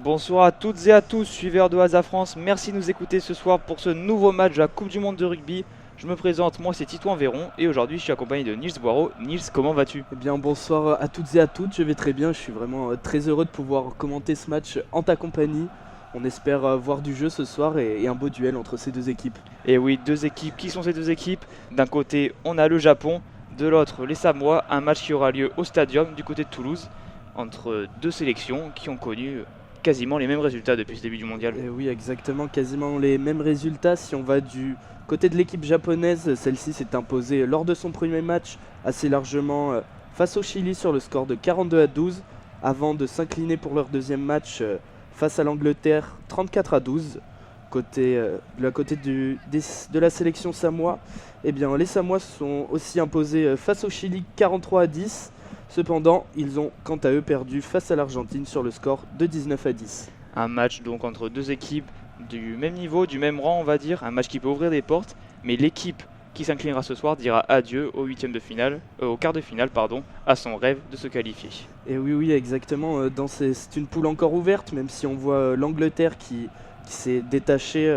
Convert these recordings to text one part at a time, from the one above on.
Bonsoir à toutes et à tous, suiveurs de Haza France, merci de nous écouter ce soir pour ce nouveau match de la Coupe du Monde de rugby. Je me présente, moi c'est Titouan Véron et aujourd'hui je suis accompagné de Nils Boireau. Nils, comment vas-tu? Eh bien, bonsoir à toutes et à toutes, je vais très bien, je suis vraiment très heureux de pouvoir commenter ce match en ta compagnie. On espère voir du jeu ce soir et un beau duel entre ces deux équipes. Et oui, deux équipes, qui sont ces deux équipes? D'un côté on a le Japon, de l'autre les Samoa, un match qui aura lieu au Stadium du côté de Toulouse, entre deux sélections qui ont connu quasiment les mêmes résultats depuis ce début du mondial. Et oui, exactement, quasiment les mêmes résultats. Si on va du côté de l'équipe japonaise, celle-ci s'est imposée lors de son premier match assez largement face au Chili sur le score de 42-12, avant de s'incliner pour leur deuxième match face à l'Angleterre 34-12. De la sélection samoa, eh bien, les Samoa se sont aussi imposés face au Chili 43-10. Cependant, ils ont quant à eux perdu face à l'Argentine sur le score de 19-10. Un match donc entre deux équipes du même niveau, du même rang on va dire, un match qui peut ouvrir des portes, mais l'équipe qui s'inclinera ce soir dira adieu au quart de finale pardon, à son rêve de se qualifier. Et oui, oui, exactement. C'est une poule encore ouverte, même si on voit l'Angleterre qui s'est détachée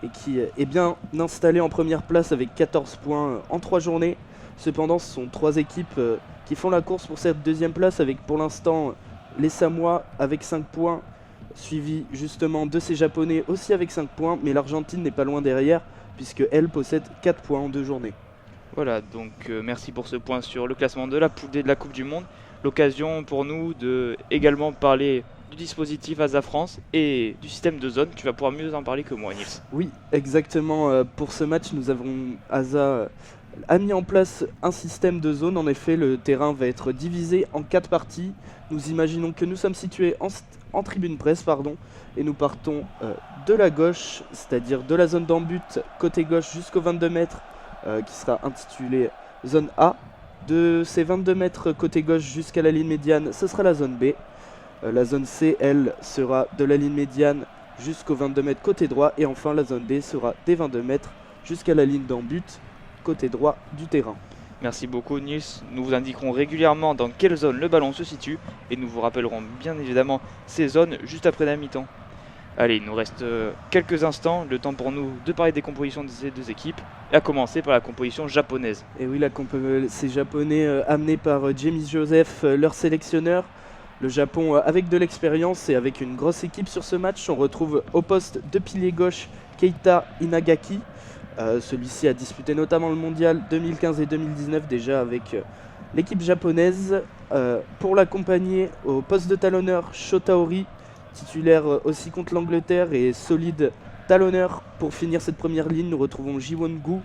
et qui est bien installée en première place avec 14 points en 3 journées. Cependant, ce sont 3 équipes qui font la course pour cette deuxième place, avec pour l'instant les Samoa avec 5 points, suivi justement de ces Japonais aussi avec 5 points, mais l'Argentine n'est pas loin derrière, puisque elle possède 4 points en 2 journées. Voilà, donc merci pour ce point sur le classement de la poule D de la Coupe du Monde. L'occasion pour nous de également parler du dispositif ASA France et du système de zone. Tu vas pouvoir mieux en parler que moi, Nils. Oui, exactement. Pour ce match, nous avons a mis en place un système de zone. En effet, le terrain va être divisé en 4 parties. Nous imaginons que nous sommes situés en tribune presse, et nous partons de la gauche, c'est-à-dire de la zone d'en-but côté gauche jusqu'aux 22 mètres, qui sera intitulée zone A. De ces 22 mètres côté gauche jusqu'à la ligne médiane, ce sera la zone B. La zone C, elle, sera de la ligne médiane jusqu'aux 22 mètres côté droit. Et enfin, la zone D sera des 22 mètres jusqu'à la ligne d'en-but côté droit du terrain. Merci beaucoup, Nils. Nous vous indiquerons régulièrement dans quelle zone le ballon se situe et nous vous rappellerons bien évidemment ces zones juste après la mi-temps. Allez, il nous reste quelques instants, le temps pour nous de parler des compositions de ces deux équipes, et à commencer par la composition japonaise. Et oui, ces Japonais amenés par Jamie Joseph, leur sélectionneur. Le Japon avec de l'expérience et avec une grosse équipe sur ce match. On retrouve au poste de pilier gauche Keita Inagaki. Celui-ci a disputé notamment le mondial 2015 et 2019 déjà avec l'équipe japonaise. Pour l'accompagner au poste de talonneur, Shota Ori, titulaire aussi contre l'Angleterre et solide talonneur. Pour finir cette première ligne, nous retrouvons Jiwon Gu,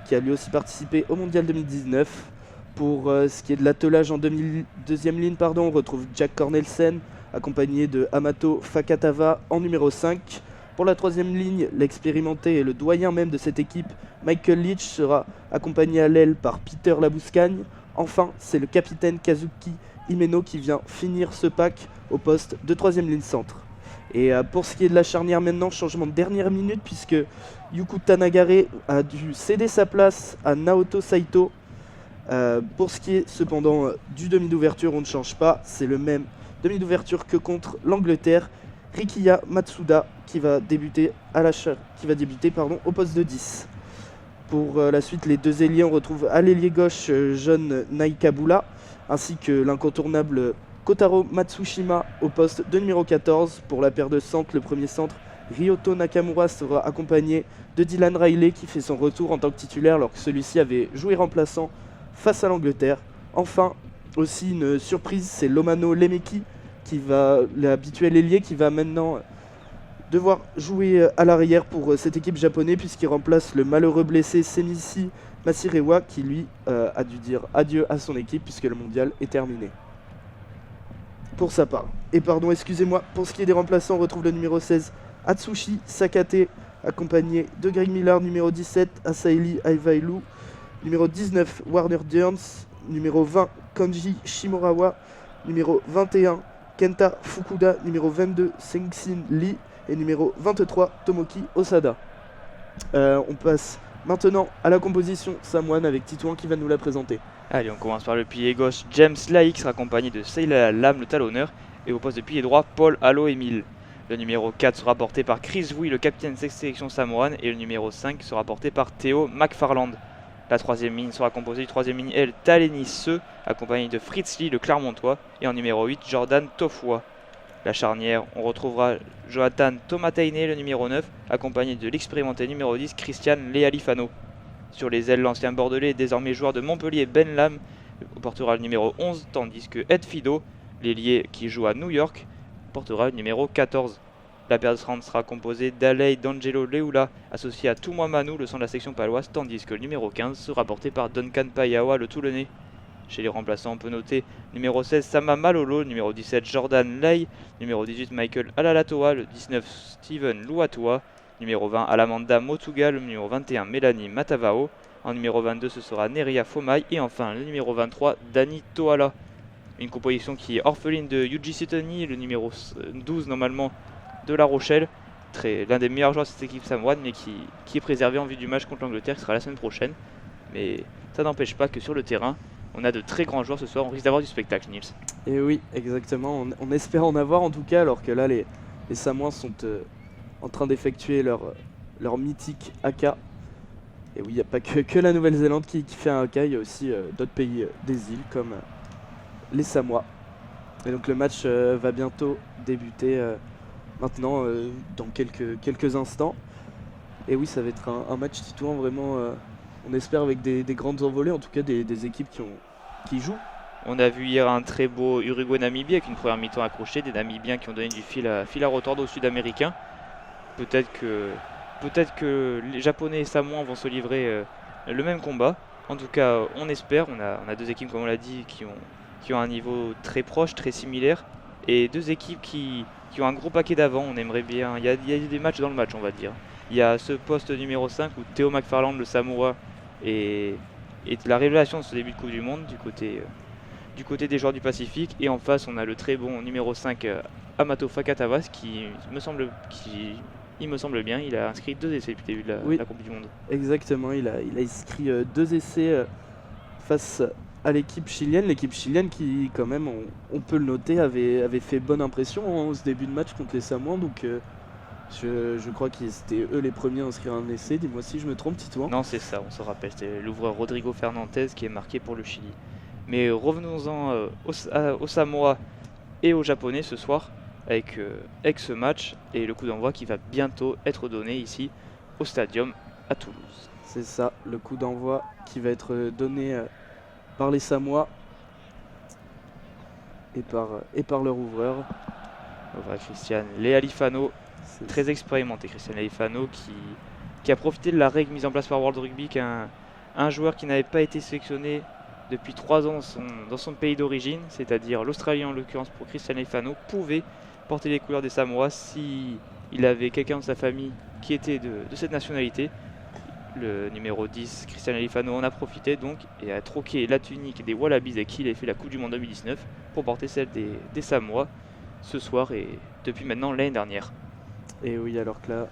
qui a lui aussi participé au mondial 2019. Pour ce qui est de l'attelage en deuxième ligne, on retrouve Jack Cornelsen, accompagné de Amato Fakatava en numéro 5. Pour la troisième ligne, l'expérimenté et le doyen même de cette équipe, Michael Leach, sera accompagné à l'aile par Peter Labuschagne. Enfin, c'est le capitaine Kazuki Himeno qui vient finir ce pack au poste de troisième ligne centre. Et pour ce qui est de la charnière maintenant, changement de dernière minute, puisque Yuku Tanagare a dû céder sa place à Naoto Saito. Pour ce qui est cependant du demi d'ouverture, on ne change pas, c'est le même demi d'ouverture que contre l'Angleterre. Rikiya Matsuda qui va débuter au poste de 10. Pour la suite, les deux ailiers, on retrouve à l'ailier gauche John Naikabula ainsi que l'incontournable Kotaro Matsushima au poste de numéro 14. Pour la paire de centre, le premier centre, Ryoto Nakamura sera accompagné de Dylan Riley qui fait son retour en tant que titulaire alors que celui-ci avait joué remplaçant face à l'Angleterre. Enfin, aussi une surprise, c'est Lomano Lemeki, l'habituel ailier qui va maintenant devoir jouer à l'arrière pour cette équipe japonaise puisqu'il remplace le malheureux blessé Semichi Masirewa qui lui a dû dire adieu à son équipe puisque le mondial est terminé. Pour sa part. Et excusez-moi, pour ce qui est des remplaçants, on retrouve le numéro 16 Atsushi Sakate accompagné de Greg Miller, numéro 17 Asaeli Aivailu, numéro 19 Warner Durns, numéro 20 Kanji Shimorawa, numéro 21 Kenta Fukuda, numéro 22 Sengsin Lee et numéro 23 Tomoki Osada. On passe maintenant à la composition samoane avec Titouan qui va nous la présenter. Allez, on commence par le pilier gauche. James Laïc sera accompagné de Seila Lam, le talonneur, et au poste de pilier droit, Paul Allo Emile. Le numéro 4 sera porté par Chris Wee, le capitaine de cette sélection samoane, et le numéro 5 sera porté par Theo McFarland. La troisième ligne sera composée du troisième ligne L, Taleni Se, accompagné de Fritz Lee, le Clermontois, et en numéro 8, Jordan Tofua. La charnière, on retrouvera Jonathan Tomataine, le numéro 9, accompagné de l'expérimenté numéro 10, Christian Lealifano. Sur les ailes, l'ancien bordelais, désormais joueur de Montpellier, Ben Lam, portera le numéro 11, tandis que Ed Fido, l'ailier qui joue à New York, portera le numéro 14. La paire de 30 sera composée d'Alei D'Angelo Leula, associé à Toumoua Manu, le centre de la section paloise, tandis que le numéro 15 sera porté par Duncan Payawa, le Toulonnais. Chez les remplaçants, on peut noter numéro 16 Sama Malolo, numéro 17 Jordan Lay, numéro 18 Michael Alalatoa, le 19 Steven Luatua, numéro 20 Alamanda Motuga, le numéro 21 Mélanie Matavao, en numéro 22 ce sera Neria Fomai et enfin le numéro 23 Dani Toala. Une composition qui est orpheline de Yuji Setoni, le numéro 12 normalement de La Rochelle, l'un des meilleurs joueurs de cette équipe samoane, mais qui est préservé en vue du match contre l'Angleterre qui sera la semaine prochaine. Mais ça n'empêche pas que sur le terrain, on a de très grands joueurs ce soir, on risque d'avoir du spectacle, Nils. Et oui, exactement, on espère en avoir en tout cas, alors que là les Samoans sont en train d'effectuer leur mythique AK. Et oui, il n'y a pas que la Nouvelle-Zélande qui fait un AK, il y a aussi d'autres pays des îles comme les Samoa. Et donc le match va bientôt débuter maintenant dans quelques instants. Et oui, ça va être un match titouan vraiment, on espère avec des grandes envolées, en tout cas des équipes qui jouent. On a vu hier un très beau Uruguay-Namibie avec une première mi-temps accrochée, des Namibiens qui ont donné du fil à retordre aux Sud-Américains. Peut-être que les Japonais et Samoans vont se livrer le même combat. En tout cas, on espère. On a deux équipes, comme on l'a dit, qui ont un niveau très proche, très similaire. Et deux équipes qui ont un gros paquet d'avant. On aimerait bien. Il y a des matchs dans le match, on va dire. Il y a ce poste numéro 5 où Theo McFarland, le Samoa, est la révélation de ce début de Coupe du Monde du côté des joueurs du Pacifique. Et en face, on a le très bon numéro 5 Amato Fakatavas qui il me semble bien, il a inscrit 2 essais depuis le début de la Coupe du Monde. Exactement, il a inscrit 2 essais face à l'équipe chilienne. L'équipe chilienne qui, quand même, on peut le noter, avait fait bonne impression en ce début de match contre les Samoans. Donc je crois qu'ils étaient eux les premiers à inscrire un essai. Dis-moi si je me trompe, Titouan. Non, c'est ça, on se rappelle, c'est l'ouvreur Rodrigo Fernandez qui est marqué pour le Chili. Mais revenons-en aux Samoa et aux Japonais ce soir. Avec ce match et le coup d'envoi qui va bientôt être donné ici au Stadium à Toulouse. C'est ça, le coup d'envoi qui va être donné par les Samoa et par leur ouvreur. Christian Lealifano, très expérimenté. Christian Lealifano qui a profité de la règle mise en place par World Rugby qu'un joueur qui n'avait pas été sélectionné depuis 3 ans dans son pays d'origine, c'est-à-dire l'Australie en l'occurrence pour Christian Lealifano, pouvait porter les couleurs des Samoa si il avait quelqu'un de sa famille qui était de cette nationalité. Le numéro 10, Christian Lealifano, en a profité donc et a troqué la tunique des Wallabies avec qui il a fait la Coupe du Monde 2019 pour porter celle des Samoa ce soir et depuis maintenant l'année dernière. Et oui, alors que là,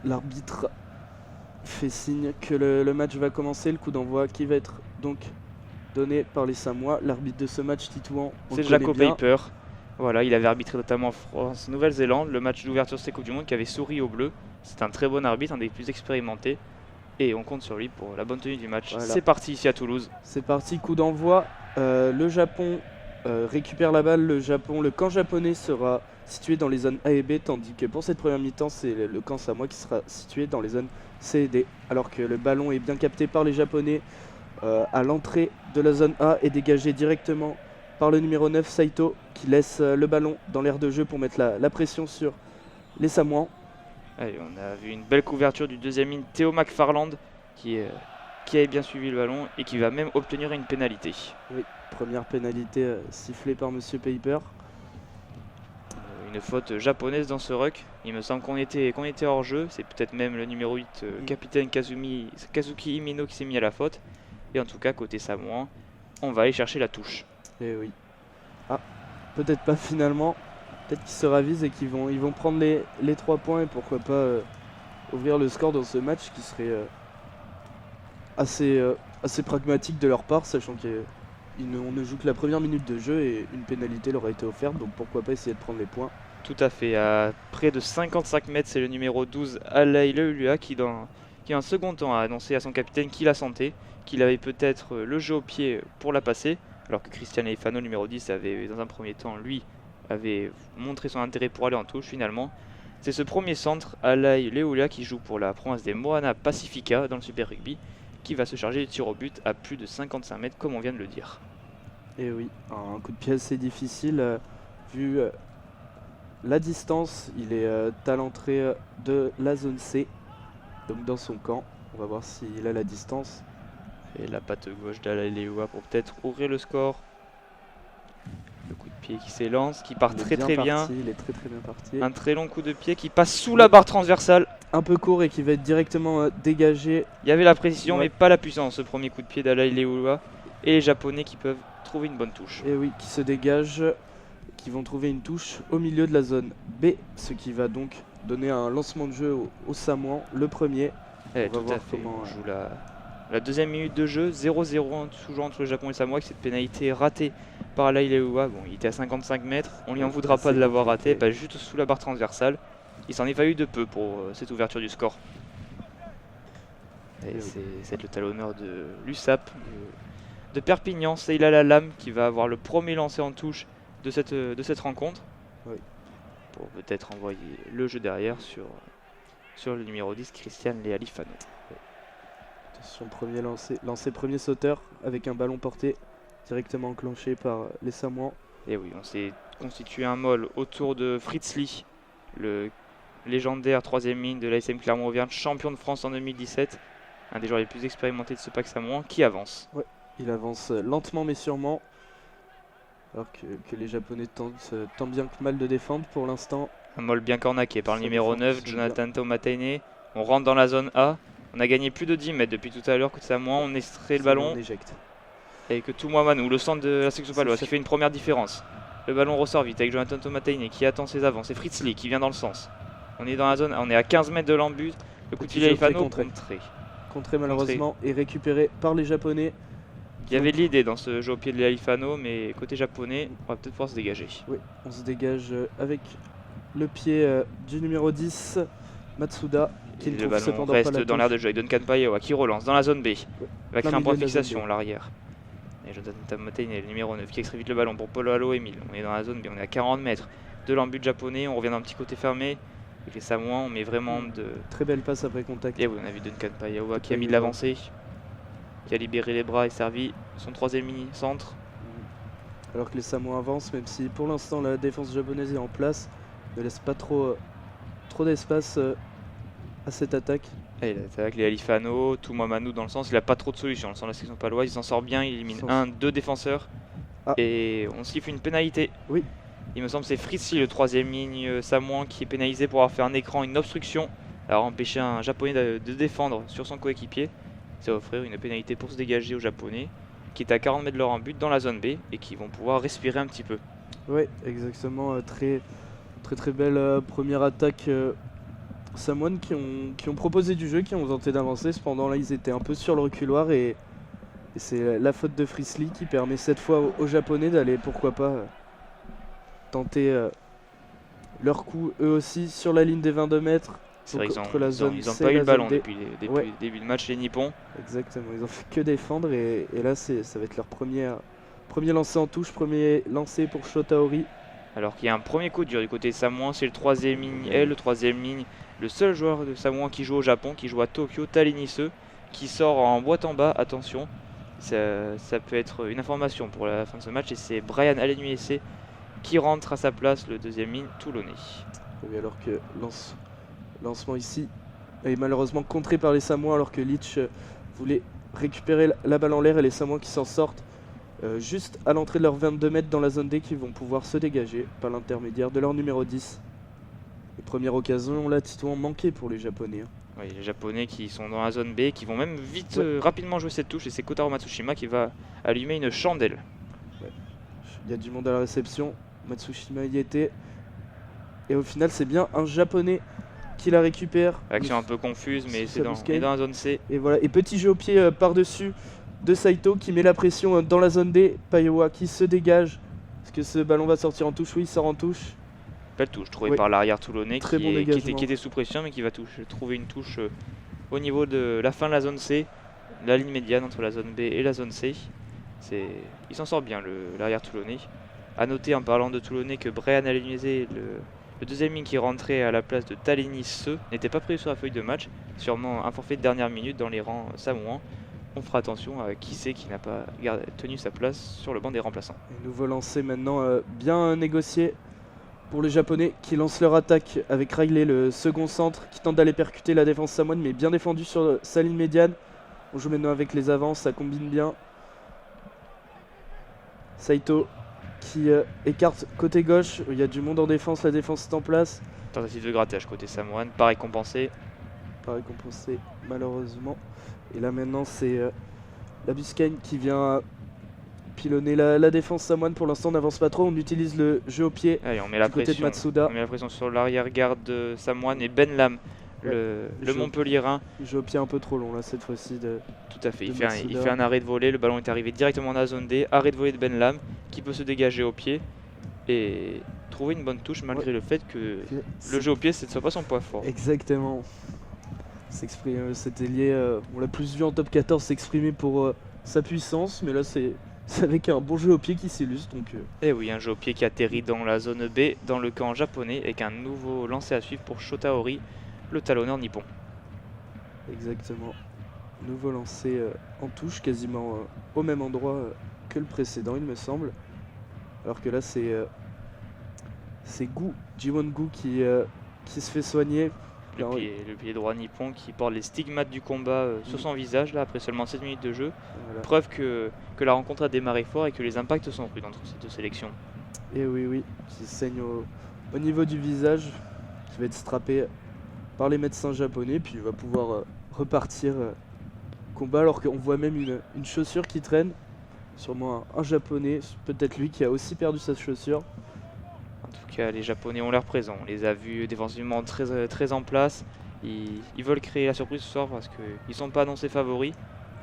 l'arbitre fait signe que le match va commencer, le coup d'envoi qui va être donc donné par les Samoa. L'arbitre de ce match, Titouan, c'est Jaco Paper. Voilà, il avait arbitré notamment France-Nouvelle-Zélande, le match d'ouverture de cette Coupe du Monde qui avait souri au bleu. C'est un très bon arbitre, un des plus expérimentés. Et on compte sur lui pour la bonne tenue du match. Voilà. C'est parti ici à Toulouse. C'est parti, coup d'envoi. Le Japon récupère la balle. Le camp japonais sera situé dans les zones A et B, tandis que pour cette première mi-temps, c'est le camp samoa qui sera situé dans les zones C et D. Alors que le ballon est bien capté par les Japonais à l'entrée de la zone A et dégagé directement par le numéro 9 Saito qui laisse le ballon dans l'aire de jeu pour mettre la pression sur les Samoans. Allez, on a vu une belle couverture du deuxième ligne Theo McFarland qui avait bien suivi le ballon et qui va même obtenir une pénalité. Oui, première pénalité sifflée par Monsieur Paper. Une faute japonaise dans ce ruck. Il me semble qu'on était hors jeu. C'est peut-être même le numéro 8 capitaine Kazuki Imino qui s'est mis à la faute. Et en tout cas côté samoan, on va aller chercher la touche. Et oui. Ah, peut-être pas finalement. Peut-être qu'ils se ravisent et qu'ils vont prendre les 3 points et pourquoi pas ouvrir le score dans ce match qui serait assez pragmatique de leur part, sachant qu'on ne joue que la première minute de jeu et une pénalité leur a été offerte, donc pourquoi pas essayer de prendre les points. Tout à fait, à près de 55 mètres, c'est le numéro 12, Alain Leulua, qui en second temps a annoncé à son capitaine qu'il la sentait, qu'il avait peut-être le jeu au pied pour la passer, alors que Christian Leifano, numéro 10, avait dans un premier temps, lui, avait montré son intérêt pour aller en touche finalement. C'est ce premier centre, Alain Leulua, qui joue pour la province des Moana Pacifica dans le Super Rugby, qui va se charger du tir au but à plus de 55 mètres, comme on vient de le dire. Et oui, un coup de pied assez difficile, vu la distance. Il est à l'entrée de la zone C, donc dans son camp. On va voir s'il a la distance. Et la patte gauche d'Alain Leulua pour peut-être ouvrir le score. Le coup de pied qui s'élance, qui part très bien. Il est très bien parti. Un très long coup de pied qui passe sous la barre transversale. Un peu court et qui va être directement dégagé. Il y avait la précision mais pas la puissance, ce premier coup de pied d'Alain Leulua. Et les Japonais qui peuvent trouver une bonne touche. Et oui, qui se dégagent, qui vont trouver une touche au milieu de la zone B, ce qui va donc donner un lancement de jeu au Samoan, le premier. Tout à fait, on joue la deuxième minute de jeu, 0-0 toujours entre le Japon et le Samoa, avec cette pénalité ratée par Alain Leulua. Bon, il était à 55 mètres, on lui en voudra pas de l'avoir raté, pas juste sous la barre transversale. Il s'en est fallu de peu pour cette ouverture du score. Et c'est le talonneur de l'USAP de Perpignan, Seila Lalam, qui va avoir le premier lancé en touche de cette rencontre. Oui. Pour peut-être envoyer le jeu derrière sur le numéro 10, Christian Lealifano. Son premier lancé premier sauteur avec un ballon porté directement enclenché par les Samoans. Et oui, on s'est constitué un mall autour de Fritz Lee, le légendaire 3ème ligne de l'ASM Clermont-Auvergne, champion de France en 2017, un des joueurs les plus expérimentés de ce pack samoan, qui avance. Ouais, il avance lentement mais sûrement, alors que les Japonais tentent tant bien que mal de défendre pour l'instant. Un mall bien cornaqué par le numéro 9, Jonathan Taumataine. On rentre dans la zone A. On a gagné plus de 10 mètres depuis tout à l'heure, côté samoan. On extrait le ballon. On éjecte. Et que Toumouamanou, le centre de la section paloise, qui fait une première différence. Le ballon ressort vite avec Jonathan Taumataine qui attend ses avances. C'est Fritz Lee qui vient dans le sens. On est dans la zone, on est à 15 mètres de l'embut. Le coup de filet Leifano contré malheureusement et récupéré par les Japonais. Il y avait de l'idée dans ce jeu au pied de Leifano, mais côté japonais, on va peut-être pouvoir se dégager. Oui, on se dégage avec le pied du numéro 10, Matsuda. Qui le ballon reste dans l'air de jeu avec Duncan Payewa qui relance dans la zone B. Oui. Il va créer un point de fixation, l'arrière. Et Jonathan Taumataine, le numéro 9, qui extrait vite le ballon pour Polo Allo Emile. On est dans la zone B, on est à 40 mètres de l'embut japonais. On revient dans un petit côté fermé. Avec les Samoans, on met vraiment de... Très belle passe après contact. Et oui, on a vu Duncan Payewa qui a mis de l'avancée, qui a libéré les bras et servi son 3ème mini-centre. Alors que les Samoans avancent, même si pour l'instant la défense japonaise est en place, ne laisse pas trop d'espace à cette attaque. Et l'attaque, les Lealifano, Toumouamanou dans le sens, il n'a pas trop de solutions. Dans le sens de la section paloise, il s'en sort bien, il élimine 2 défenseurs. Et on siffle une pénalité. Oui. Il me semble que c'est Fritzi, le 3ème ligne samoan, qui est pénalisé pour avoir fait un écran, une obstruction, alors empêcher un japonais de défendre sur son coéquipier. Ça va offrir une pénalité pour se dégager aux japonais, qui est à 40 mètres de leur but dans la zone B et qui vont pouvoir respirer un petit peu. Oui, exactement. Très belle première attaque samoane qui ont proposé du jeu, qui ont tenté d'avancer. Cependant, là, ils étaient un peu sur le reculoir et c'est la faute de Fritz Lee qui permet cette fois aux Japonais d'aller, pourquoi pas, tenter leur coup eux aussi sur la ligne des 22 mètres. C'est vrai qu'ils n'ont pas eu le ballon depuis le début de match, les Nippons. Exactement, ils ont fait que défendre et là ça va être leur premier lancer en touche, premier lancer pour Shotaori. Alors qu'il y a un premier coup dur du côté samoan, c'est le 3ème ligne L, le 3ème ligne, le seul joueur de samoan qui joue au Japon, qui joue à Tokyo, Taliniseu, qui sort en boîte en bas, attention. Ça peut être une information pour la fin de ce match et c'est Brian Alenuese qui rentre à sa place, le 2ème ligne toulonnais. Oui, alors que lancement ici est malheureusement contré par les Samoans alors que Leach voulait récupérer la balle en l'air et les Samoans qui s'en sortent juste à l'entrée de leurs 22 mètres dans la zone D, qui vont pouvoir se dégager par l'intermédiaire de leur numéro 10. Les premières occasions là, Titouan, manqué pour les Japonais. Oui, les Japonais qui sont dans la zone B, qui vont même vite rapidement jouer cette touche et c'est Kotaro Matsushima qui va allumer une chandelle. Ouais. Il y a du monde à la réception, Matsushima y était. Et au final c'est bien un Japonais qui la récupère. Action un peu confuse mais c'est dans la zone C. Et voilà, et petit jeu au pied par-dessus de Saito qui met la pression dans la zone D. Payewa qui se dégage. Est-ce que ce ballon va sortir en touche? Oui, il sort en touche. Belle touche trouvée Oui. par l'arrière toulonnais Très bon qui dégagement. était sous pression mais qui va trouver une touche au niveau de la fin de la zone C, la ligne médiane entre la zone B et la zone C. Il s'en sort bien l'arrière toulonnais. A noter en parlant de toulonnais que Brian Alénuezé, le deuxième ligne qui rentrait à la place de Taleni Se, n'était pas prévu sur la feuille de match, sûrement un forfait de dernière minute dans les rangs samoans. On fera attention à qui c'est qui n'a pas tenu sa place sur le banc des remplaçants. Et nouveau lancer maintenant bien négocié pour les Japonais qui lancent leur attaque avec Riley, le second centre, qui tente d'aller percuter la défense samoane, mais bien défendu sur sa ligne médiane. On joue maintenant avec les avances, ça combine bien. Saito qui écarte côté gauche, il y a du monde en défense, la défense est en place. Tentative de grattage côté samoan, pas récompensé. Pas récompensé malheureusement. Et là maintenant c'est la Biscayne qui vient pilonner la défense samoane. Pour l'instant on n'avance pas trop, on utilise le jeu au pied. Allez, on met la côté de pression. Matsuda. On met la pression sur l'arrière-garde de Samoan et Ben Lam, le Montpellierin. Jeu au pied un peu trop long là cette fois-ci. Tout à fait, il Matsuda. fait un arrêt de volée, le ballon est arrivé directement dans la zone D, arrêt de volée de Ben Lam qui peut se dégager au pied et trouver une bonne touche malgré le fait que le jeu au pied ne soit pas son point fort. Exactement. Cet ailier, on l'a plus vu en top 14 s'exprimer pour sa puissance, mais là c'est avec un bon jeu au pied qui s'illustre. Et oui, un jeu au pied qui atterrit dans la zone B, dans le camp japonais, avec un nouveau lancer à suivre pour Shota Ori, le talonneur nippon. Exactement. Nouveau lancer en touche, quasiment au même endroit que le précédent, il me semble. Alors que là c'est Gu, Jiwon Gu qui se fait soigner. Le pied droit nippon qui porte les stigmates du combat sur son visage là, après seulement 7 minutes de jeu. Voilà. Preuve que la rencontre a démarré fort et que les impacts sont rudes entre ces deux sélections. Et oui, qui saigne au niveau du visage, qui va être strappé par les médecins japonais, puis il va pouvoir repartir combat, alors qu'on voit même une chaussure qui traîne. Sûrement un japonais, peut-être lui qui a aussi perdu sa chaussure. En tout cas, les Japonais ont l'air présents. On les a vus défensivement très en place. Ils veulent créer la surprise ce soir parce qu'ils ne sont pas annoncés favoris.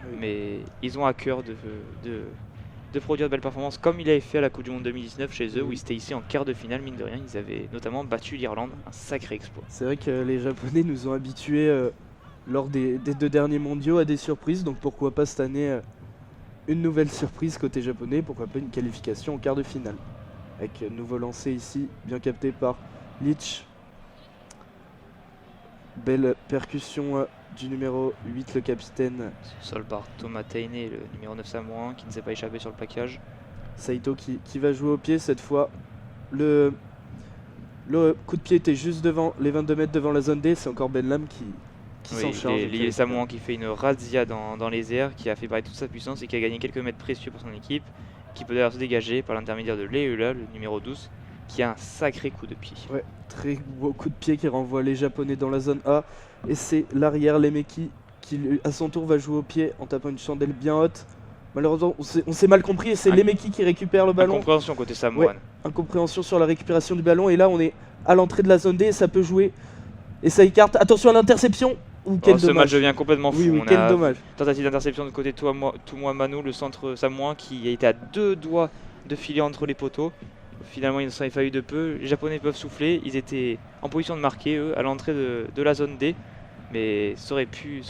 Oui. Mais ils ont à cœur de produire de belles performances comme il avait fait à la Coupe du Monde 2019 chez eux, où ils étaient ici en quart de finale, mine de rien. Ils avaient notamment battu l'Irlande, un sacré exploit. C'est vrai que les Japonais nous ont habitués lors des 2 derniers mondiaux à des surprises. Donc pourquoi pas cette année une nouvelle surprise côté japonais, pourquoi pas une qualification en quart de finale. Avec un nouveau lancer ici, bien capté par Leach. Belle percussion du numéro 8, le capitaine. Sol par Thomas Taine, le numéro 9 samoan, qui ne s'est pas échappé sur le plaquage. Saito qui va jouer au pied cette fois. Le coup de pied était juste devant les 22 mètres devant la zone D. C'est encore Ben Lam qui s'en charge. Les samoan qui fait une razzia dans les airs, qui a fait paraître toute sa puissance et qui a gagné quelques mètres précieux pour son équipe, qui peut d'ailleurs se dégager par l'intermédiaire de Leula, le numéro 12, qui a un sacré coup de pied. Ouais, très beau coup de pied qui renvoie les Japonais dans la zone A. Et c'est l'arrière Lemeki qui à son tour va jouer au pied en tapant une chandelle bien haute. Malheureusement, on s'est mal compris et c'est Lemeki qui récupère le ballon. Incompréhension côté samoan. Ouais, incompréhension sur la récupération du ballon. Et là, on est à l'entrée de la zone D et ça peut jouer. Et ça écarte. Attention à l'interception. Ce match devient complètement fou. Oui, quel dommage. Tentative d'interception de côté Toumoi Manu, le centre samoan, qui a été à 2 doigts de filer entre les poteaux. Finalement, il s'en est fallu de peu. Les Japonais peuvent souffler. Ils étaient en position de marquer, eux, à l'entrée de la zone D. Mais ça aurait pu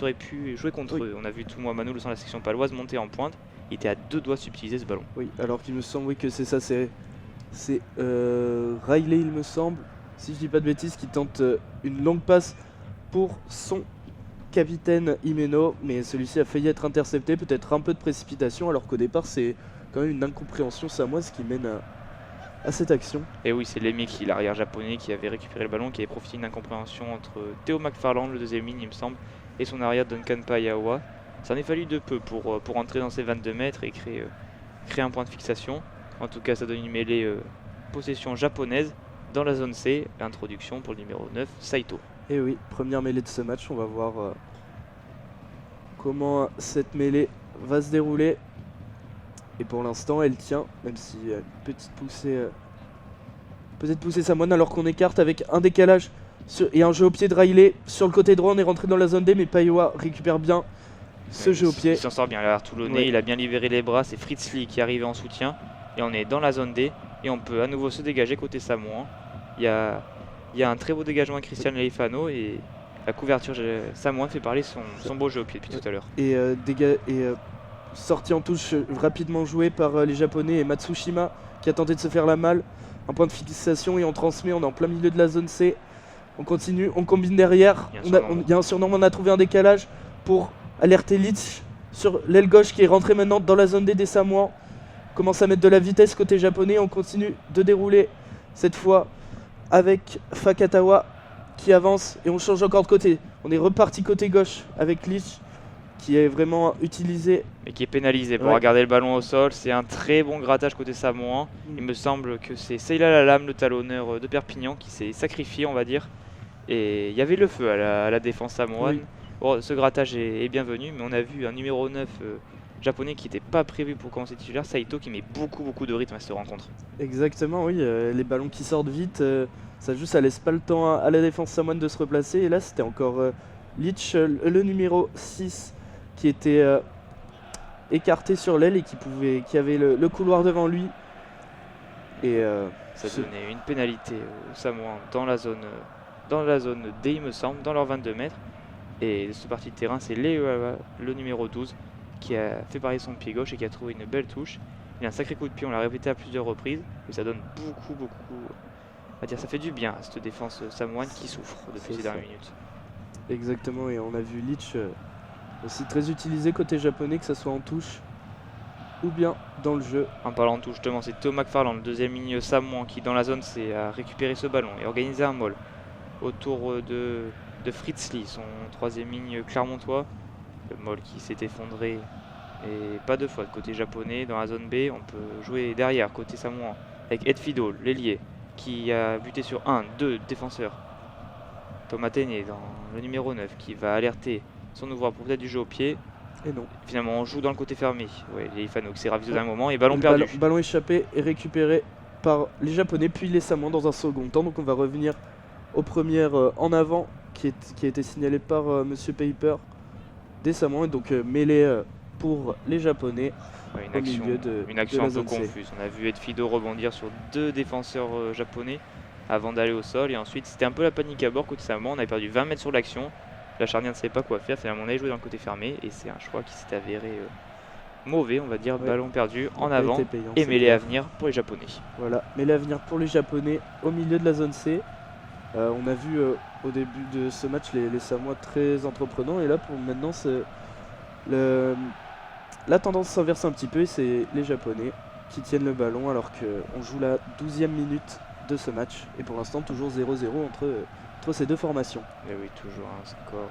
jouer contre eux. On a vu Toumoi Manu, le centre de la section paloise, monter en pointe. Il était à 2 doigts de subtiliser ce ballon. Oui, alors qu'il me semble que c'est ça. C'est Riley, il me semble, si je dis pas de bêtises, qui tente une longue passe pour son capitaine Himeno, mais celui-ci a failli être intercepté, peut-être un peu de précipitation, alors qu'au départ c'est quand même une incompréhension samoise qui mène à cette action. Et oui, c'est Lemeki, l'arrière japonais, qui avait récupéré le ballon, qui avait profité d'une incompréhension entre Theo McFarland, le deuxième ligne il me semble, et son arrière Duncan Payawa. Ça en est fallu de peu pour entrer dans ces 22 mètres et créer un point de fixation. En tout cas, ça donne une mêlée possession japonaise dans la zone C, introduction pour le numéro 9, Saito. Et oui, première mêlée de ce match, on va voir comment cette mêlée va se dérouler. Et pour l'instant, elle tient, même si une petite poussée samoane, alors qu'on écarte avec un décalage et un jeu au pied de Riley. Sur le côté droit, on est rentré dans la zone D, mais Payoa récupère bien ce jeu au pied. Il s'en sort bien, l'arrière toulonnais, il a bien libéré les bras, c'est Fritz Lee qui est arrivé en soutien. Et on est dans la zone D, et on peut à nouveau se dégager côté samoan. Il y a un très beau dégagement à Cristiano Leifano et la couverture samoane fait parler son beau jeu au pied depuis tout à l'heure. Et, sortie en touche rapidement jouée par les Japonais et Matsushima qui a tenté de se faire la malle. Un point de fixation et on transmet, on est en plein milieu de la zone C. On continue, on combine derrière. Il y a un surnombre, on a trouvé un décalage pour alerter Leach sur l'aile gauche qui est rentré maintenant dans la zone D des Samoans. On commence à mettre de la vitesse côté japonais, on continue de dérouler cette fois avec Fakatawa qui avance et on change encore de côté. On est reparti côté gauche avec Leach qui est vraiment utilisé. Mais qui est pénalisé pour regarder le ballon au sol. C'est un très bon grattage côté samoan. Il me semble que c'est Seyla Lalam, le talonneur de Perpignan, qui s'est sacrifié, on va dire. Et il y avait le feu à la défense samoane. Bon, ce grattage est bienvenu, mais on a vu un numéro 9 japonais qui n'était pas prévu pour commencer titulaire, Saito, qui met beaucoup de rythme à cette rencontre. Exactement, oui. Les ballons qui sortent vite, ça laisse pas le temps à la défense samoane de se replacer. Et là, c'était encore Leach, le numéro 6, qui était écarté sur l'aile et qui avait le couloir devant lui. Et ça donnait une pénalité aux Samoans dans la zone D, il me semble, dans leurs 22 mètres. Et ce parti de terrain, c'est le numéro 12 qui a fait parier son pied gauche et qui a trouvé une belle touche. Il a un sacré coup de pied, on l'a répété à plusieurs reprises, et ça donne beaucoup. On va dire, ça fait du bien à cette défense samoane qui souffre depuis ces dernières minutes. Exactement, et on a vu Leach aussi très utilisé côté japonais, que ce soit en touche ou bien dans le jeu. En parlant de touche, justement, c'est Thomas McFarland, le deuxième milieu samoan, qui dans la zone C a récupéré ce ballon et organisé un maul autour de Fritz Lee, son troisième ligne clermontois. Le maul qui s'est effondré et pas de faute côté japonais. Dans la zone B, on peut jouer derrière côté samoan avec Ed Fido, l'ailier, qui a buté sur 2 défenseurs. Thomas Téné dans le numéro 9 qui va alerter son ouvreur pour peut-être du jeu au pied. Et non. Finalement, on joue dans le côté fermé. Ouais, les Ifano qui s'est ravisé d'un moment et ballon perdu. Ballon échappé et récupéré par les Japonais, puis les Samoans dans un second temps. Donc on va revenir aux premières en avant qui a été signalé par Monsieur Paper des Samoans. Et donc mêlée pour les Japonais. Ouais, une action un peu confuse. On a vu Ed Fido rebondir sur 2 défenseurs japonais avant d'aller au sol. Et ensuite, c'était un peu la panique à bord côté Samoan. On avait perdu 20 mètres sur l'action. La charnière ne savait pas quoi faire, finalement on allait jouer dans le côté fermé et c'est un choix qui s'est avéré mauvais, on va dire, ballon perdu en avant et mêlée à venir pour les Japonais. Voilà, mêlée à venir pour les Japonais au milieu de la zone C. On a vu au début de ce match les Samoa très entreprenants et là pour maintenant la tendance s'inverse un petit peu et c'est les Japonais qui tiennent le ballon alors qu'on joue la 12e minute de ce match et pour l'instant toujours 0-0 entre ces deux formations. Et oui, toujours un score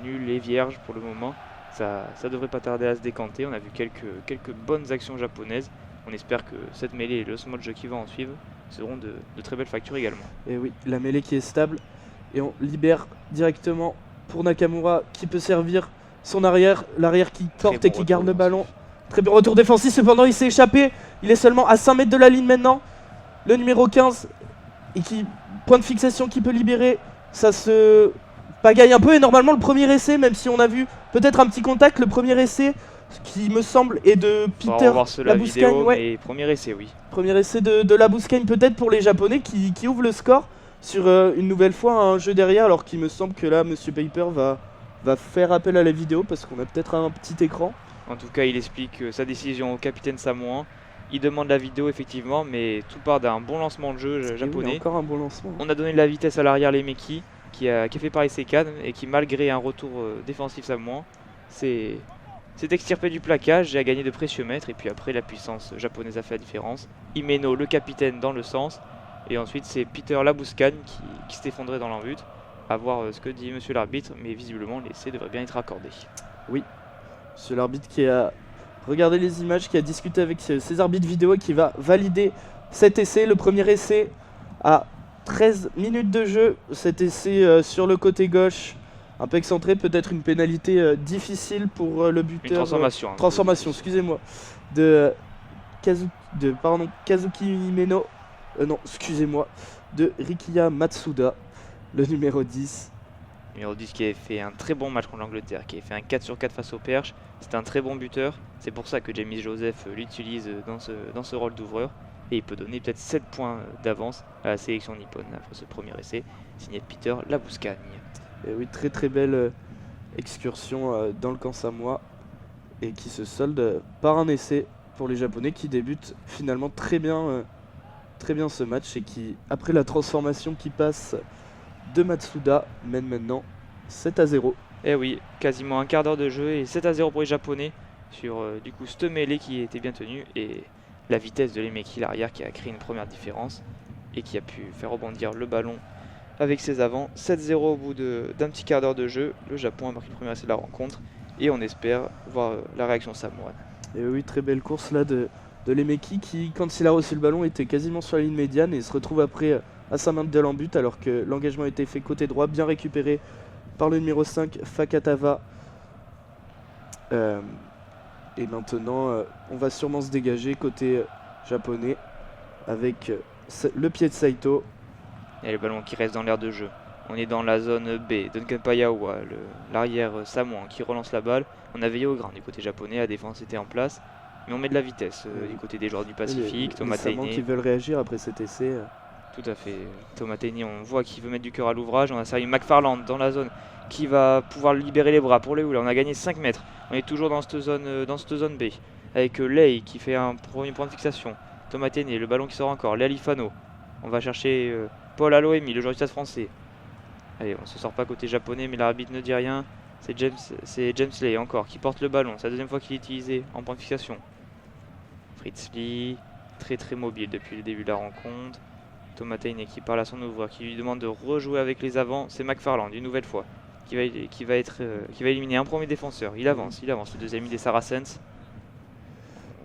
nul et vierge pour le moment. Ça devrait pas tarder à se décanter. On a vu quelques bonnes actions japonaises. On espère que cette mêlée et le small jeu qui va en suivre seront de très belles factures également. Et oui, la mêlée qui est stable et on libère directement pour Nakamura qui peut servir son arrière, l'arrière qui porte et qui garde le ballon. Très bon retour défensif, cependant il s'est échappé. Il est seulement à 5 mètres de la ligne maintenant. Le numéro 15 et point de fixation qui peut libérer, ça se pagaille un peu et normalement le premier essai, même si on a vu peut-être un petit contact, le premier essai qui me semble est de Peter Labuschagne. Ouais. Premier essai, oui. Premier essai de Labuschagne peut-être pour les Japonais qui ouvrent le score sur une nouvelle fois un jeu derrière alors qu'il me semble que là Monsieur Paper va faire appel à la vidéo parce qu'on a peut-être un petit écran. En tout cas il explique sa décision au capitaine samoan. Il demande la vidéo effectivement, mais tout part d'un bon lancement de jeu japonais. Oui, encore un bon lancement. On a donné de la vitesse à l'arrière les Meki qui a fait pareil ses cannes et qui malgré un retour défensif samoan s'est extirpé du plaquage et a gagné de précieux mètres. Et puis après la puissance japonaise a fait la différence. Himeno le capitaine dans le sens et ensuite c'est Peter Labuschagne qui s'est effondré dans l'embut. À voir ce que dit monsieur l'arbitre, mais visiblement l'essai devrait bien être accordé. Oui, monsieur l'arbitre qui a regardez les images, qui a discuté avec ses arbitres vidéo et qui va valider cet essai. Le premier essai à 13 minutes de jeu. Cet essai sur le côté gauche, un peu excentré, peut-être une pénalité difficile pour le buteur. Une transformation. Transformation, excusez-moi. De Kazuki Himeno. Non, excusez-moi. De Rikiya Matsuda, le numéro 10. Numéro 10 qui avait fait un très bon match contre l'Angleterre, qui avait fait un 4 sur 4 face au Perche. C'est un très bon buteur. C'est pour ça que Jamie Joseph l'utilise dans ce rôle d'ouvreur. et il peut donner peut-être 7 points d'avance à la sélection nippone après ce premier essai, signé Peter Labuschagne. Et oui, très très belle excursion dans le camp samoa et qui se solde par un essai pour les Japonais qui débutent finalement très bien ce match et qui, après la transformation qui passe de Matsuda, mène maintenant 7-0. Et oui, quasiment un quart d'heure de jeu et 7-0 pour les Japonais sur du coup cette mêlée qui était bien tenue et la vitesse de Lemeki l'arrière qui a créé une première différence et qui a pu faire rebondir le ballon avec ses avants. 7-0 au bout d'un petit quart d'heure de jeu. Le Japon a marqué le premier essai de la rencontre et on espère voir la réaction samoane. Et oui, très belle course là de Lemeki qui, quand il a reçu le ballon, était quasiment sur la ligne médiane et se retrouve après à sa main de en but alors que l'engagement a été fait côté droit, bien récupéré par le numéro 5, Fakatava. Et maintenant, on va sûrement se dégager côté japonais avec le pied de Saito. Et le ballon qui reste dans l'air de jeu. On est dans la zone B. Duncan Payawa, l'arrière samoan qui relance la balle. On a veillé au grain du côté japonais, la défense était en place. Mais on met de la vitesse du côté des joueurs du Pacifique. Les Samoans qui veulent réagir après cet essai. Tout à fait. Thomas Tainey, on voit qu'il veut mettre du cœur à l'ouvrage. On a servi McFarland dans la zone qui va pouvoir libérer les bras pour les houles. On a gagné 5 mètres. On est toujours dans cette zone B. Avec Lei qui fait un premier point de fixation. Thomas Tainey, le ballon qui sort encore. Léa Lifano. On va chercher Paul Aloemi, le joueur du Stade français. Allez, on se sort pas côté japonais, mais l'arbitre ne dit rien. C'est James Lei encore qui porte le ballon. C'est la deuxième fois qu'il est utilisé en point de fixation. Fritz Lee, très très mobile depuis le début de la rencontre. Thomas Tainey qui parle à son ouvreur, qui lui demande de rejouer avec les avants. C'est McFarland une nouvelle fois qui va éliminer un premier défenseur. Il avance, le deuxième des Saracens.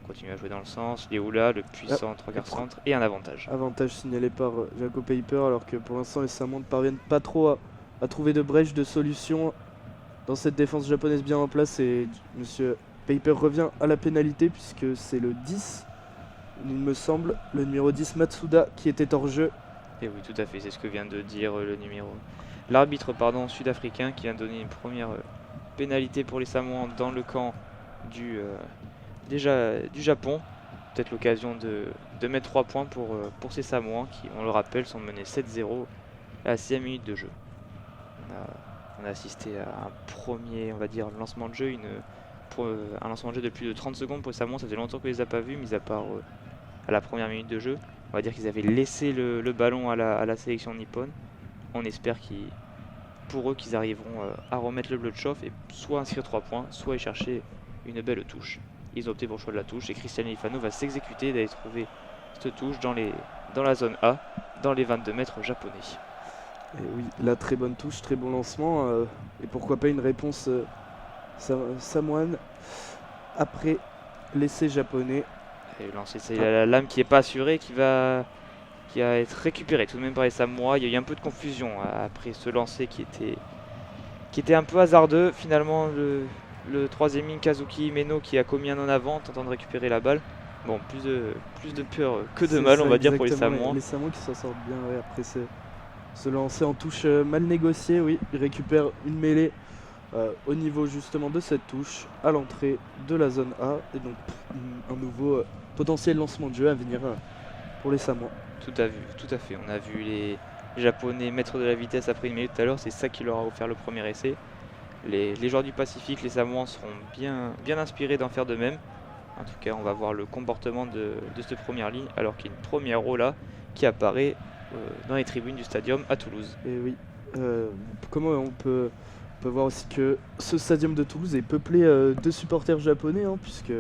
On continue à jouer dans le sens. Les Houlas, le puissant 3 quarts centre et un avantage. Avantage signalé par Jaco Paper alors que pour l'instant les Samoans ne parviennent pas trop à trouver de brèche, de solution dans cette défense japonaise bien en place et monsieur Paper revient à la pénalité puisque c'est le 10, il me semble, le numéro 10 Matsuda qui était hors jeu. Et oui, tout à fait, c'est ce que vient de dire l'arbitre sud-africain qui vient de donner une première pénalité pour les Samoans dans le camp du Japon. Peut-être l'occasion de mettre 3 points pour ces Samoans qui, on le rappelle, sont menés 7-0 à la 6e minute de jeu. On a assisté à un premier, on va dire, lancement de jeu, un lancement de jeu de plus de 30 secondes pour les Samoans. Ça faisait longtemps qu'on ne les a pas vus, mis à part à la première minute de jeu. On va dire qu'ils avaient laissé le ballon à la sélection nippone. On espère pour eux qu'ils arriveront à remettre le bleu de chauffe et soit inscrire 3 points, soit y chercher une belle touche. Ils ont opté pour le choix de la touche et Christian Lifano va s'exécuter d'aller trouver cette touche dans la zone A, dans les 22 mètres japonais. Et oui, la très bonne touche, très bon lancement et pourquoi pas une réponse samoane après l'essai japonais. Et lancer, c'est la lame qui n'est pas assurée qui va être récupérée tout de même par les Samoa. Il y a eu un peu de confusion après ce lancer qui était un peu hasardeux. Finalement, le troisième ligne Kazuki Meno qui a commis un en avant, tentant de récupérer la balle. Bon, plus de peur que de mal, on va dire, pour les Samoans. Les Samoans qui s'en sortent bien après ce lancer en touche mal négocié. Oui, ils récupèrent une mêlée au niveau justement de cette touche à l'entrée de la zone A. Et donc un nouveau potentiel lancement de jeu à venir pour les Samoans. Tout à fait. On a vu les Japonais mettre de la vitesse après une minute tout à l'heure. C'est ça qui leur a offert le premier essai. Les joueurs du Pacifique, les Samoans, seront bien inspirés d'en faire de même. En tout cas, on va voir le comportement de cette première ligne, alors qu'il y a une première Rola qui apparaît dans les tribunes du stadium à Toulouse. Et oui, comment on peut voir aussi que ce stadium de Toulouse est peuplé de supporters japonais, puisque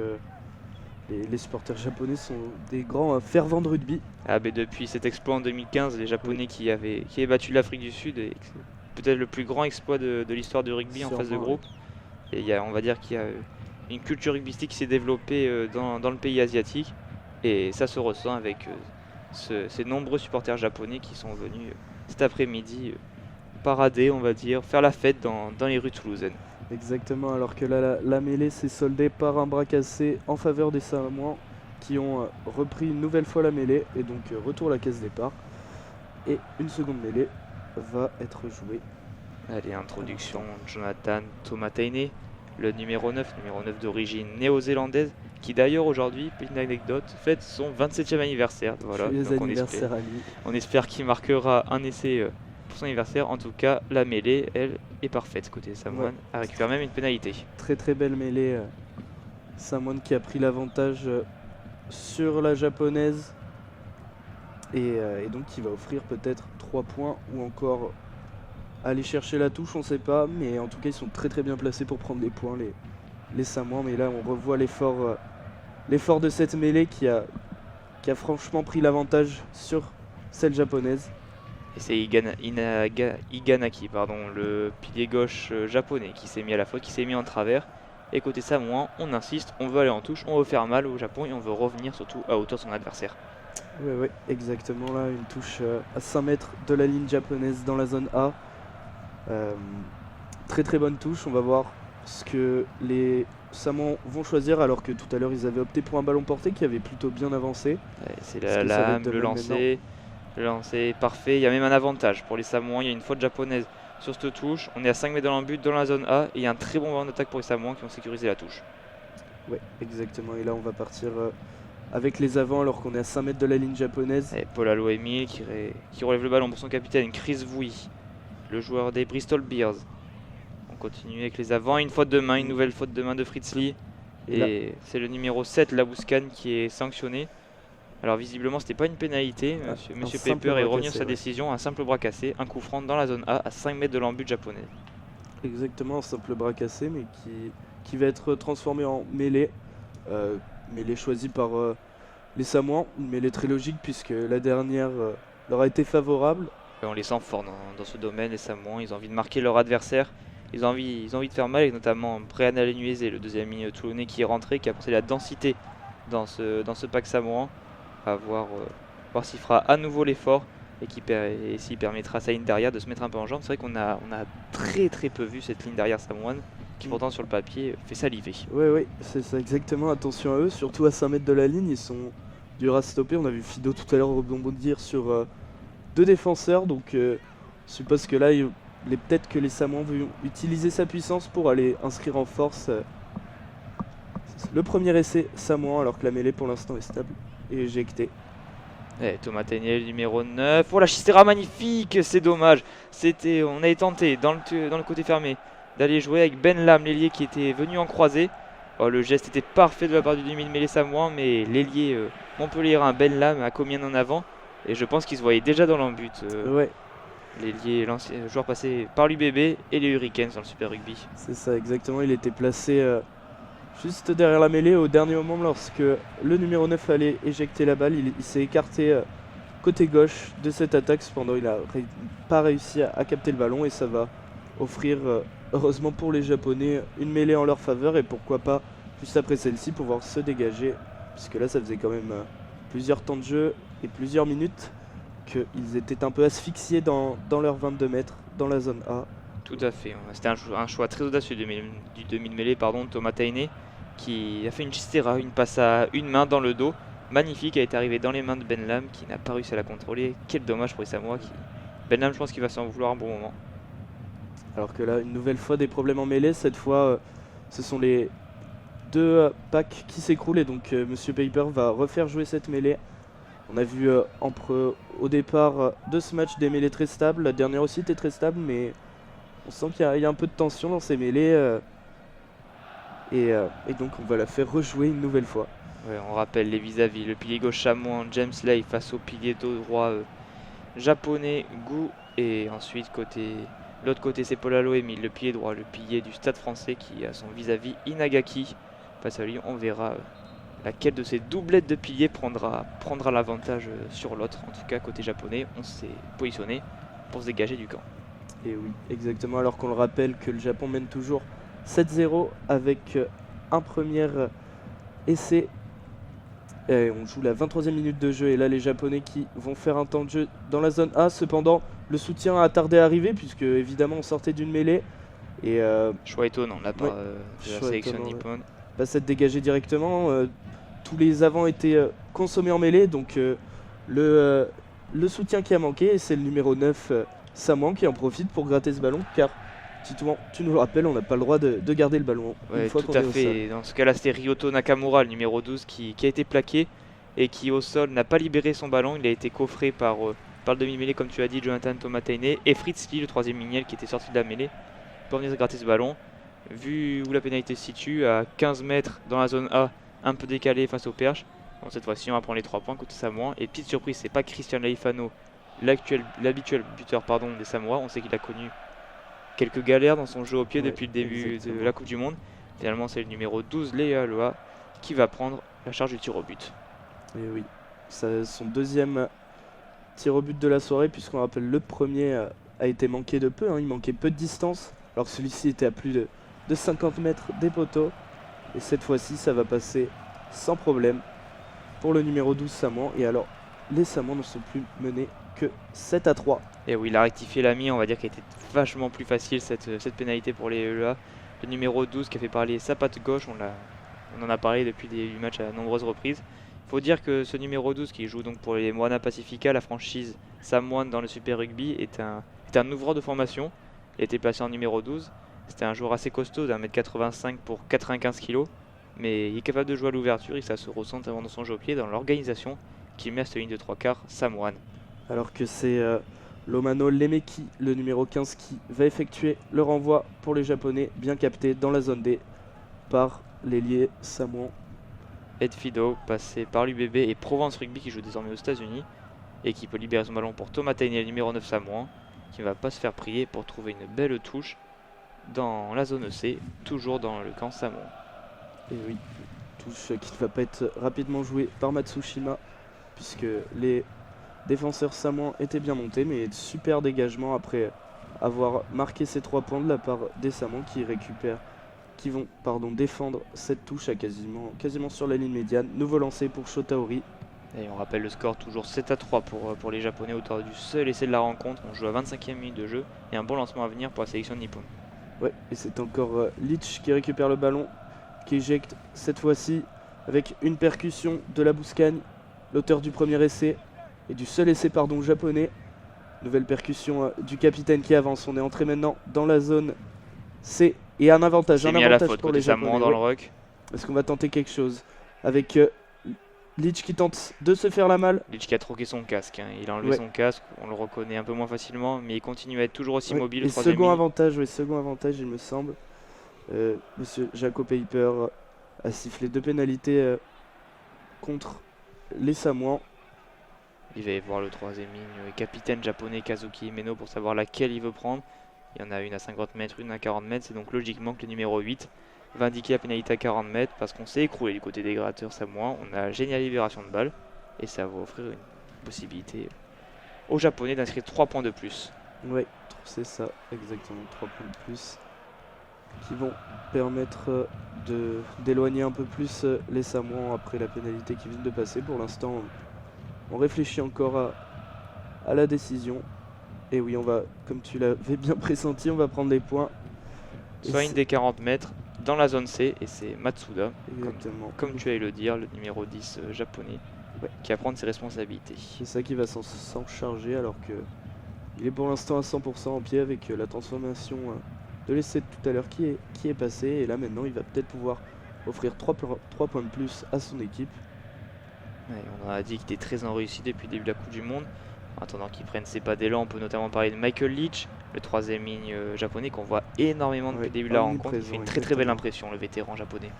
les supporters japonais sont des grands fervents de rugby. Depuis cet exploit en 2015, les Japonais qui avaient battu l'Afrique du Sud, et peut-être le plus grand exploit de l'histoire du rugby en phase de groupe. Et on va dire qu'il y a une culture rugbystique qui s'est développée dans le pays asiatique, et ça se ressent avec ces nombreux supporters japonais qui sont venus cet après-midi parader, on va dire, faire la fête dans les rues toulousaines. Exactement, alors que là, la mêlée s'est soldée par un bras cassé en faveur des Samoans qui ont repris une nouvelle fois la mêlée et donc retour à la case départ. Et une seconde mêlée va être jouée. Allez, introduction, Jonathan Thomas Tainey, le numéro 9 d'origine néo-zélandaise, qui d'ailleurs aujourd'hui, petite anecdote, fête son 27e anniversaire. Voilà, Joyeux donc anniversaire à lui. on espère qu'il marquera un essai pour son anniversaire. En tout cas, la mêlée, elle, est parfaite côté Samoan, elle récupère même une pénalité. Très très belle mêlée. Samoan qui a pris l'avantage sur la japonaise et donc qui va offrir peut-être 3 points ou encore aller chercher la touche, on sait pas, mais en tout cas ils sont très très bien placés pour prendre des points les Samoans. Mais là on revoit l'effort de cette mêlée qui a franchement pris l'avantage sur celle japonaise. Et c'est Iganaki, le pilier gauche japonais qui s'est mis à la faute, qui s'est mis en travers. Et côté samoan, on insiste, on veut aller en touche, on veut faire mal au Japon et on veut revenir surtout à hauteur de son adversaire. Ouais, exactement là, une touche à 5 mètres de la ligne japonaise dans la zone A. Très très bonne touche, on va voir ce que les Samoans vont choisir alors que tout à l'heure ils avaient opté pour un ballon porté qui avait plutôt bien avancé. Ouais, c'est la lame, le lancer est parfait, il y a même un avantage pour les Samoans, il y a une faute japonaise sur cette touche, on est à 5 mètres dans le but dans la zone A et il y a un très bon ballon d'attaque pour les Samoans qui ont sécurisé la touche. Ouais, exactement, et là on va partir avec les avants alors qu'on est à 5 mètres de la ligne japonaise. Et Polalo Emile qui relève le ballon pour son capitaine, Chris Vui, le joueur des Bristol Bears. On continue avec les avants, une faute de main, une nouvelle faute de main de Fritz Lee. Et c'est le numéro 7, Labouscan, qui est sanctionné. Alors visiblement c'était pas une pénalité, Monsieur Paper est revenu sur sa décision, un simple bras cassé, un coup franc dans la zone A à 5 mètres de l'embut japonais. Exactement, un simple bras cassé mais qui va être transformé en mêlée. Mêlée choisie par les Samoans, une mêlée très logique puisque la dernière leur a été favorable. Et on les sent forts dans ce domaine, les Samoans, ils ont envie de marquer leur adversaire, ils ont envie de faire mal, et notamment Brian Alenuese, le deuxième ligne toulonnais qui est rentré, qui a apporté la densité dans ce pack samoan. À voir s'il fera à nouveau l'effort et s'il permettra à sa ligne derrière de se mettre un peu en jambe. C'est vrai qu'on a très très peu vu cette ligne derrière samoane qui pourtant sur le papier fait saliver. Oui, c'est ça exactement, attention à eux, surtout à 5 mètres de la ligne, ils sont durs à stopper. On a vu Fido tout à l'heure rebondir sur 2 défenseurs, donc je suppose que là peut-être que les Samoans vont utiliser sa puissance pour aller inscrire en force le premier essai samoan alors que la mêlée pour l'instant est stable et éjectée. Et Thomas Tainier, numéro 9. Oh la chistera magnifique, c'est dommage. On avait tenté dans le côté fermé d'aller jouer avec Ben Lam, l'ailier qui était venu en croisée. Oh, le geste était parfait de la part du demi-mêlée samoan, mais l'ailier montpelliérain Ben Lam a commis un en avant et je pense qu'il se voyait déjà dans l'embut. Ouais. L'ailier, l'ancien joueur passé par l'UBB et les Hurricanes dans le Super Rugby. C'est ça exactement, il était placé juste derrière la mêlée au dernier moment lorsque le numéro 9 allait éjecter la balle. Il s'est écarté côté gauche de cette attaque, cependant il n'a pas réussi à capter le ballon et ça va offrir, heureusement pour les Japonais, une mêlée en leur faveur et pourquoi pas juste après celle-ci pouvoir se dégager, puisque là ça faisait quand même plusieurs temps de jeu et plusieurs minutes qu'ils étaient un peu asphyxiés dans leurs 22 mètres dans la zone A. Tout à fait, c'était un choix très audacieux du demi-mêlée, Thomas Tainey, qui a fait une chistera, une passe à une main dans le dos, magnifique, elle est arrivée dans les mains de Ben Lam qui n'a pas réussi à la contrôler. Quel dommage pour les Samoa. Ben Lam, je pense qu'il va s'en vouloir un bon moment. Alors que là, une nouvelle fois des problèmes en mêlée, cette fois ce sont les 2 packs qui s'écroulent et donc Monsieur Paper va refaire jouer cette mêlée. On a vu au départ de ce match des mêlées très stables, la dernière aussi était très stable, mais on sent qu'il y a un peu de tension dans ces mêlées et donc on va la faire rejouer une nouvelle fois. Ouais, on rappelle les vis-à-vis, le pilier gauche samoan James Lay face au pilier droit japonais Gu, et ensuite l'autre côté c'est Polalo Emile, le pilier droit, le pilier du Stade français qui a son vis-à-vis Inagaki. Face à lui, on verra laquelle de ces doublettes de piliers prendra l'avantage sur l'autre. En tout cas côté japonais, on s'est positionné pour se dégager du camp. Et oui, exactement, alors qu'on le rappelle que le Japon mène toujours 7-0 avec un premier essai. Et on joue la 23e minute de jeu et là les Japonais qui vont faire un temps de jeu dans la zone A. Cependant, le soutien a tardé à arriver puisque évidemment on sortait d'une mêlée. Et choix étonnant de la part de la sélection nippone. Va s'être dégagé directement. Tous les avants étaient consommés en mêlée, donc le soutien qui a manqué, c'est le numéro 9 Samoan qui en profite pour gratter ce ballon car Titouan, tu nous le rappelles, on n'a pas le droit de garder le ballon Ouais, une fois tout qu'on est à au sol. fait. Dans ce cas-là, c'était Ryoto Nakamura, le numéro 12, qui a été plaqué et qui au sol n'a pas libéré son ballon. Il a été coffré par le demi-mêlée, comme tu as dit, Jonathan Tomateine, et Fritz Lee, le troisième miniel, qui était sorti de la mêlée pour venir se gratter ce ballon. Vu où la pénalité se situe, à 15 mètres dans la zone A, un peu décalé face au perche. Bon, cette fois-ci, on va prendre les 3 points côté Samoa. Et petite surprise, c'est pas Christian Laifano, l'habituel buteur des Samoa. On sait qu'il a connu quelques galères dans son jeu au pied depuis le début de la Coupe du Monde. Finalement, c'est le numéro 12, Léa Loa, qui va prendre la charge du tir au but. Et oui, c'est son deuxième tir au but de la soirée, puisqu'on rappelle le premier a été manqué de peu, hein, il manquait peu de distance, alors que celui-ci était à plus de 50 mètres des poteaux. Et cette fois-ci, ça va passer sans problème pour le numéro 12 Samoan. Et alors, les Samoans ne sont plus menés que 7-3. Et oui, il a rectifié l'ami, on va dire qu'elle était vachement plus facile cette pénalité pour les LEA. Le numéro 12 qui a fait parler sa patte gauche, on en a parlé depuis du match à nombreuses reprises. Il faut dire que ce numéro 12 qui joue donc pour les Moana Pacifica, la franchise Samoan dans le Super Rugby, est un ouvreur de formation. Il a été placé en numéro 12. C'était un joueur assez costaud d'1m85 pour 95 kg. Mais il est capable de jouer à l'ouverture et ça se ressent avant dans son jeu au pied, dans l'organisation qui met à cette ligne de 3/4 Samoan. Alors que c'est Lomano Lemeki, le numéro 15, qui va effectuer le renvoi pour les Japonais, bien capté dans la zone D par l'ailier Samoan. Ed Fido, passé par l'UBB et Provence Rugby qui joue désormais aux États-Unis et qui peut libérer son ballon pour Thomas Tainey, le numéro 9 Samoan, qui ne va pas se faire prier pour trouver une belle touche dans la zone C, toujours dans le camp Samoan. Et oui, touche qui ne va pas être rapidement jouée par Matsushima, puisque les défenseurs samoans étaient bien montés, mais super dégagement après avoir marqué ces 3 points de la part des Samoans qui vont défendre cette touche à quasiment sur la ligne médiane. Nouveau lancé pour Shotaori. Et on rappelle le score toujours 7-3 pour les Japonais autour du seul essai de la rencontre. On joue à 25e minute de jeu et un bon lancement à venir pour la sélection de Nippon. Ouais, et c'est encore Leach qui récupère le ballon, qui éjecte cette fois-ci avec une percussion de la Bouscagne, l'auteur du premier essai et du seul essai japonais. Nouvelle percussion du capitaine qui avance. On est entré maintenant dans la zone C et un avantage mis à la faute pour les Japonais. Dans le ruck. Est-ce qu'on va tenter quelque chose avec Leach qui tente de se faire la malle? Leach qui a troqué son casque, hein. Il a enlevé son casque, on le reconnaît un peu moins facilement, mais il continue à être toujours aussi mobile. Et second avantage, il me semble. Monsieur Jaco Paper a sifflé 2 pénalités contre les Samoans. Il va y voir le troisième ligne, capitaine japonais Kazuki Himeno pour savoir laquelle il veut prendre. Il y en a une à 50 mètres, une à 40 mètres, c'est donc logiquement que le numéro 8 va indiquer la pénalité à 40 mètres parce qu'on s'est écroulé du côté des gratteurs samoans. On a génial libération de balle et ça va offrir une possibilité aux Japonais d'inscrire 3 points de plus. Oui, c'est ça, exactement, 3 points de plus qui vont permettre d'éloigner un peu plus les Samoans après la pénalité qui vient de passer. Pour l'instant, on réfléchit encore à la décision. Et oui, on va, comme tu l'avais bien pressenti, on va prendre les points. Soit une des 40 mètres dans la zone C, et c'est Matsuda, comme tu allais le dire, le numéro 10 japonais, qui va prendre ses responsabilités. C'est ça qui va s'en charger, alors que il est pour l'instant à 100% en pied avec la transformation de l'essai de tout à l'heure qui est passé. Et là maintenant, il va peut-être pouvoir offrir 3 points de plus à son équipe. Ouais, on a dit qu'il était très en réussite depuis le début de la Coupe du Monde. En attendant qu'il prenne ses pas d'élan, on peut notamment parler de Michael Leach, le troisième ligne japonais qu'on voit énormément depuis le début de la rencontre. Il fait une très belle impression, le vétéran japonais.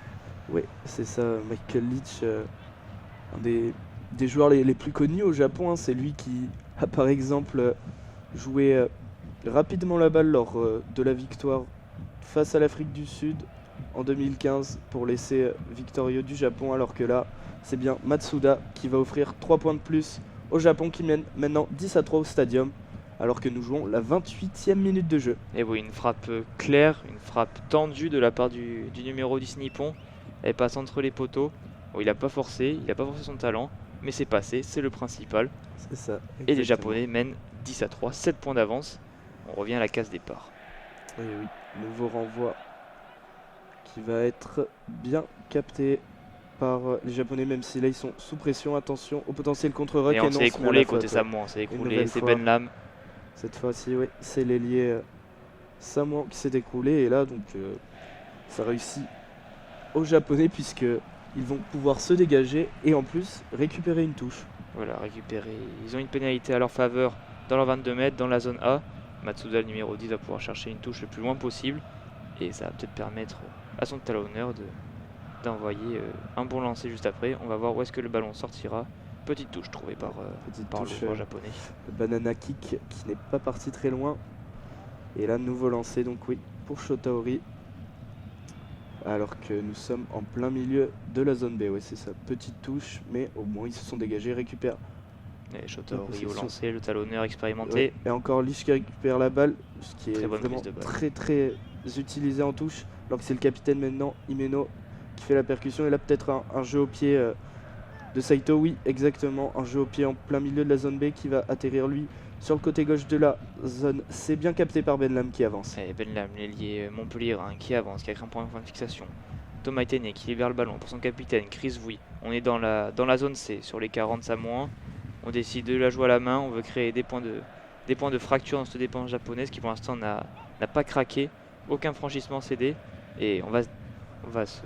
Oui, c'est ça, Michael Leach, un des joueurs les plus connus au Japon. Hein. C'est lui qui a par exemple joué rapidement la balle lors de la victoire face à l'Afrique du Sud en 2015 pour l'essai victorieux du Japon, alors que là, c'est bien Matsuda qui va offrir 3 points de plus au Japon, qui mène maintenant 10-3 au stadium, alors que nous jouons la 28e minute de jeu. Et oui, une frappe claire, une frappe tendue de la part du numéro 10 nippon. Elle passe entre les poteaux. Bon, il n'a pas forcé son talent, mais c'est passé, c'est le principal. C'est ça. Exactement. Et les Japonais mènent 10-3, 7 points d'avance. On revient à la case départ. Et oui, nouveau renvoi qui va être bien capté par les Japonais, même si là ils sont sous pression. Attention au potentiel contre-ruck. Et on s'est écroulé côté Samoan, on s'est écroulé, c'est Ben Lam. Cette fois-ci, oui, c'est l'ailier Samoan qui s'est écroulé. Et là, donc, ça réussit aux Japonais puisque ils vont pouvoir se dégager et en plus récupérer une touche. Voilà, récupérer. Ils ont une pénalité à leur faveur dans leur 22 mètres, dans la zone A. Matsuda, le numéro 10, va pouvoir chercher une touche le plus loin possible. Et ça va peut-être permettre à son talonneur d'envoyer un bon lancer juste après. On va voir où est-ce que le ballon sortira. Petite touche trouvée par le joueur japonais. Le banana kick qui n'est pas parti très loin. Et là, nouveau lancer, donc oui, pour Shotaori. Alors que nous sommes en plein milieu de la zone B. Ouais, c'est ça, petite touche, mais au moins ils se sont dégagés, récupèrent. Et Shotaori au lancer, le talonneur expérimenté. Ouais. Et encore Lich qui récupère la balle, ce qui est vraiment très très utilisé en touche. Alors que c'est le capitaine maintenant, Himeno, qui fait la percussion. Et là peut-être un jeu au pied de Saito, oui exactement, un jeu au pied en plein milieu de la zone B qui va atterrir lui sur le côté gauche de la zone. C'est bien capté par Benlam qui avance. Et Benlam, l'ailier Montpellier qui avance, qui a un point de fixation. Thomas Itene qui libère le ballon pour son capitaine, Chris Vui. On est dans la zone C, sur les 40 samoans. On décide de la jouer à la main, on veut créer des points de fracture dans cette défense japonaise qui pour l'instant n'a pas craqué, aucun franchissement cédé. Et on va se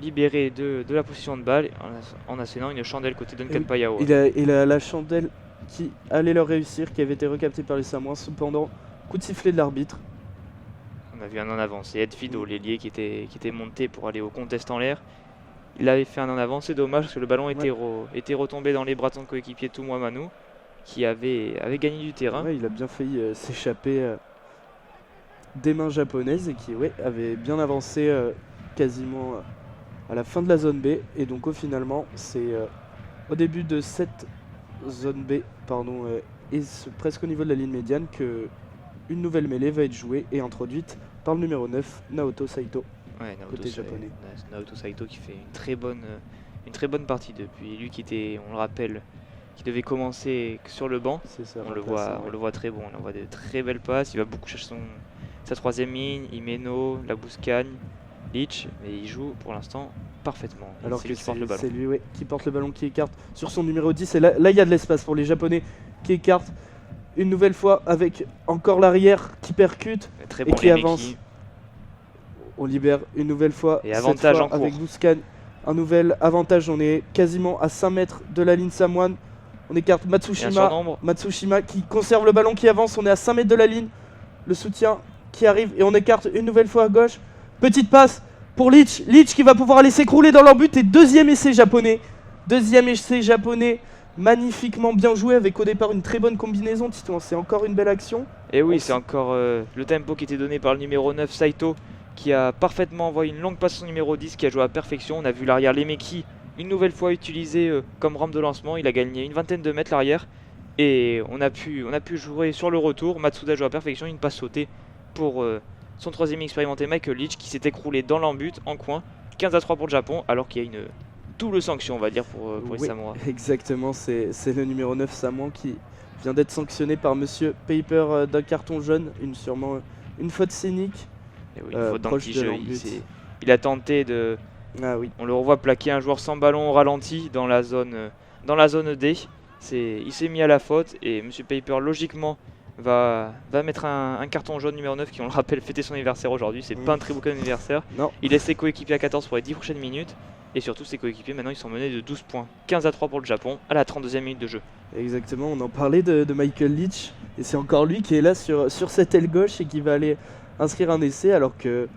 libérer de la position de balle en assénant une chandelle côté Duncan Payao. Il a la chandelle qui allait leur réussir, qui avait été recaptée par les Samoans. Cependant, coup de sifflet de l'arbitre. On a vu un en avant, c'est Ed Fido, l'ailier qui était monté pour aller au contest en l'air. Il avait fait un en avant, c'est dommage parce que le ballon était retombé dans les bras de son coéquipier Toumoi Manu, qui avait gagné du terrain. Ouais, il a bien failli s'échapper des mains japonaises et qui avait bien avancé quasiment à la fin de la zone B. Et donc finalement, c'est au début de cette zone B, et presque au niveau de la ligne médiane, que une nouvelle mêlée va être jouée et introduite par le numéro 9, Naoto Saito, côté japonais. Naoto Saito qui fait une très bonne partie depuis. Lui qui était, on le rappelle, qui devait commencer sur le banc. C'est ça, on le voit très bon, on envoie de très belles passes. Il va beaucoup chercher sa troisième ligne, Himeno, la Bouscagne, Lich, mais il joue pour l'instant parfaitement. Alors que c'est lui qui porte le ballon, qui écarte sur son numéro 10. Et là il y a de l'espace pour les Japonais qui écartent une nouvelle fois avec encore l'arrière qui percute et qui avance. On libère une nouvelle fois, et avantage cette fois en cours. Avec Bouscagne. Un nouvel avantage, on est quasiment à 5 mètres de la ligne samoane. On écarte Matsushima qui conserve le ballon, qui avance. On est à 5 mètres de la ligne. Le soutien qui arrive et on écarte une nouvelle fois à gauche. Petite passe pour Lich. Lich qui va pouvoir aller s'écrouler dans leur but. Et deuxième essai japonais. Magnifiquement bien joué avec au départ une très bonne combinaison. Titouan, c'est encore une belle action. Et oui, c'est encore le tempo qui était donné par le numéro 9 Saito, qui a parfaitement envoyé une longue passe à son numéro 10 qui a joué à perfection. On a vu l'arrière Lemeki une nouvelle fois utilisé comme rampe de lancement. Il a gagné une vingtaine de mètres l'arrière et on a pu jouer sur le retour. Matsuda joue à perfection, une passe sautée pour son troisième expérimenté Michael Lich qui s'est écroulé dans l'embut en coin. 15-3 pour le Japon alors qu'il y a une double sanction, on va dire, pour les Samoa. Exactement, c'est le numéro 9 Samoan qui vient d'être sanctionné par Monsieur Paper d'un carton jaune, sûrement une faute scénique. Et oui, une faute dans le petit jeu. Il a tenté de... Ah oui. On le revoit plaquer un joueur sans ballon au ralenti dans la zone D. Il s'est mis à la faute et Monsieur Paper logiquement va mettre un carton jaune numéro 9 qui, on le rappelle, fêtait son anniversaire aujourd'hui. C'est pas un très beau anniversaire. Non. Il laisse ses coéquipiers à 14 pour les 10 prochaines minutes. Et surtout ses coéquipiers maintenant ils sont menés de 12 points. 15-3 pour le Japon à la 32e minute de jeu. Exactement, on en parlait de Michael Lich. Et c'est encore lui qui est là sur cette aile gauche et qui va aller inscrire un essai alors que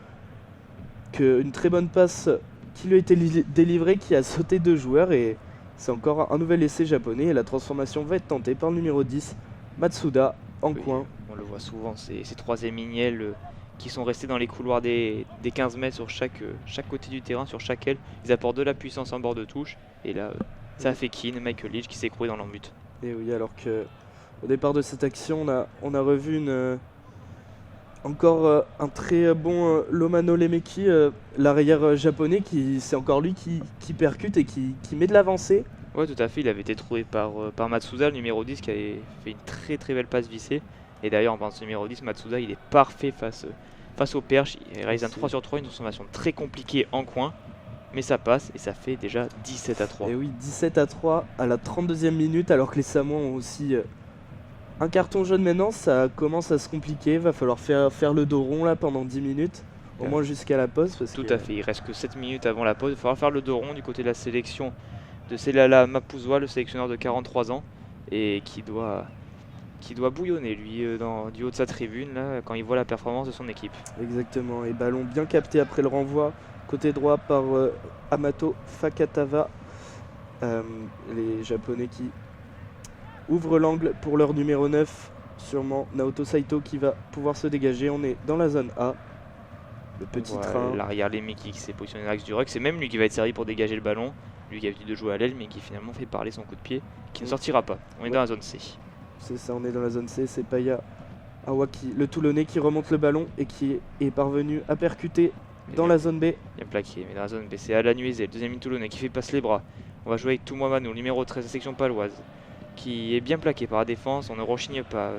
une très bonne passe qui lui a été délivrée, qui a sauté 2 joueurs. Et c'est encore un nouvel essai japonais et la transformation va être tentée par le numéro 10, Matsuda, en coin. On le voit souvent, ces 3e lignels qui sont restés dans les couloirs des 15 mètres sur chaque côté du terrain, sur chaque aile. Ils apportent de la puissance en bord de touche. Et là, ça a fait Keane, Michael Lich qui s'est écroulé dans l'embut. Et oui, alors que au départ de cette action, on a revu encore un très bon Lomano Lemeki, l'arrière japonais, c'est encore lui qui percute et qui met de l'avancée. Ouais, tout à fait. Il avait été trouvé par Matsuda, le numéro 10, qui avait fait une très très belle passe vissée. Et d'ailleurs, en parlant de ce numéro 10, Matsuda, il est parfait face aux perches. Il réalise un 3 sur 3, une transformation très compliquée en coin. Mais ça passe et ça fait déjà 17-3. Et oui, 17-3 à la 32e minute, alors que les Samoans ont aussi Un carton jaune maintenant, ça commence à se compliquer. Va falloir faire le dos rond là pendant 10 minutes. Au moins jusqu'à la pause. Tout à fait, il reste que 7 minutes avant la pause. Il va falloir faire le dos rond du côté de la sélection de Selala Mapuzwa, le sélectionneur de 43 ans. Et qui doit bouillonner lui du haut de sa tribune là, quand il voit la performance de son équipe. Exactement, et ballon bien capté après le renvoi. Côté droit par Amato Fakatava. Les Japonais qui ouvrent l'angle pour leur numéro 9. Sûrement Naoto Saito qui va pouvoir se dégager. On est dans la zone A. Le petit train. L'arrière Lemmy qui s'est positionné dans l'axe du ruck. C'est même lui qui va être servi pour dégager le ballon. Lui qui a l'habitude de jouer à l'aile mais qui finalement fait parler son coup de pied. Qui ne sortira pas. On est dans la zone C. C'est ça, on est dans la zone C. C'est Paya Awaki, le Toulonnais qui remonte le ballon et qui est parvenu à percuter dans la zone B. Il a plaqué, mais dans la zone B, c'est Alan Nuizé, le deuxième Toulonnais qui fait passer les bras. On va jouer avec Toumoi Manu, le numéro 13 de la section paloise, qui est bien plaqué par la défense. On ne rechigne pas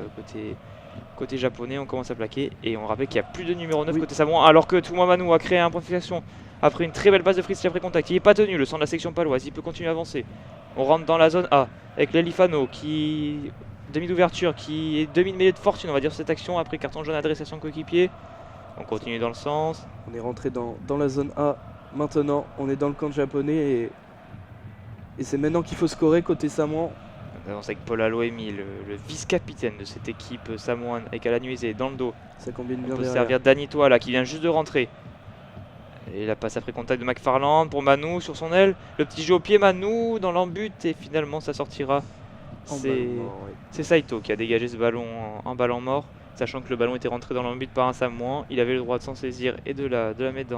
côté japonais, on commence à plaquer. Et on rappelle qu'il n'y a plus de numéro 9 côté Samoan, alors que Toumoi Manu a créé un point de fixation après une très belle passe de Fristy après contact. Il n'est pas tenu, le centre de la section paloise, il peut continuer à avancer. On rentre dans la zone A avec l'Elifano qui demi d'ouverture, qui est demi-mêlée de fortune, on va dire, cette action après carton jaune adressé à son coéquipier. On continue dans le sens. On est rentré dans la zone A. Maintenant, on est dans le camp japonais et c'est maintenant qu'il faut scorer côté samoan. On avance avec Paul Aloemi, le vice-capitaine de cette équipe samoane, avec Alan Nuizé dans le dos. Ça combine bien on peut derrière. Servir Danitoa là qui vient juste de rentrer. Et la passe après contact de McFarland pour Manu sur son aile. Le petit jeu au pied Manu dans l'embut et finalement ça sortira. C'est Saito qui a dégagé ce ballon en ballon mort, sachant que le ballon était rentré dans l'embut par un Samoan. Il avait le droit de s'en saisir et de la mettre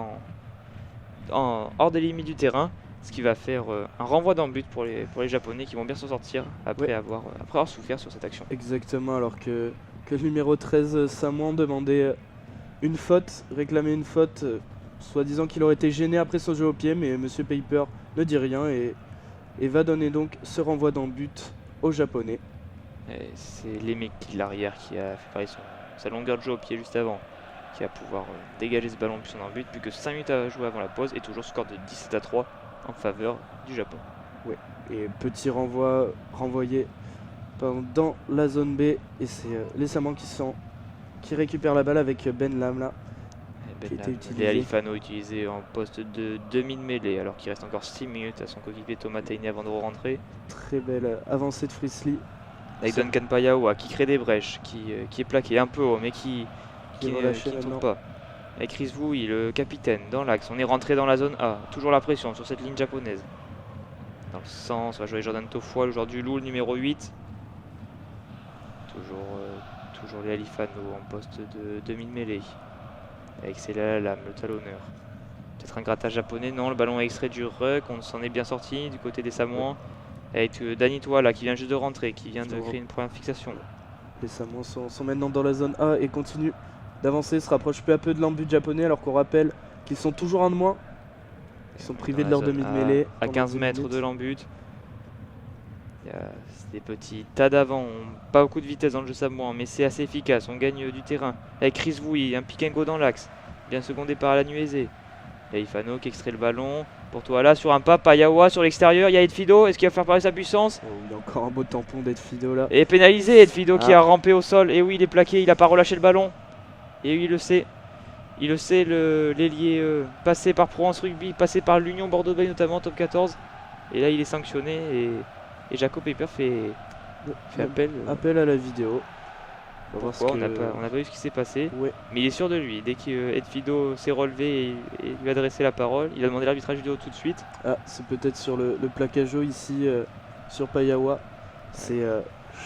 hors des limites du terrain, ce qui va faire un renvoi d'embut pour les Japonais qui vont bien s'en sortir après avoir souffert sur cette action. Exactement, alors que le numéro 13 Samoan demandait une faute, réclamait une faute, soi-disant qu'il aurait été gêné après son jeu au pied, mais Monsieur Paper ne dit rien et va donner donc ce renvoi d'embut aux Japonais. C'est Lemmy l'arrière qui a fait pareil sa longueur de jeu au pied juste avant, qui va pouvoir dégager ce ballon puis son but, plus que 5 minutes à jouer avant la pause et toujours score de 17-3 en faveur du Japon. Ouais. Et petit renvoyé dans la zone B et c'est les Samoans qui récupèrent la balle avec Ben Lam là. Et Alifano utilisé en poste de demi de mêlée alors qu'il reste encore 6 minutes à son coéquipier Thomas Taini avant de rentrer. Très belle avancée de Frisley. Avec Duncan Payaoua qui crée des brèches, qui est plaqué un peu haut mais qui ne tombe pas. Avec Chris Vui, le capitaine, dans l'axe. On est rentré dans la zone A. Toujours la pression sur cette ligne japonaise. Dans le sens, on va jouer Jordan Tofua, le joueur du Loup, le numéro 8. Toujours les Alifano en poste de demi de mêlée. Avec Selala Lam, le talonneur. Peut-être un grattage japonais. Non, le ballon est extrait du ruck. On s'en est bien sorti du côté des Samoans. Avec Danitoa là qui vient juste de rentrer, qui vient de créer une première fixation. Les Samoans sont maintenant dans la zone A et continuent d'avancer, se rapprochent peu à peu de l'embut japonais alors qu'on rappelle qu'ils sont toujours un de moins. Ils sont privés de leur demi de mêlée. À 15 mètres de l'embut. Il y a des petits tas d'avant, pas beaucoup de vitesse dans le jeu samoan, mais c'est assez efficace. On gagne du terrain. Avec Chris Vui, un pick and go dans l'axe, bien secondé par Alan Nuizé. Il y a Ifano qui extrait le ballon. Pour toi là sur un pas, Payaoua sur l'extérieur, il y a Edfido, est-ce qu'il va faire parler sa puissance? Il y a encore un beau tampon d'Edfido là. Et pénalisé Edfido qui a rampé au sol, et oui il est plaqué, il n'a pas relâché le ballon. Et oui il le sait, l'ailier passé par Provence Rugby, passé par l'Union Bordeaux-Bègles notamment, top 14. Et là il est sanctionné et Jacob Paper fait appel à la vidéo. On n'a pas vu ce qui s'est passé, mais il est sûr de lui. Dès qu'Edfido s'est relevé et lui a adressé la parole, il a demandé l'arbitrage vidéo tout de suite. Ah, c'est peut-être sur le plaquage ici, sur Payaoua. C'est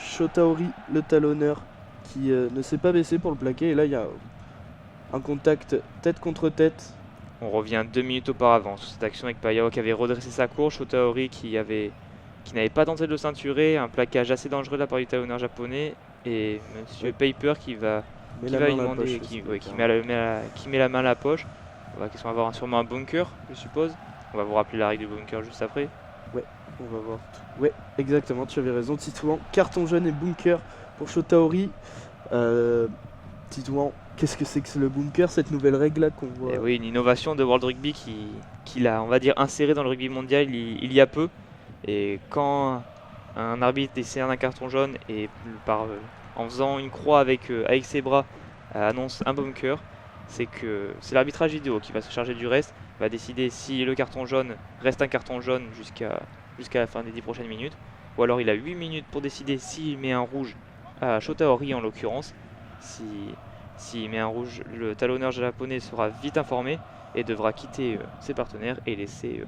Shotaori, le talonneur, qui ne s'est pas baissé pour le plaquer. Et là, il y a un contact tête contre tête. On revient 2 minutes auparavant sur cette action avec Payaoua qui avait redressé sa course. Shotaori qui n'avait pas tenté de le ceinturer. Un plaquage assez dangereux de la part du talonneur japonais. Et Monsieur Paper qui met la main à la poche. On va avoir sûrement un bunker, je suppose. On va vous rappeler la règle du bunker juste après. Ouais, on va voir. Ouais, exactement, tu avais raison. Titouan, carton jaune et bunker pour Shotaori. Titouan, qu'est-ce que c'est que le bunker, cette nouvelle règle là qu'on voit? Oui, une innovation de World Rugby qui l'a, on va dire, inséré dans le rugby mondial il y a peu. Et quand un arbitre décerne un carton jaune et en faisant une croix avec ses bras, annonce un bunker. C'est que c'est l'arbitrage vidéo qui va se charger du reste, va décider si le carton jaune reste un carton jaune jusqu'à la fin des 10 prochaines minutes, ou alors il a 8 minutes pour décider s'il met un rouge à Shota Ori en l'occurrence. S'il met un rouge, le talonneur japonais sera vite informé et devra quitter ses partenaires et laisser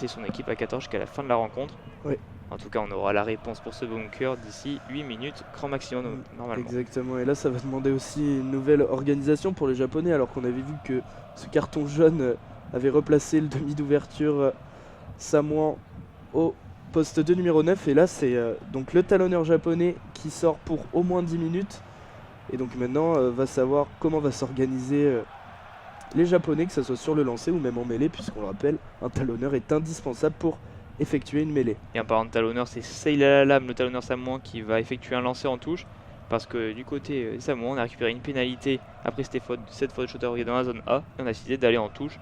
son équipe à 14 jusqu'à la fin de la rencontre. Oui. En tout cas, on aura la réponse pour ce bunker d'ici 8 minutes, grand maximum normalement. Exactement, et là ça va demander aussi une nouvelle organisation pour les Japonais, alors qu'on avait vu que ce carton jaune avait replacé le demi d'ouverture samoan au poste de numéro 9, et là c'est donc le talonneur japonais qui sort pour au moins 10 minutes, et donc maintenant va savoir comment va s'organiser les Japonais, que ce soit sur le lancer ou même en mêlée, puisqu'on le rappelle, un talonneur est indispensable pour effectuer une mêlée. Et en parlant de talonneur, c'est Seilalalam, le talonneur samoan, qui va effectuer un lancer en touche, parce que du côté samoan, on a récupéré une pénalité après cette faute de Shota Ori dans la zone A, et on a décidé d'aller en touche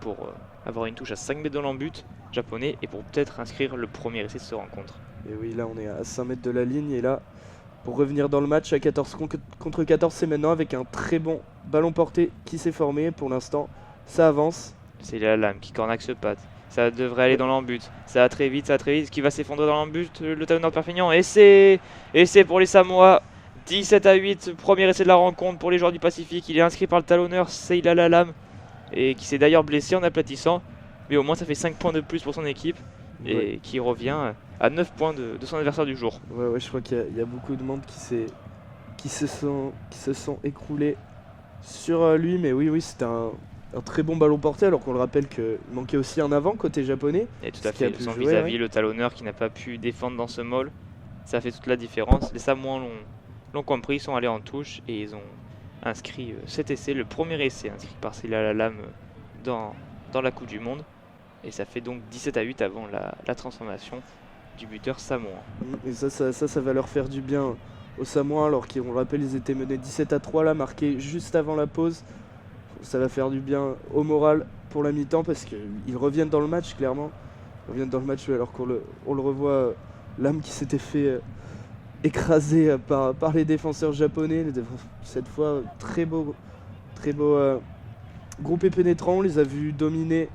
pour avoir une touche à 5 mètres de l'embut japonais et pour peut-être inscrire le premier essai de cette rencontre. Et oui, là on est à 5 mètres de la ligne, et là pour revenir dans le match à 14 contre 14, c'est maintenant avec un très bon ballon porté qui s'est formé. Pour l'instant ça avance. C'est la lame qui cornaque ce patte. Ça devrait aller dans l'embut. Ça va très vite, ce qui va s'effondrer dans l'embut, le talonneur de Perpignan. Et c'est pour les Samoa. 17-8, premier essai de la rencontre pour les joueurs du Pacifique. Il est inscrit par le talonneur Seilalalam, et qui s'est d'ailleurs blessé en aplatissant. Mais au moins ça fait 5 points de plus pour son équipe, et qui revient à 9 points de son adversaire du jour. Ouais, je crois qu'il y a beaucoup de monde qui se sont écroulés sur lui, mais oui, c'était un très bon ballon porté, alors qu'on le rappelle qu'il manquait aussi un avant côté japonais. Et tout à fait, son vis-à-vis, le talonneur qui n'a pas pu défendre dans ce mall, ça fait toute la différence. Les Samoans l'ont compris, ils sont allés en touche et ils ont inscrit cet essai, le premier essai inscrit par Seilalalam dans la Coupe du Monde. Et ça fait donc 17-8 avant la transformation du buteur samoan. Et ça va leur faire du bien aux Samoans, alors qu'on le rappelle, ils étaient menés 17-3 là, marqués juste avant la pause. Ça va faire du bien au moral pour la mi-temps, parce qu'ils reviennent dans le match, clairement. Ils reviennent dans le match alors qu'on le revoit, l'âme qui s'était fait écraser par les défenseurs japonais. Cette fois, très beau groupé pénétrant, on les a vus dominer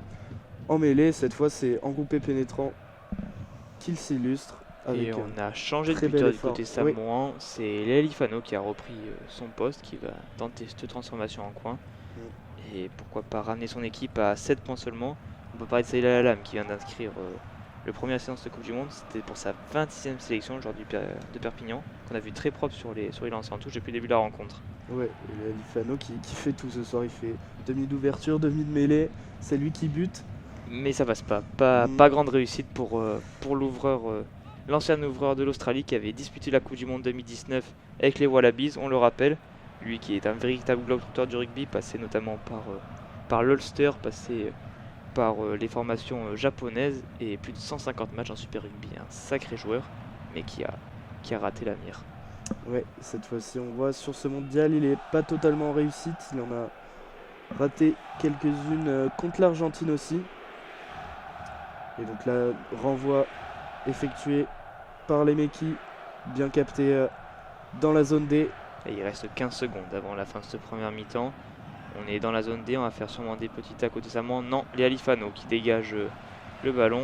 en mêlée. Cette fois, c'est en groupé pénétrant qu'il s'illustre. Et on a changé de buteur du côté samoan. Oui. C'est Leali Fano qui a repris son poste, qui va tenter cette transformation en coin. Et pourquoi pas ramener son équipe à 7 points seulement. On peut parler de Seilalalam qui vient d'inscrire le premier séance de Coupe du Monde. C'était pour sa 26e sélection, le joueur de Perpignan, qu'on a vu très propre sur les lancers en touche depuis le début de la rencontre. Ouais, et Leali Fano qui fait tout ce soir. Il fait demi d'ouverture, demi de mêlée. C'est lui qui bute. Mais ça passe pas. Pas grande réussite pour l'ouvreur, l'ancien ouvreur de l'Australie qui avait disputé la Coupe du Monde 2019 avec les Wallabies, on le rappelle. Lui qui est un véritable globe-trotteur du rugby, passé notamment par l'Ulster, passé par les formations japonaises et plus de 150 matchs en Super Rugby. Un sacré joueur, mais qui a raté l'avenir. Ouais, cette fois-ci on voit sur ce mondial, il est pas totalement en réussite. Il en a raté quelques-unes contre l'Argentine aussi. Et donc là, renvoi effectué par les Meki, bien capté dans la zone D. Et il reste 15 secondes avant la fin de ce premier mi-temps. On est dans la zone D, on va faire sûrement des petits à côté samoan. Non, Leali Fano qui dégage le ballon.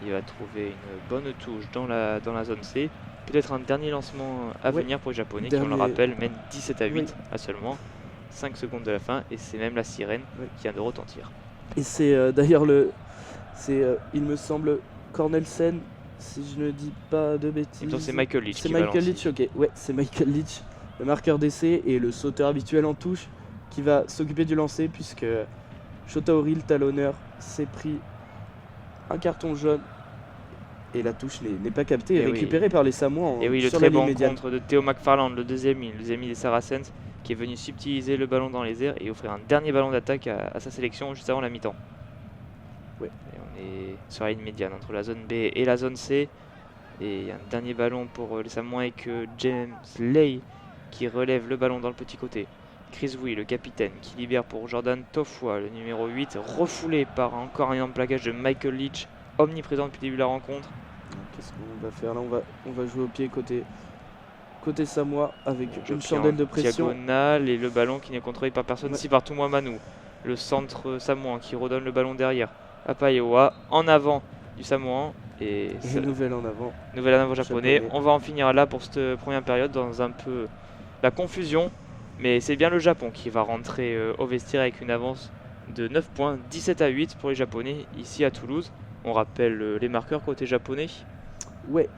Il va trouver une bonne touche dans la zone C. Peut-être un dernier lancement à venir pour les Japonais qui, on le rappelle, mènent 17-8 à seulement 5 secondes de la fin. Et c'est même la sirène qui vient de retentir. Et c'est d'ailleurs il me semble, Cornelsen, si je ne dis pas de bêtises. C'est Michael Leach. C'est Michael Leach, ok. Ouais, c'est Michael Leach, le marqueur d'essai et le sauteur habituel en touche, qui va s'occuper du lancer, puisque Shota Ori, le talonneur, s'est pris un carton jaune. Et la touche n'est pas captée et récupérée par les Samoans. Et oui, le très bon contre de Theo McFarland, le deuxième des Saracens, qui est venu subtiliser le ballon dans les airs et offrir un dernier ballon d'attaque à sa sélection juste avant la mi-temps. Ouais. Et on est sur la ligne médiane entre la zone B et la zone C. Et il y a un dernier ballon pour les Samoans avec James Lay qui relève le ballon dans le petit côté. Chris Wee, le capitaine, qui libère pour Jordan Tofua, le numéro 8, refoulé par encore un énorme plaquage de Michael Leach, omniprésent depuis le début de la rencontre. Qu'est-ce qu'on va faire là? On va jouer au pied côté côté samoa avec Jeu une qui est en chandelle de pression. diagonale et le ballon qui n'est contrôlé par personne ici par Touma Manu. Le centre samoan qui redonne le ballon derrière à Paioa, en avant du samoan et nouvelle en avant. Nouvel en avant japonais. On va en finir là pour cette première période dans un peu la confusion, mais c'est bien le Japon qui va rentrer au vestiaire avec une avance de 9 points, 17-8 pour les Japonais ici à Toulouse. On rappelle les marqueurs côté japonais. Ouais,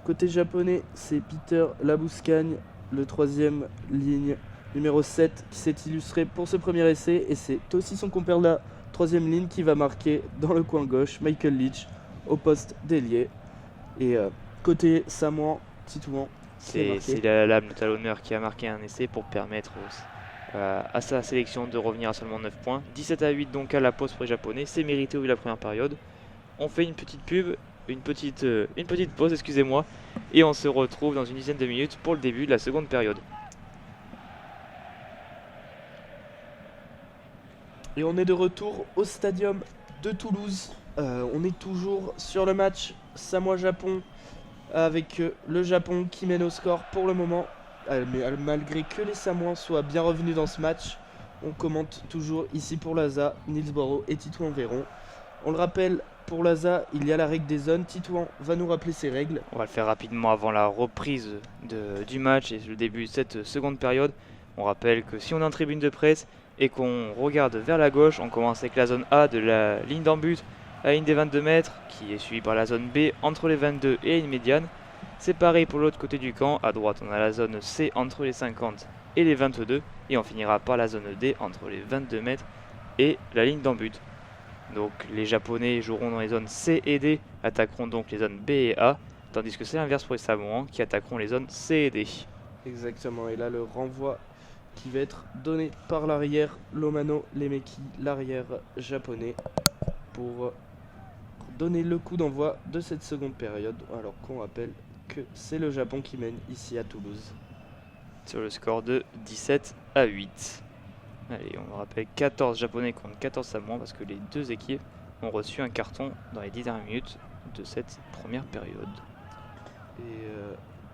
côté japonais, c'est Peter Labouscagne, le 3e ligne, numéro 7, qui s'est illustré pour ce premier essai. Et c'est aussi son compère de la 3e ligne qui va marquer dans le coin gauche, Michael Leach, au poste d'ailier. Et côté samoan, Titouan, c'est la lame, le talonneur, qui a marqué un essai pour permettre à sa sélection de revenir à seulement 9 points. 17-8 donc à la pause pour les Japonais, c'est mérité au vu de la première période. On fait une petite pub, une petite pause, excusez-moi, et on se retrouve dans une dizaine de minutes pour le début de la seconde période. Et on est de retour au stadium de Toulouse. On est toujours sur le match Samoa-Japon avec le Japon qui mène au score pour le moment. Mais malgré que les Samoans soient bien revenus dans ce match, on commente toujours ici pour l'ASA, Niels Borro et Titouan Véron. On le rappelle, pour l'ASA, il y a la règle des zones. Titouan va nous rappeler ces règles. On va le faire rapidement avant la reprise du match et le début de cette seconde période. On rappelle que si on est en tribune de presse et qu'on regarde vers la gauche, on commence avec la zone A de la ligne d'en but à la ligne des 22 mètres, qui est suivie par la zone B entre les 22 et une médiane. C'est pareil pour l'autre côté du camp. À droite, on a la zone C entre les 50 et les 22. Et on finira par la zone D entre les 22 mètres et la ligne d'en but. Donc les Japonais joueront dans les zones C et D, attaqueront donc les zones B et A, tandis que c'est l'inverse pour les Samoans qui attaqueront les zones C et D. Exactement, et là le renvoi qui va être donné par l'arrière Lomano Lemeki, l'arrière japonais, pour donner le coup d'envoi de cette seconde période, alors qu'on rappelle que c'est le Japon qui mène ici à Toulouse. Sur le score de 17-8. Allez, on rappelle 14 Japonais contre 14 Samoans parce que les deux équipes ont reçu un carton dans les 10 dernières minutes de cette première période. Et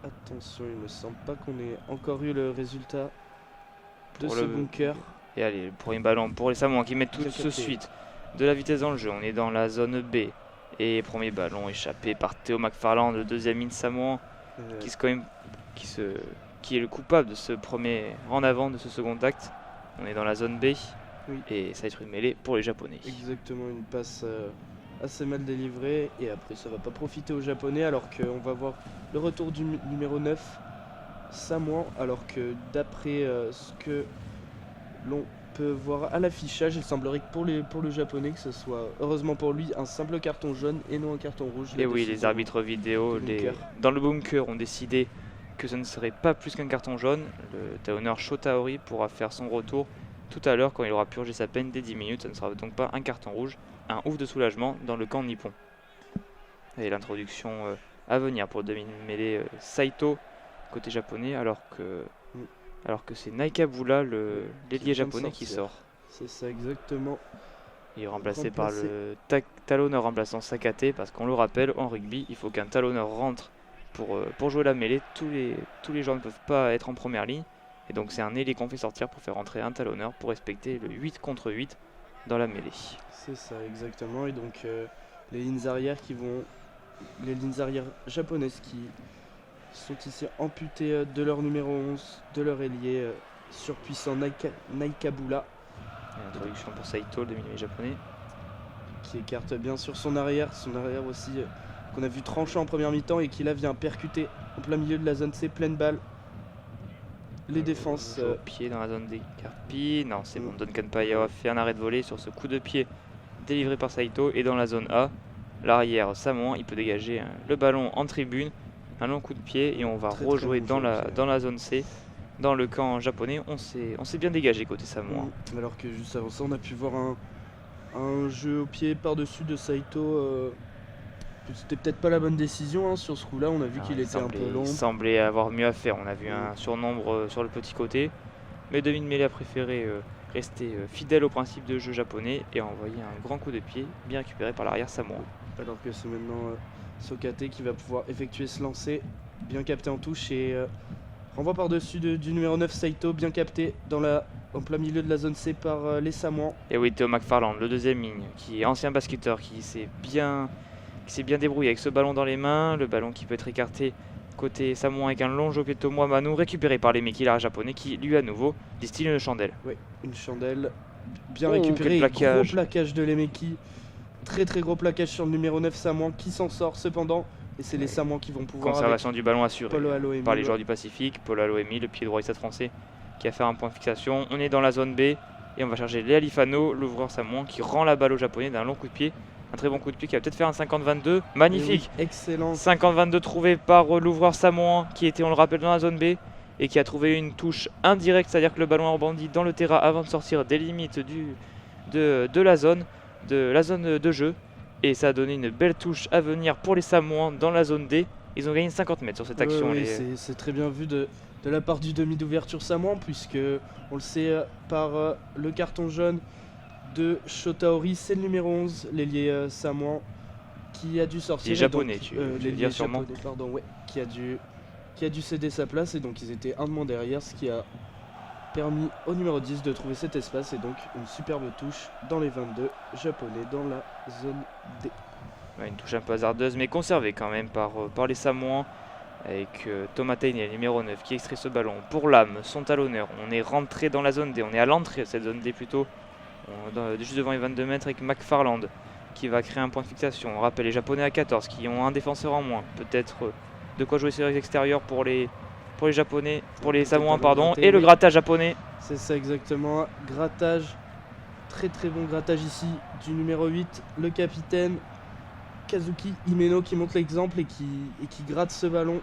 attention, il me semble pas qu'on ait encore eu le résultat de ce bunker. Et allez, le premier ballon pour les Samoans qui mettent tout de suite de la vitesse dans le jeu. On est dans la zone B. Et premier ballon échappé par Théo McFarland, le deuxième in Samoan, qui est le coupable de ce premier en avant de ce second acte. On est dans la zone B, oui. Et ça va être une mêlée pour les Japonais. Exactement, une passe assez mal délivrée. Et après, ça va pas profiter aux Japonais, alors qu'on va voir le retour du numéro 9, Samoan. Alors que d'après ce que l'on peut voir à l'affichage, il semblerait que pour le Japonais, que ce soit, heureusement pour lui, un simple carton jaune et non un carton rouge. Et oui, les arbitres vidéo dans le bunker ont décidé que ce ne serait pas plus qu'un carton jaune. Le talonneur Shota Ori pourra faire son retour tout à l'heure quand il aura purgé sa peine dès 10 minutes. Ça ne sera donc pas un carton rouge, un ouf de soulagement dans le camp nippon. Et l'introduction à venir pour le demi-mêlée Saito côté japonais, alors que c'est Naikabula, l'ailier japonais, qui sort. C'est ça exactement. Il est remplacé par le talonneur remplaçant Sakate, parce qu'on le rappelle, en rugby, il faut qu'un talonneur rentre pour jouer la mêlée. Tous les joueurs ne peuvent pas être en première ligne. Et donc c'est un ailier qu'on fait sortir pour faire rentrer un talonneur pour respecter le 8 contre 8 dans la mêlée. C'est ça exactement. Et donc les lignes arrières japonaises qui sont ici amputées de leur numéro 11, de leur ailier surpuissant Naikabula. Introduction pour Saito, le demi-mêlée japonais. Qui écarte bien sûr son arrière aussi qu'on a vu tranchant en première mi-temps et qui là vient percuter en plein milieu de la zone C, pleine balle. Les défenses au pied dans la zone des Carpi. Non, c'est bon. Duncan Paiva fait un arrêt de volée sur ce coup de pied délivré par Saito. Et dans la zone A, l'arrière Samoan, il peut dégager le ballon en tribune, un long coup de pied, et on va rejouer dans la zone C. Dans le camp japonais, on s'est bien dégagé côté Samoan. Alors que juste avant ça, on a pu voir un jeu au pied par-dessus de Saito. C'était peut-être pas la bonne décision sur ce coup-là, on a vu qu'il était un peu long. Il semblait avoir mieux à faire, on a vu un surnombre sur le petit côté. Mais David Mêlée a préféré rester fidèle au principe de jeu japonais et a envoyé un grand coup de pied, bien récupéré par l'arrière samoan. Alors que c'est maintenant Sokate qui va pouvoir effectuer ce lancer, bien capté en touche, et Renvoi par-dessus du numéro 9 Saito, bien capté en plein milieu de la zone C par les Samoans. Et oui, Théo McFarland, le deuxième ligne, qui est ancien basketteur, qui s'est bien débrouillé avec ce ballon dans les mains. Le ballon qui peut être écarté côté Samoan avec un long jeu de Tomo Amano, récupéré par les Mekilars japonais qui, lui, à nouveau, distille une chandelle. Oui, une chandelle bien Oh, récupérée. quel plaquage. Gros plaquage de Lemeki. Très gros plaquage sur le numéro 9 Samoan qui s'en sort cependant. Et c'est les Samoans qui vont pouvoir. Conservation du ballon assurée Polo Aloemi, par les joueurs du Pacifique. Polo Aloemi, le pied droit du Stade français, qui a fait un point de fixation. On est dans la zone B et on va charger Léa Lifano, l'ouvreur samoan, qui rend la balle au japonais d'un long coup de pied. Un très bon coup de pied qui va peut-être faire un 50-22. Magnifique. Oui, excellent. 50-22 trouvé par l'ouvreur samoan qui était, on le rappelle, dans la zone B et qui a trouvé une touche indirecte, c'est-à-dire que le ballon a rebondi dans le terrain avant de sortir des limites de la zone de jeu. Et ça a donné une belle touche à venir pour les Samoans dans la zone D. Ils ont gagné 50 mètres sur cette action. Oui, c'est très bien vu de la part du demi d'ouverture samoan, puisque on le sait par le carton jaune de Shotaori, c'est le numéro 11, l'ailier samoan, qui a dû sortir. Les japonais, tu veux dire sûrement. Japonais, pardon, ouais, qui a dû céder sa place, et donc ils étaient un de moins derrière, ce qui a permis au numéro 10 de trouver cet espace, et donc une superbe touche dans les 22 japonais dans la zone D. Ouais, une touche un peu hasardeuse, mais conservée quand même par les Samoans, avec Thomas Taine, le numéro 9, qui extrait ce ballon pour l'âme, son talonneur. On est rentré dans la zone D, on est à l'entrée de cette zone D plutôt, juste devant les 22 mètres avec McFarland, qui va créer un point de fixation. On rappelle les Japonais à 14, qui ont un défenseur en moins, peut-être de quoi jouer sur les extérieurs pour les Japonais, pour les Samoans, pardon, et le grattage japonais. C'est ça exactement, grattage, très bon grattage ici du numéro 8, le capitaine Kazuki Himeno qui montre l'exemple et qui gratte ce ballon.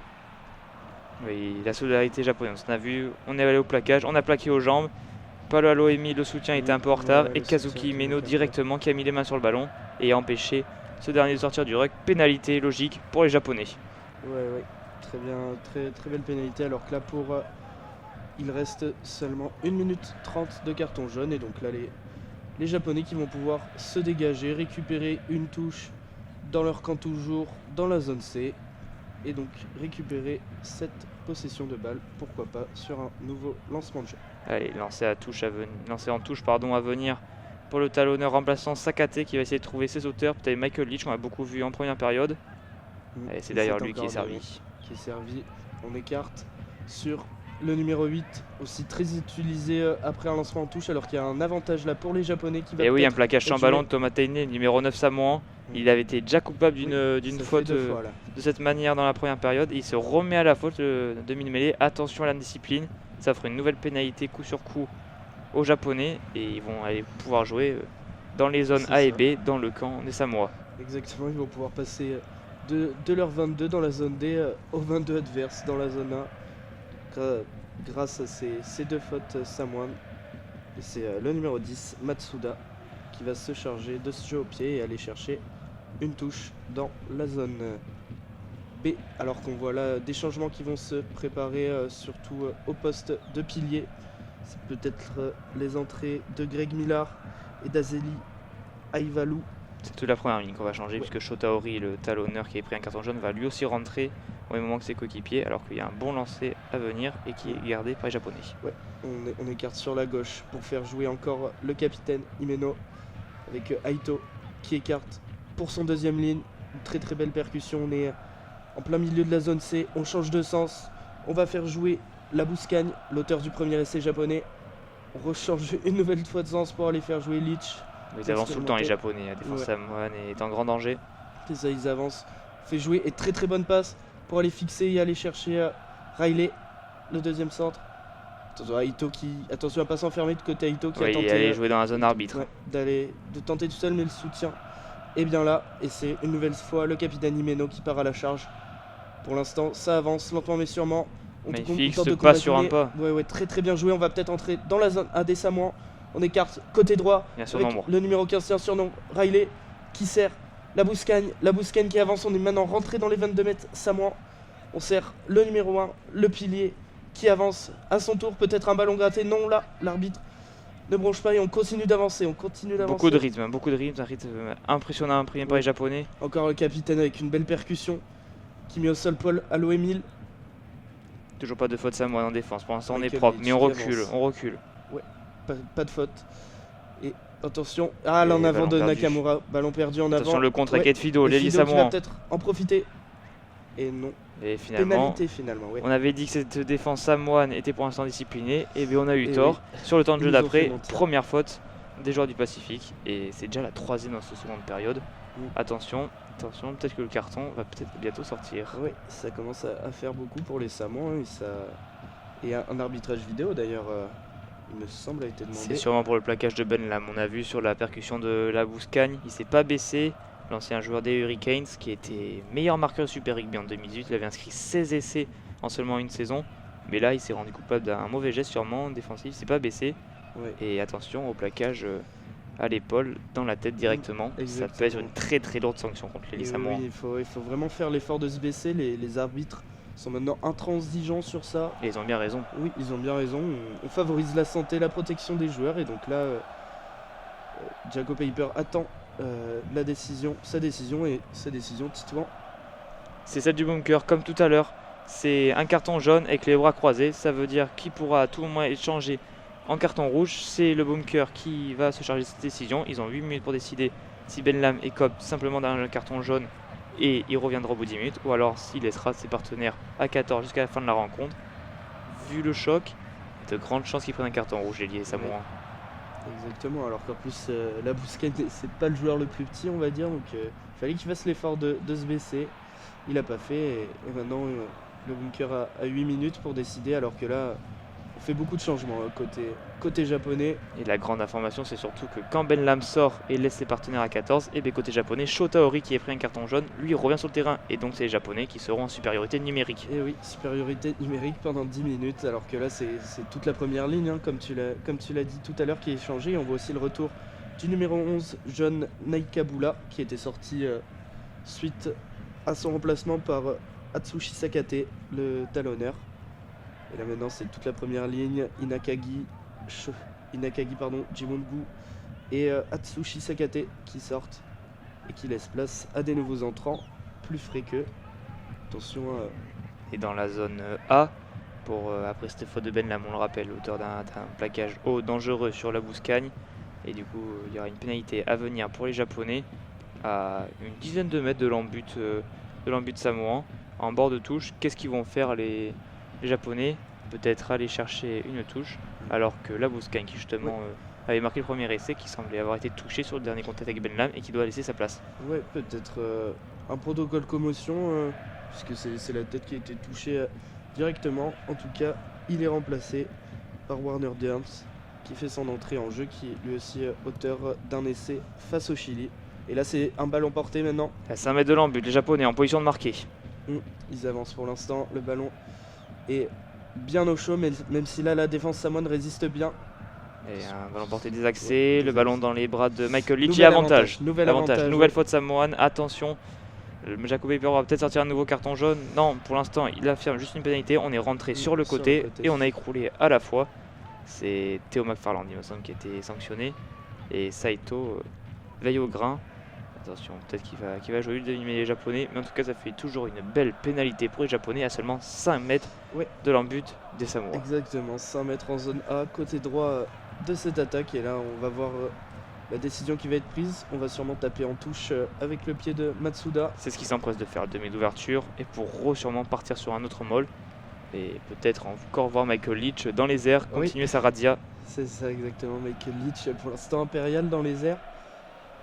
Oui, la solidarité japonaise, on a vu, on est allé au plaquage, on a plaqué aux jambes. Palo Aloemi, le soutien était un peu en retard, et Kazuki Himeno directement qui a mis les mains sur le ballon et a empêché ce dernier de sortir du ruck. Pénalité logique pour les Japonais. Ouais, très bien, très belle pénalité, alors que là il reste seulement 1 minute 30 de carton jaune, et donc là les Japonais qui vont pouvoir se dégager, récupérer une touche dans leur camp toujours, dans la zone C, et donc récupérer cette possession de balle, pourquoi pas, sur un nouveau lancement de jeu. Allez, lancé en touche à venir pour le talonneur remplaçant Sakate qui va essayer de trouver ses auteurs. Peut-être Michael Leach, on l'a beaucoup vu en première période. C'est d'ailleurs lui qui est servi. On écarte sur le numéro 8, aussi très utilisé après un lancement en touche, alors qu'il y a un avantage là pour les Japonais qui va. Et oui, un plaquage sans ballon de Thomas Taine, numéro 9 samoan. Il avait été déjà coupable d'une faute de cette manière dans la première période. Et il se remet à la faute, le demi-mêlée. Attention à l'indiscipline, ça fera une nouvelle pénalité coup sur coup aux Japonais. Et ils vont aller pouvoir jouer dans les zones A et B, dans le camp des Samoa. Exactement, ils vont pouvoir passer de leur 22 dans la zone D aux 22 adverses dans la zone A. Grâce à ces deux fautes samoanes. Et c'est le numéro 10, Matsuda, qui va se charger de ce jeu au pied et aller chercher une touche dans la zone B. Alors qu'on voit là des changements qui vont se préparer, surtout au poste de pilier. C'est peut-être les entrées de Greg Millar et d'Azeli Aivalou. C'est toute la première ligne qu'on va changer, puisque Shotaori, le talonneur qui a pris un carton jaune, va lui aussi rentrer au même moment que ses coéquipiers, alors qu'il y a un bon lancer à venir et qui est gardé par les Japonais. Ouais, on écarte sur la gauche pour faire jouer encore le capitaine Himeno, avec Aito qui écarte pour son deuxième ligne. Une très belle percussion, on est en plein milieu de la zone C, on change de sens, on va faire jouer la Bouscagne, l'auteur du premier essai japonais. On rechange une nouvelle fois de sens pour aller faire jouer Leach. Ils avancent tout le temps les Japonais, la défense samoane est en grand danger. C'est ça, ils avancent, fait jouer, et très bonne passe pour aller fixer et aller chercher Riley, le deuxième centre. Attention à pas s'enfermer de côté Aito qui a tenté aller jouer dans la zone arbitre. De tenter tout seul, mais le soutien est bien là, et c'est une nouvelle fois le capitaine Himeno qui part à la charge. Pour l'instant ça avance lentement mais sûrement. Magnifique, ce pas sur un pas. Ouais, très bien joué, on va peut-être entrer dans la zone A des Samoans. On écarte côté droit avec le numéro 15, c'est un surnom, Riley, qui sert la Bouscagne qui avance. On est maintenant rentré dans les 22 mètres Samoan. On sert le numéro 1, le pilier, qui avance à son tour. Peut-être un ballon gratté, non, là, l'arbitre ne bronche pas et on continue d'avancer. Beaucoup de rythme, un rythme impressionnant imprimé par les Japonais. Encore le capitaine avec une belle percussion qui met au sol Paul Aloemi. Toujours pas de faute samoane en défense. Pour l'instant, on est Michael propre, Leach mais on qui recule. avance. On recule. Pas de faute. Et attention, là en Et avant ballon de perdu. Nakamura, ballon perdu en avant. Attention, le contre avec Ouais. Edfido, Et l'ailier Fido qui va samoan. peut-être en profiter. Et non, Et finalement, pénalité finalement, ouais. on avait dit que cette défense samoane était pour l'instant disciplinée. Et bien, on a eu Et tort. Sur le temps de Ils jeu nous ont d'après, fait mentir. première faute des joueurs du Pacifique. Et c'est déjà la 3e dans cette seconde période. Attention, peut-être que le carton va peut-être bientôt sortir. Oui, ça commence à faire beaucoup pour les Samoans. Et un arbitrage vidéo d'ailleurs, il me semble, a été C'est demandé. sûrement pour le plaquage de Ben Lam. On a vu sur la percussion de la Bouscagne, il s'est pas baissé. L'ancien joueur des Hurricanes, qui était meilleur marqueur Super Rugby en 2018, il avait inscrit 16 essais en seulement une saison. Mais là, il s'est rendu coupable d'un mauvais geste sûrement défensif, il s'est pas baissé. Ouais. Et attention au plaquage à l'épaule, dans la tête directement. Ça Exactement. peut être une très très lourde sanction contre les Et Samoans. oui, il faut vraiment faire l'effort de se baisser. Les arbitres sont maintenant intransigeants sur ça. Et ils ont bien raison. Oui, ils ont bien raison. On favorise la santé, la protection des joueurs. Et donc là, Jaco Peyper attend sa décision Titouan. C'est celle du bunker, comme tout à l'heure. C'est un carton jaune avec les bras croisés. Ça veut dire qu'il pourra à tout moment être changé en carton rouge. C'est le bunker qui va se charger de cette décision. Ils ont 8 minutes pour décider si Ben Lam écope simplement d'un carton jaune et il reviendra au bout de 10 minutes. Ou alors s'il laissera ses partenaires à 14 jusqu'à la fin de la rencontre. Vu le choc, il y a de grandes chances qu'ils prennent un carton rouge, les liés samoans. Exactement, alors qu'en plus la Bouscagne c'est pas le joueur le plus petit on va dire, donc il fallait qu'il fasse l'effort de se baisser, il a pas fait et maintenant le bunker a 8 minutes pour décider, alors que là on fait beaucoup de changements côté japonais. Et la grande information, c'est surtout que quand Ben Lam sort et laisse ses partenaires à 14, et bien côté japonais, Shota Ori qui a pris un carton jaune, lui revient sur le terrain. Et donc c'est les japonais qui seront en supériorité numérique. Et oui, supériorité numérique pendant 10 minutes, alors que là c'est toute la première ligne, hein, comme tu l'as dit tout à l'heure, qui est changée. On voit aussi le retour du numéro 11, John Naikabula, qui était sorti suite à son remplacement par Atsushi Sakate, le talonneur. Et là maintenant c'est toute la première ligne, Inakagi, Jimongu et Atsushi Sakate qui sortent et qui laissent place à des nouveaux entrants plus frais qu'eux. Attention Et dans la zone A, après cette faute de Ben Lam, on le rappelle, auteur d'un plaquage haut dangereux sur la Bouscagne. Et du coup, il y aura une pénalité à venir pour les Japonais à une dizaine de mètres de l'embut samoan, en bord de touche. Qu'est-ce qu'ils vont faire les Japonais? Peut-être aller chercher une touche, alors que la Bouscagne, qui justement avait marqué le premier essai, qui semblait avoir été touché sur le dernier contact avec Ben Lam et qui doit laisser sa place. Ouais, peut-être un protocole commotion, puisque c'est la tête qui a été touchée directement. En tout cas, il est remplacé par Warner Dearns, qui fait son entrée en jeu, qui est lui aussi auteur d'un essai face au Chili. Et là, c'est un ballon porté maintenant. À 5 mètres de l'embut, les Japonais en position de marquer. Ils avancent pour l'instant, le ballon est bien au chaud, même si là, la défense samoane résiste bien. Et un ballon porté désaxé, le ballon dans les bras de Michael Leach. Nouvel Et avantage. avantage. Nouvelle faute samoane, attention. Jaco Peyper va peut-être sortir un nouveau carton jaune. Non, pour l'instant, il affirme juste une pénalité. On est rentré sur le côté et on a écroulé à la fois. C'est Théo McFarland, il me semble, qui a été sanctionné. Et Saito veille au grain. Attention, peut-être qu'il va jouer le demi les Japonais. Mais en tout cas, ça fait toujours une belle pénalité pour les Japonais à seulement 5 mètres de l'embut des Samoa. Exactement, 5 mètres en zone A, côté droit de cette attaque. Et là, on va voir la décision qui va être prise. On va sûrement taper en touche avec le pied de Matsuda. C'est ce qu'il s'empresse de faire, le demi d'ouverture. Et pour sûrement partir sur un autre maul. Et peut-être encore voir Michael Leach dans les airs, continuer sa razzia. C'est ça exactement, Michael Leach pour l'instant impérial dans les airs.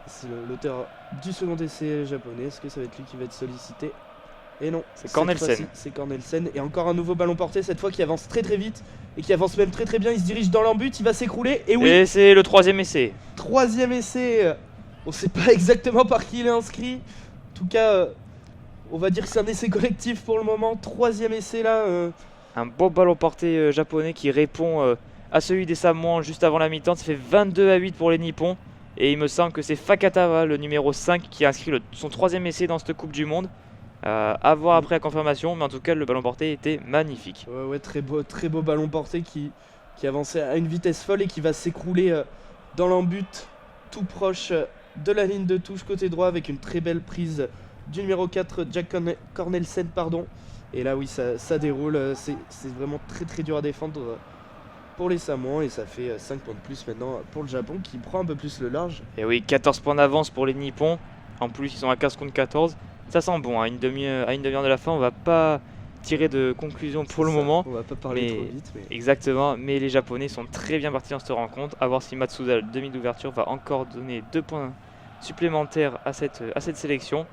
C'est l'auteur du second essai japonais. Est-ce que ça va être lui qui va être sollicité? Et non, c'est Cornelsen. C'est Cornelsen. Et encore un nouveau ballon porté, cette fois qui avance très très vite. Et qui avance même très très bien. Il se dirige dans l'embut, il va s'écrouler. Et oui, et c'est le 3e essai. 3e essai. On sait pas exactement par qui il est inscrit. En tout cas, on va dire que c'est un essai collectif pour le moment. 3e essai là. Un beau ballon porté japonais qui répond à celui des Samoans juste avant la mi-temps. Ça fait 22-8 pour les Nippons. Et il me semble que c'est Fakatawa, le numéro 5, qui a inscrit son 3e essai dans cette Coupe du Monde. À voir après la confirmation, mais en tout cas le ballon porté était magnifique. Ouais, très beau ballon porté qui avançait à une vitesse folle et qui va s'écrouler dans l'embut tout proche de la ligne de touche côté droit avec une très belle prise du numéro 4, Jack Cornelsen, Et là oui, ça déroule, c'est vraiment très très dur à défendre pour les Samoans, et ça fait 5 points de plus maintenant pour le Japon qui prend un peu plus le large. Et oui, 14 points d'avance pour les Nippons. En plus, ils sont à 15 contre 14. Ça sent bon, à une demi-heure de la fin, on va pas tirer de conclusion pour le moment. On va pas parler trop vite. Exactement, mais les Japonais sont très bien partis dans cette rencontre. À voir si Matsuda, le demi d'ouverture, va encore donner 2 points supplémentaires à cette sélection.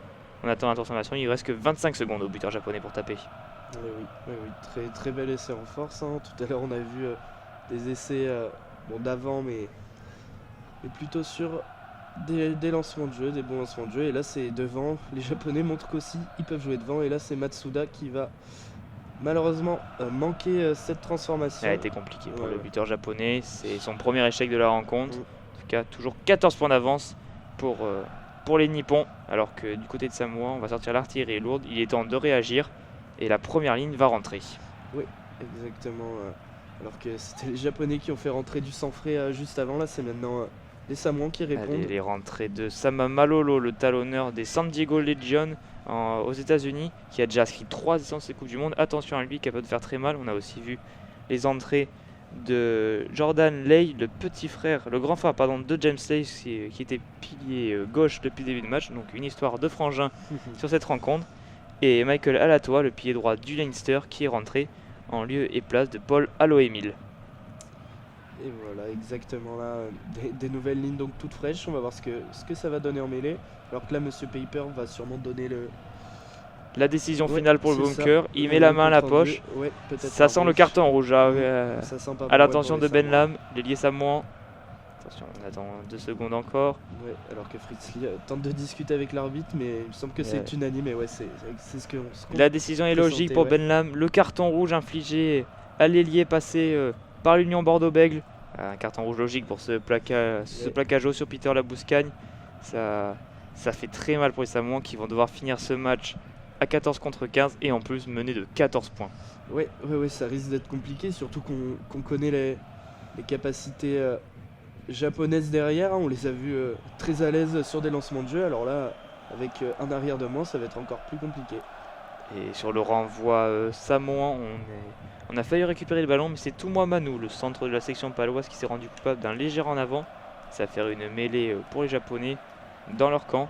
On attend la transformation, il reste que 25 secondes au buteur japonais pour taper. Oui, très, très bel essai en force. Tout à l'heure, on a vu des essais d'avant, mais plutôt sur des lancements de jeu, des bons lancements de jeu. Et là, c'est devant. Les Japonais montrent qu'aussi ils peuvent jouer devant. Et là, c'est Matsuda qui va malheureusement manquer cette transformation. Elle a été compliquée pour le buteur japonais. C'est son premier échec de la rencontre. En tout cas, toujours 14 points d'avance pour les Nippons. Alors que du côté de Samoa, on va sortir l'artillerie lourde. Il est temps de réagir. Et la première ligne va rentrer. Oui, exactement. Alors que c'était les Japonais qui ont fait rentrer du sang frais juste avant. Là, c'est maintenant les Samoans qui répondent. Allez, les rentrées de Sama Malolo, le talonneur des San Diego Legion aux États-Unis, qui a déjà inscrit 3 essences de Coupe du Monde. Attention à lui, capable de faire très mal. On a aussi vu les entrées de Jordan Lay, le petit frère, le grand frère de James Lay, qui était pilier gauche depuis le début du match. Donc une histoire de frangin sur cette rencontre. Et Michael Alatoa, le pilier droit du Leinster, qui est rentré en lieu et place de Paul Aloemil. Et voilà, exactement là, des nouvelles lignes donc toutes fraîches. On va voir ce que ça va donner en mêlée. Alors que là, Monsieur Paper va sûrement donner la décision finale pour le bunker. Il met la main à la poche. Ça sent le carton rouge à l'attention de Ben Lam, l'ailier samoan. Attention, on attend 2 secondes encore. Ouais, alors que Fritz Lee tente de discuter avec l'arbitre, mais il me semble que c'est unanime. Et ouais, c'est ce qu'on la décision est logique pour Ben Lam. Le carton rouge infligé à l'ailier passé par l'Union Bordeaux-Bègles. Un carton rouge logique pour ce plaquage haut sur Peter Labouscagne. Ça fait très mal pour les Samoans qui vont devoir finir ce match à 14 contre 15 et en plus mener de 14 points. Ouais, ça risque d'être compliqué, surtout qu'on connaît les capacités japonaises derrière. On les a vus très à l'aise sur des lancements de jeu. Alors là, avec un arrière de moins, ça va être encore plus compliqué. Et sur le renvoi samoan, on a failli récupérer le ballon, mais c'est Toumoi Manu, le centre de la section paloise, qui s'est rendu coupable d'un léger en avant. Ça va faire une mêlée pour les Japonais dans leur camp,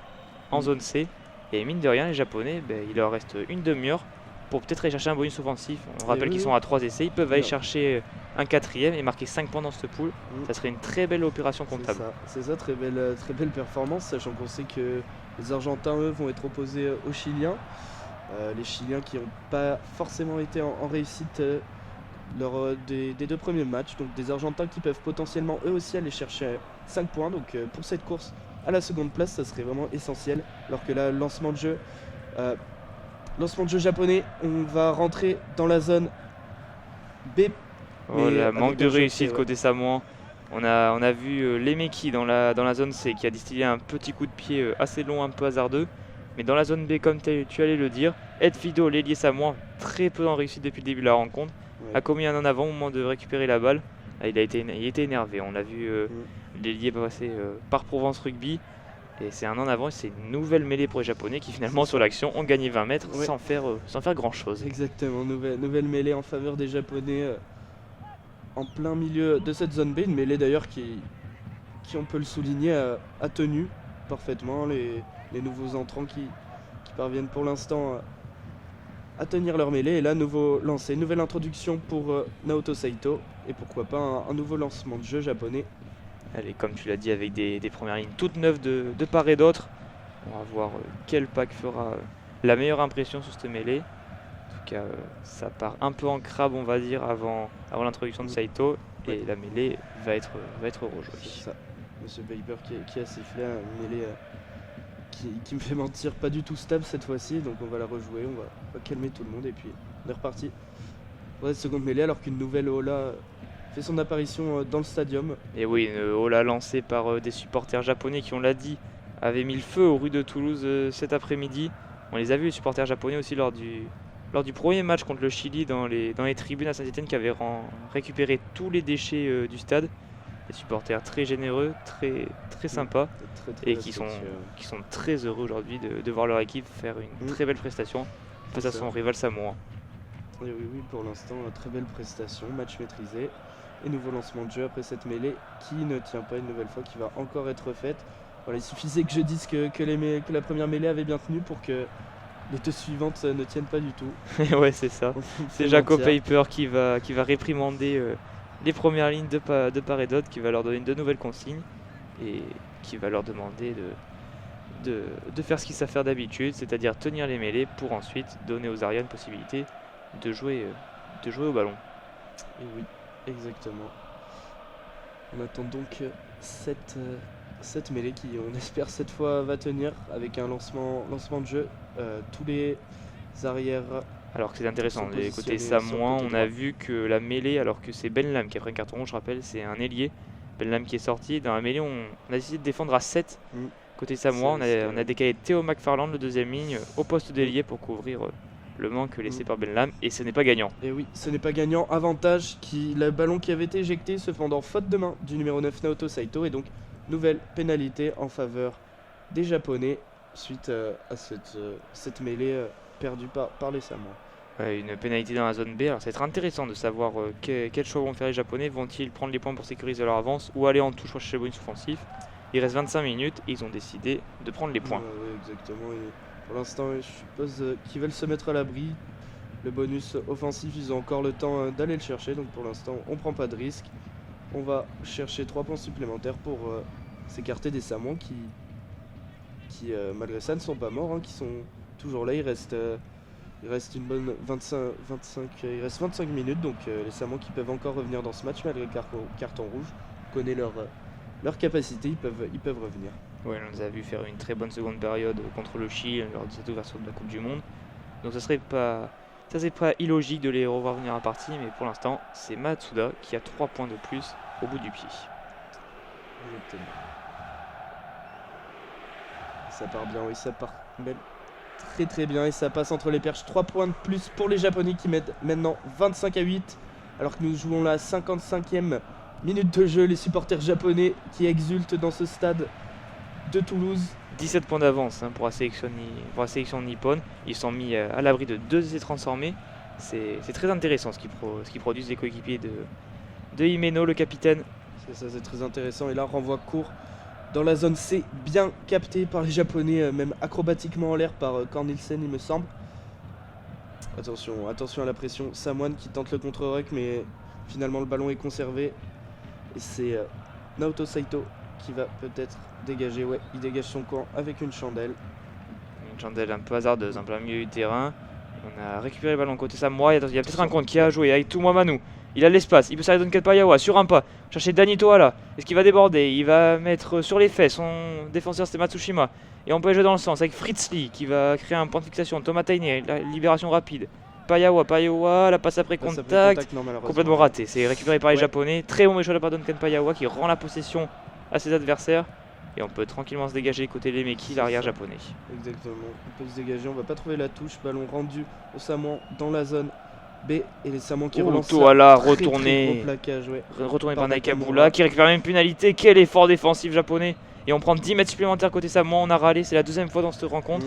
en zone C. Et mine de rien, les Japonais, il leur reste une demi-heure pour peut-être aller chercher un bonus offensif. On rappelle qu'ils sont à 3 essais, ils peuvent aller chercher un 4e et marquer 5 points dans cette poule. Ça serait une très belle opération comptable. C'est ça, très belle performance, sachant qu'on sait que les Argentins, eux, vont être opposés aux Chiliens. Les Chiliens qui n'ont pas forcément été en réussite lors des 2 premiers matchs. Donc des Argentins qui peuvent potentiellement eux aussi aller chercher 5 points. Donc pour cette course à la seconde place, ça serait vraiment essentiel. Alors que là, lancement de jeu japonais, on va rentrer dans la zone B. Manque de réussite côté samoan. On a vu Lemeki dans la zone C qui a distillé un petit coup de pied assez long, un peu hasardeux. Mais dans la zone B, comme tu allais le dire, Ed Fido, l'ailier samoan, très peu en réussite depuis le début de la rencontre, a commis un en avant au moment de récupérer la balle. Il était énervé. On l'a vu l'ailier passer par Provence Rugby. Et c'est un en avant, c'est une nouvelle mêlée pour les Japonais qui finalement sur l'action ont gagné 20 mètres sans faire grand chose. Exactement, nouvelle mêlée en faveur des Japonais en plein milieu de cette zone B. Une mêlée d'ailleurs qui on peut le souligner, a tenu parfaitement. Les nouveaux entrants qui parviennent pour l'instant à tenir leur mêlée. Et là, nouveau lancer, nouvelle introduction pour Naoto Saito. Et pourquoi pas un nouveau lancement de jeu japonais. Allez, comme tu l'as dit, avec des premières lignes toutes neuves de part et d'autre. On va voir quel pack fera la meilleure impression sur cette mêlée. En tout cas, ça part un peu en crabe, on va dire, avant l'introduction de Saito. Et la mêlée va être rejouée. C'est ça. Monsieur Paper qui a sifflé une mêlée qui me fait mentir, pas du tout stable cette fois-ci. Donc on va la rejouer, on va calmer tout le monde et puis on est reparti pour cette seconde mêlée alors qu'une nouvelle Ola fait son apparition dans le stadium. Et oui, une Ola lancée par des supporters japonais qui, on l'a dit, avaient mis le feu aux rues de Toulouse cet après-midi. On les a vus, les supporters japonais aussi, lors du premier match contre le Chili dans les tribunes à Saint-Étienne, qui avaient récupéré tous les déchets du stade. Des supporters très généreux, très sympas, et qui sont très heureux aujourd'hui de voir leur équipe faire une très belle prestation face à son rival samoan. Et oui, pour l'instant, très belle prestation, match maîtrisé. Et nouveau lancement de jeu après cette mêlée qui ne tient pas une nouvelle fois, qui va encore être faite. Voilà, il suffisait que je dise que la première mêlée avait bien tenu pour que les deux suivantes ne tiennent pas du tout. Ouais, c'est ça. C'est Jaco Paper qui va réprimander les premières lignes de part et d'autre, qui va leur donner de nouvelles consignes et qui va leur demander de faire ce qu'ils savent faire d'habitude, c'est-à-dire tenir les mêlées pour ensuite donner aux Ariane possibilité de jouer au ballon. Et oui, exactement. On attend donc cette mêlée qui, on espère, cette fois va tenir avec un lancement de jeu. Tous les arrières. Alors que c'est intéressant, sont des côtés positionnés sur le samoan, côté on a droit. vu que la mêlée, alors que c'est Benlam qui a pris un carton rouge, je rappelle, c'est un ailier. Benlam qui est sorti. Dans la mêlée, on a décidé de défendre à 7. Côté samoan, on a décalé Théo McFarland, le deuxième ligne, au poste d'ailier pour couvrir le manque laissé par Benlam. Et ce n'est pas gagnant. Et oui, ce n'est pas gagnant. Avantage, le ballon qui avait été éjecté cependant faute de main du numéro 9 Naoto Saito. Et donc, nouvelle pénalité en faveur des Japonais suite à cette mêlée perdue par les Samoans. Ouais, une pénalité dans la zone B. Alors ça va être intéressant de savoir quel choix vont faire les Japonais. Vont-ils prendre les points pour sécuriser leur avance ou aller en touche pour chercher le bonus offensif? Il reste 25 minutes et ils ont décidé de prendre les points. Oui, exactement. Et pour l'instant, je suppose qu'ils veulent se mettre à l'abri. Le bonus offensif, ils ont encore le temps d'aller le chercher. Donc pour l'instant, on prend pas de risque. On va chercher 3 points supplémentaires pour s'écarter des Samoans qui malgré ça, ne sont pas morts, qui sont toujours là. Il reste une bonne 25, il reste 25 minutes, donc les Samoans qui peuvent encore revenir dans ce match malgré le carton rouge. On connaît leur capacité, ils peuvent revenir. Ouais, on les a vu faire une très bonne seconde période contre le Chili lors de cette ouverture de la Coupe du Monde. Donc ça serait pas illogique de les revoir venir à partie, mais pour l'instant, c'est Matsuda qui a 3 points de plus au bout du pied. Exactement. Ça part bien, oui, ça part même très bien et ça passe entre les perches. 3 points de plus pour les Japonais qui mettent maintenant 25-8 alors que nous jouons la 55e minute de jeu. Les supporters japonais qui exultent dans ce stade de Toulouse. 17 points d'avance pour la sélection nippone. Ils sont mis à l'abri de 2 essais transformés. C'est très intéressant ce qu'ils produisent les coéquipiers de Himeno, le capitaine. C'est très intéressant et là renvoi court dans la zone C, bien capté par les Japonais, même acrobatiquement en l'air par Cornelsen il me semble. Attention à la pression. Samoan qui tente le contre-ruck mais finalement le ballon est conservé. Et c'est Naoto Saito qui va peut-être dégager. Ouais, il dégage son camp avec une chandelle. Une chandelle un peu hasardeuse en plein milieu du terrain. On a récupéré le ballon côté Samoa. Il y a peut-être un compte qui a joué avec Touma Manu. Il a l'espace, il peut s'arrêter Don Payawa sur un pas, chercher Danito là. Est-ce qu'il va déborder? Il va mettre sur les fesses son défenseur, c'était Matsushima. Et on peut jouer dans le sens avec Fritz Lee qui va créer un point de fixation. Thomas Taine, la libération rapide. Payawa, la passe après contact, non, complètement raté. C'est récupéré par les Japonais. Très bon méchant de la part de Duncan Payawa qui rend la possession à ses adversaires. Et on peut tranquillement se dégager côté Lemeki, l'arrière japonais. Exactement, on peut se dégager, on va pas trouver la touche. Ballon rendu au Samoan dans la zone B et les Samoans qui relancent. Voilà, retourné par Nakamura qui récupère même une pénalité. Quel effort défensif japonais. Et on prend 10 mètres supplémentaires côté Samoan. On a râlé, c'est la deuxième fois dans cette rencontre.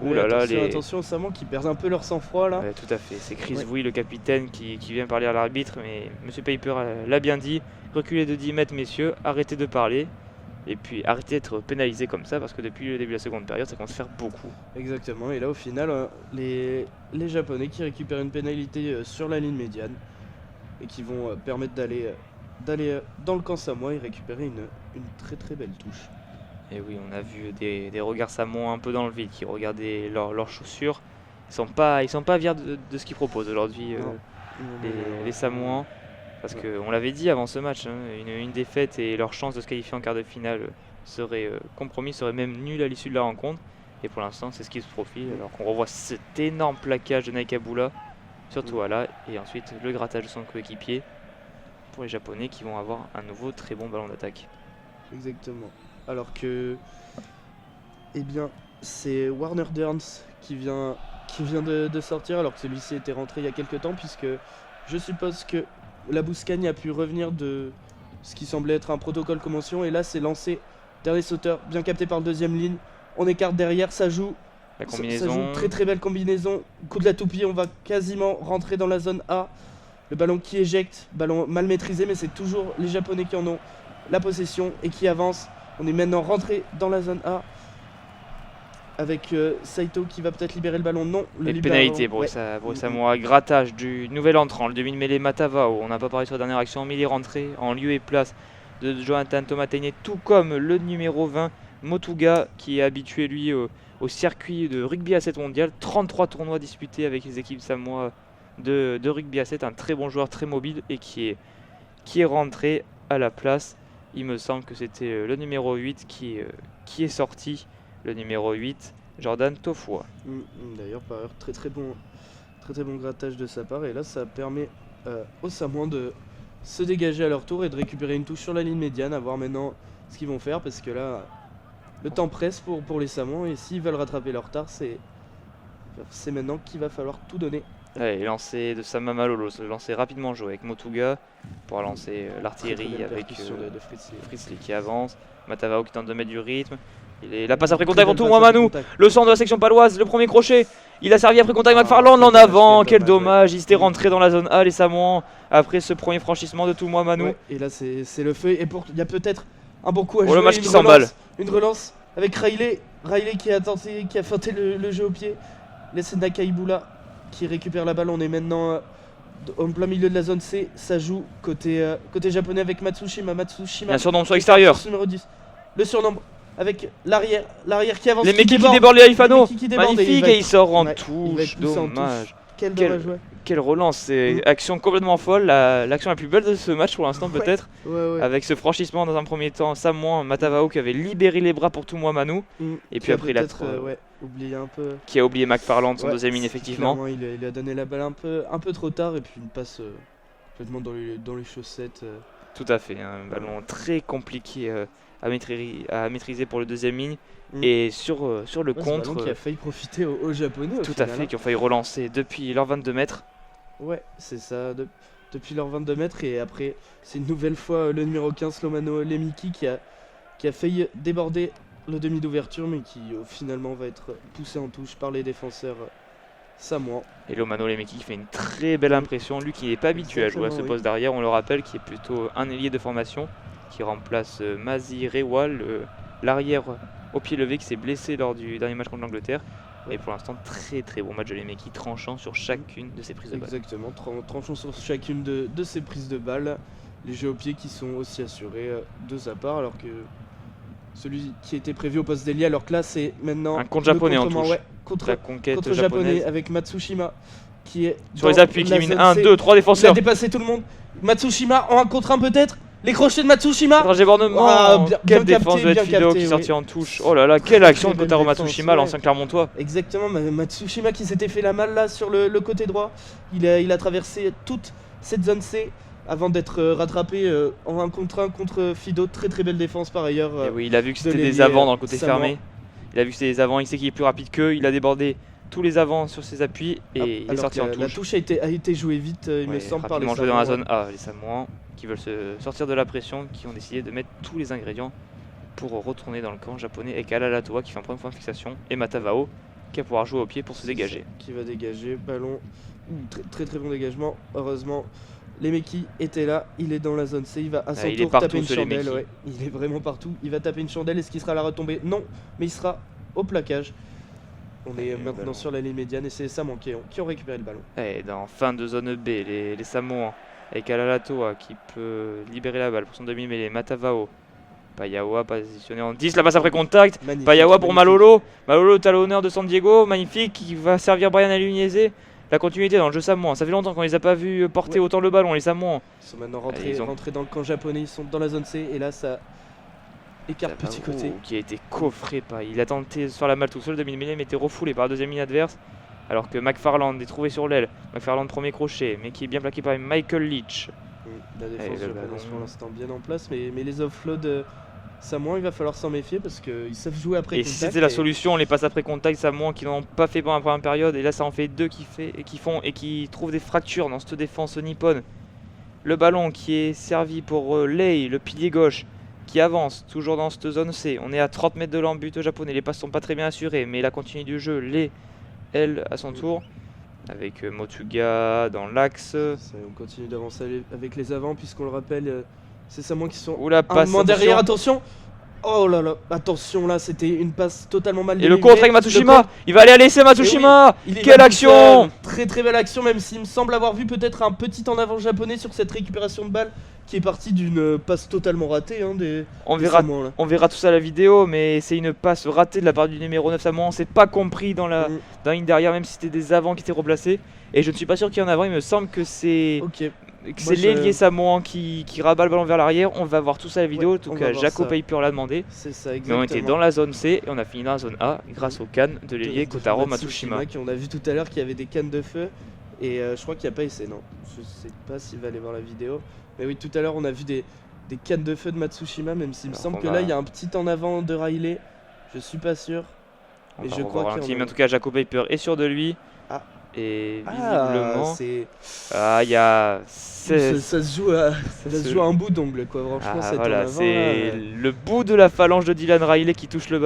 Attention aux Samoans qui perdent un peu leur sang-froid là. Ouais, tout à fait, c'est Chris Vui, le capitaine, qui vient parler à l'arbitre. Mais Monsieur Paper l'a bien dit. Reculez de 10 mètres, messieurs, arrêtez de parler. Et puis arrêtez d'être pénalisé comme ça parce que depuis le début de la seconde période ça commence à faire beaucoup. Exactement, et là au final les Japonais qui récupèrent une pénalité sur la ligne médiane et qui vont permettre d'aller dans le camp samoa et récupérer une très belle touche. Et oui, on a vu des regards samoans un peu dans le vide qui regardaient leurs chaussures. Ils sont pas fiers de ce qu'ils proposent aujourd'hui les Samoans. Parce qu'on l'avait dit avant ce match, une défaite et leur chance de se qualifier en quart de finale serait compromis, serait même nul à l'issue de la rencontre. Et pour l'instant, c'est ce qui se profile. Alors qu'on revoit cet énorme plaquage de Naikabula sur Toala et ensuite le grattage de son coéquipier pour les Japonais qui vont avoir un nouveau très bon ballon d'attaque. Exactement. Alors que, c'est Warner Durns qui vient de sortir alors que celui-ci était rentré il y a quelques temps puisque je suppose que la Bouscagne a pu revenir de ce qui semblait être un protocole commotion et là c'est lancé, dernier sauteur bien capté par le deuxième ligne, on écarte derrière, ça joue La Ça combinaison. joue très très belle combinaison. Coup de la toupie, on va quasiment rentrer dans la zone A. Le ballon qui éjecte, ballon mal maîtrisé, mais c'est toujours les Japonais qui en ont la possession et qui avancent. On est maintenant rentré dans la zone A. Avec Saito qui va peut-être libérer le ballon. Non, Et pénalité pour Samoa. Grattage du nouvel entrant, le demi-mêlée Matavao. On n'a pas parlé sur la dernière action, mais il est rentré en lieu et place de Jonathan Tomatene, tout comme le numéro 20 Motuga, qui est habitué lui au circuit de rugby à 7 mondial. 33 tournois disputés avec les équipes samoa de rugby à 7. Un très bon joueur, très mobile et qui est rentré à la place. Il me semble que c'était le numéro 8 qui est sorti. Le numéro 8, Jordan Tofua. D'ailleurs, par ailleurs, très très bon grattage de sa part. Et là, ça permet aux Samoans de se dégager à leur tour et de récupérer une touche sur la ligne médiane. À voir maintenant ce qu'ils vont faire, parce que là, le temps presse pour les Samoans. Et s'ils veulent rattraper leur retard, c'est maintenant qu'il va falloir tout donner. Allez, lancé de Sama Malolo, lancé rapidement joué avec Motuga pour lancer l'artillerie avec Fritzli qui avance. Matavao qui tente de mettre du rythme. La passe après contact pour tout Manu, le centre de la section paloise, le premier crochet. Il a servi après contact McFarland en avant. Quel dommage, il s'était rentré dans la zone A, les Samoans, après ce premier franchissement de tout Manu. Ouais, et là, c'est le feu. Et il y a peut-être un bon coup à jouer. Le match qui s'emballe. Une relance avec Riley qui a feinté le jeu au pied. Laissez Nakaibula qui récupère la balle. On est maintenant en plein milieu de la zone C. Ça joue côté japonais avec Matsushima. Bien surnombre sur l'extérieur. Numéro 10. Le surnombre avec l'arrière qui avance. Les mecs qui débordent les Alifano. Magnifique, et il sort en touche. Dommage. Quelle relance, c'est action complètement folle, l'action la plus belle de ce match pour l'instant peut-être. Avec ce franchissement dans un premier temps, Samoan Matavao qui avait libéré les bras pour tout Manu. Et puis après il a oublié un peu. Qui a oublié McFarland, son deuxième ligne effectivement. Il a donné la balle un peu trop tard et puis une passe complètement dans les chaussettes. Tout à fait, un ballon très compliqué à maîtriser pour le deuxième ligne. Et sur le contre. Qui a failli profiter aux Japonais. Tout à fait, qui ont failli relancer depuis leurs 22 mètres. Ouais, c'est ça, depuis leurs 22 mètres. Et après, c'est une nouvelle fois le numéro 15, Lomano Lemiki, qui a failli déborder le demi d'ouverture, mais qui finalement va être poussé en touche par les défenseurs samoans. Et Lomano Lemiki qui fait une très belle impression. Lui qui n'est pas habitué à jouer à ce poste d'arrière, on le rappelle, qui est plutôt un ailier de formation, qui remplace Mazi Rewal, l'arrière au pied levé qui s'est blessé lors du dernier match contre l'Angleterre. Et pour l'instant, très très bon match de Lemiki, tranchant sur chacune de ses prises de balle. Exactement, tranchant sur chacune de ses prises de balle. Les jeux au pied qui sont aussi assurés de sa part, alors que celui qui était prévu au poste d'ailier, alors que là c'est maintenant un contre japonais en touche. Contre japonais avec Matsushima qui est sur les appuis, qui élimine 1, 2, 3 défenseurs. Il a dépassé tout le monde. Matsushima en 1 contre 1 peut-être. Les crochets de Matsushima. Quelle défense de Fido qui est sorti en touche. Oh là là, quelle action de Kotaro Matsushima, l'ancien Clermontois. Exactement, Matsushima qui s'était fait la malle là sur le côté droit. Il a traversé toute cette zone C avant d'être rattrapé en 1 contre Fido. Très très belle défense par ailleurs. Et oui, il a vu que c'était des avants dans le côté fermé. Il a vu que c'était des avants, il sait qu'il est plus rapide qu'eux. Il a débordé tous les avants sur ses appuis et il est sorti en touche. La touche a été jouée vite, il me semble, par les Samoans. Joué dans la zone A, les Samoans qui veulent se sortir de la pression, qui ont décidé de mettre tous les ingrédients pour retourner dans le camp japonais. Et Kalalatoa qui fait un premier point de fixation et Matavao qui va pouvoir jouer au pied pour se dégager. Qui va dégager, ballon, très très bon dégagement. Heureusement, Lemeki était là, il est dans la zone C, il va à son tour taper une chandelle. Il est vraiment partout, il va taper une chandelle. Est-ce qu'il sera à la retombée? Non, mais il sera au plaquage. On est maintenant sur la ligne médiane et c'est les Samoans qui ont récupéré le ballon. Et dans fin de zone B, les Samoans avec Kalalatoa qui peut libérer la balle pour son demi-mêlée. Matavao, Payawa positionné en 10, la passe après contact. Payawa pour Malolo. Malolo, talonneur de San Diego, magnifique, qui va servir Brian Aluniese. La continuité dans le jeu samoan. Ça fait longtemps qu'on les a pas vus porter autant le ballon, les Samoans. Ils sont maintenant rentrés dans le camp japonais, ils sont dans la zone C et là ça écarte petit côté. Qui a été coffré par. Il a tenté de faire la malle tout seul, demi-mêlée, mais était refoulé par la deuxième ligne adverse. Alors que McFarland est trouvé sur l'aile. McFarland premier crochet, mais qui est bien plaqué par Michael Leach. La défense japonaise pour l'instant bien en place, mais les offloads Samoans, il va falloir s'en méfier parce qu'ils savent jouer après contact. Et si c'était la solution, on les passe après contact Samoans qui n'ont pas fait pendant la première période. Et là, ça en fait deux qui trouvent des fractures dans cette défense nippone. Le ballon qui est servi pour Lei, le pilier gauche, qui avance, toujours dans cette zone C. On est à 30 mètres de l'embut japonais, les passes sont pas très bien assurées, mais la continue du jeu, elle à son tour, avec Motuga dans l'axe. On continue d'avancer avec les avants, puisqu'on le rappelle, c'est Samoan qui sont Oula, un passe, moment attention. derrière, attention. Oh là là, attention là, c'était une passe totalement mal Et le délivrée. contre avec Matsushima, il va aller à l'essai Matsushima. Il est Quelle là tout action! seul. Très très belle action, même s'il me semble avoir vu peut-être un petit en avant japonais sur cette récupération de balle qui est partie d'une passe totalement ratée des On des verra, Samoans, là. on verra tout ça à la vidéo, mais c'est une passe ratée de la part du numéro 9 Samoan. C'est pas compris dans la ligne derrière, même si c'était des avants qui étaient replacés. Et je ne suis pas sûr qu'il y en a avant, il me semble que c'est Ok. l'ailier Samoan qui rabat le ballon vers l'arrière. On va voir tout ça à la vidéo, en tout on va cas voir Jaco ça. Paper l'a demandé. C'est ça, Mais exactement. on était dans la zone C et on a fini dans la zone A grâce au canne de l'ailier Kotaro Matsushima. On a vu tout à l'heure qu'il y avait des cannes de feu et je crois qu'il n'y a pas essai, non. Je sais pas s'il va aller voir la vidéo. Mais oui, tout à l'heure on a vu des cannes de feu de Matsushima, même s'il me Alors, semble on que va- là il y a un petit en avant de Riley. Je suis pas sûr. On Mais va je revoir crois un qu'il y petit, en a- mais en tout cas Jaco Paper est sûr de lui. Ah. Et Ah, visiblement, c'est. il y a Ça se joue à un bout d'ongle quoi, franchement. Cet en voilà, avant, c'est là, le bout de la phalange de Dylan Riley qui touche le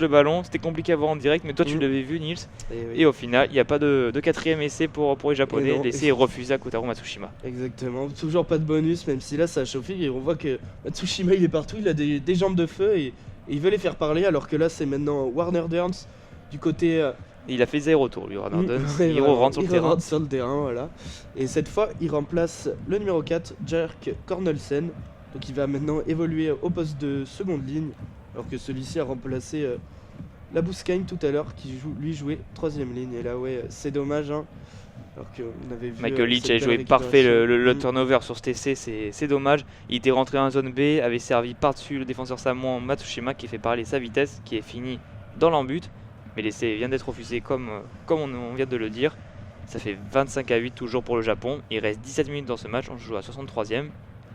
ballon. C'était compliqué à voir en direct, mais toi tu l'avais vu, Nils. et oui. Et au final, il n'y a pas de quatrième essai pour les Japonais. Et non. L'essai est refusé à Kotaro Matsushima. Exactement, toujours pas de bonus, même si là ça a chauffé et on voit que Matsushima il est partout, il a des jambes de feu et il veut les faire parler, alors que là c'est maintenant Warner Durns du côté. Il a fait 0 tour, lui, Warner Duns. Ouais, Il voilà, rentre sur le terrain. rentre sur le terrain, voilà. Et cette fois il remplace le numéro 4, Jerk Cornelsen, donc il va maintenant évoluer au poste de seconde ligne, alors que celui-ci a remplacé la Bouscagne tout à l'heure qui lui jouait troisième ligne. Et là ouais, c'est dommage alors qu'on avait vu Michael Leach cette a belle joué parfait récupération. le turnover sur cet essai, c'est dommage. Il était rentré en zone B, avait servi par-dessus le défenseur samoan Matsushima qui fait parler sa vitesse, qui est fini dans l'embut. Mais l'essai vient d'être refusé comme on vient de le dire. Ça fait 25-8 toujours pour le Japon. Il reste 17 minutes dans ce match, on joue à 63e.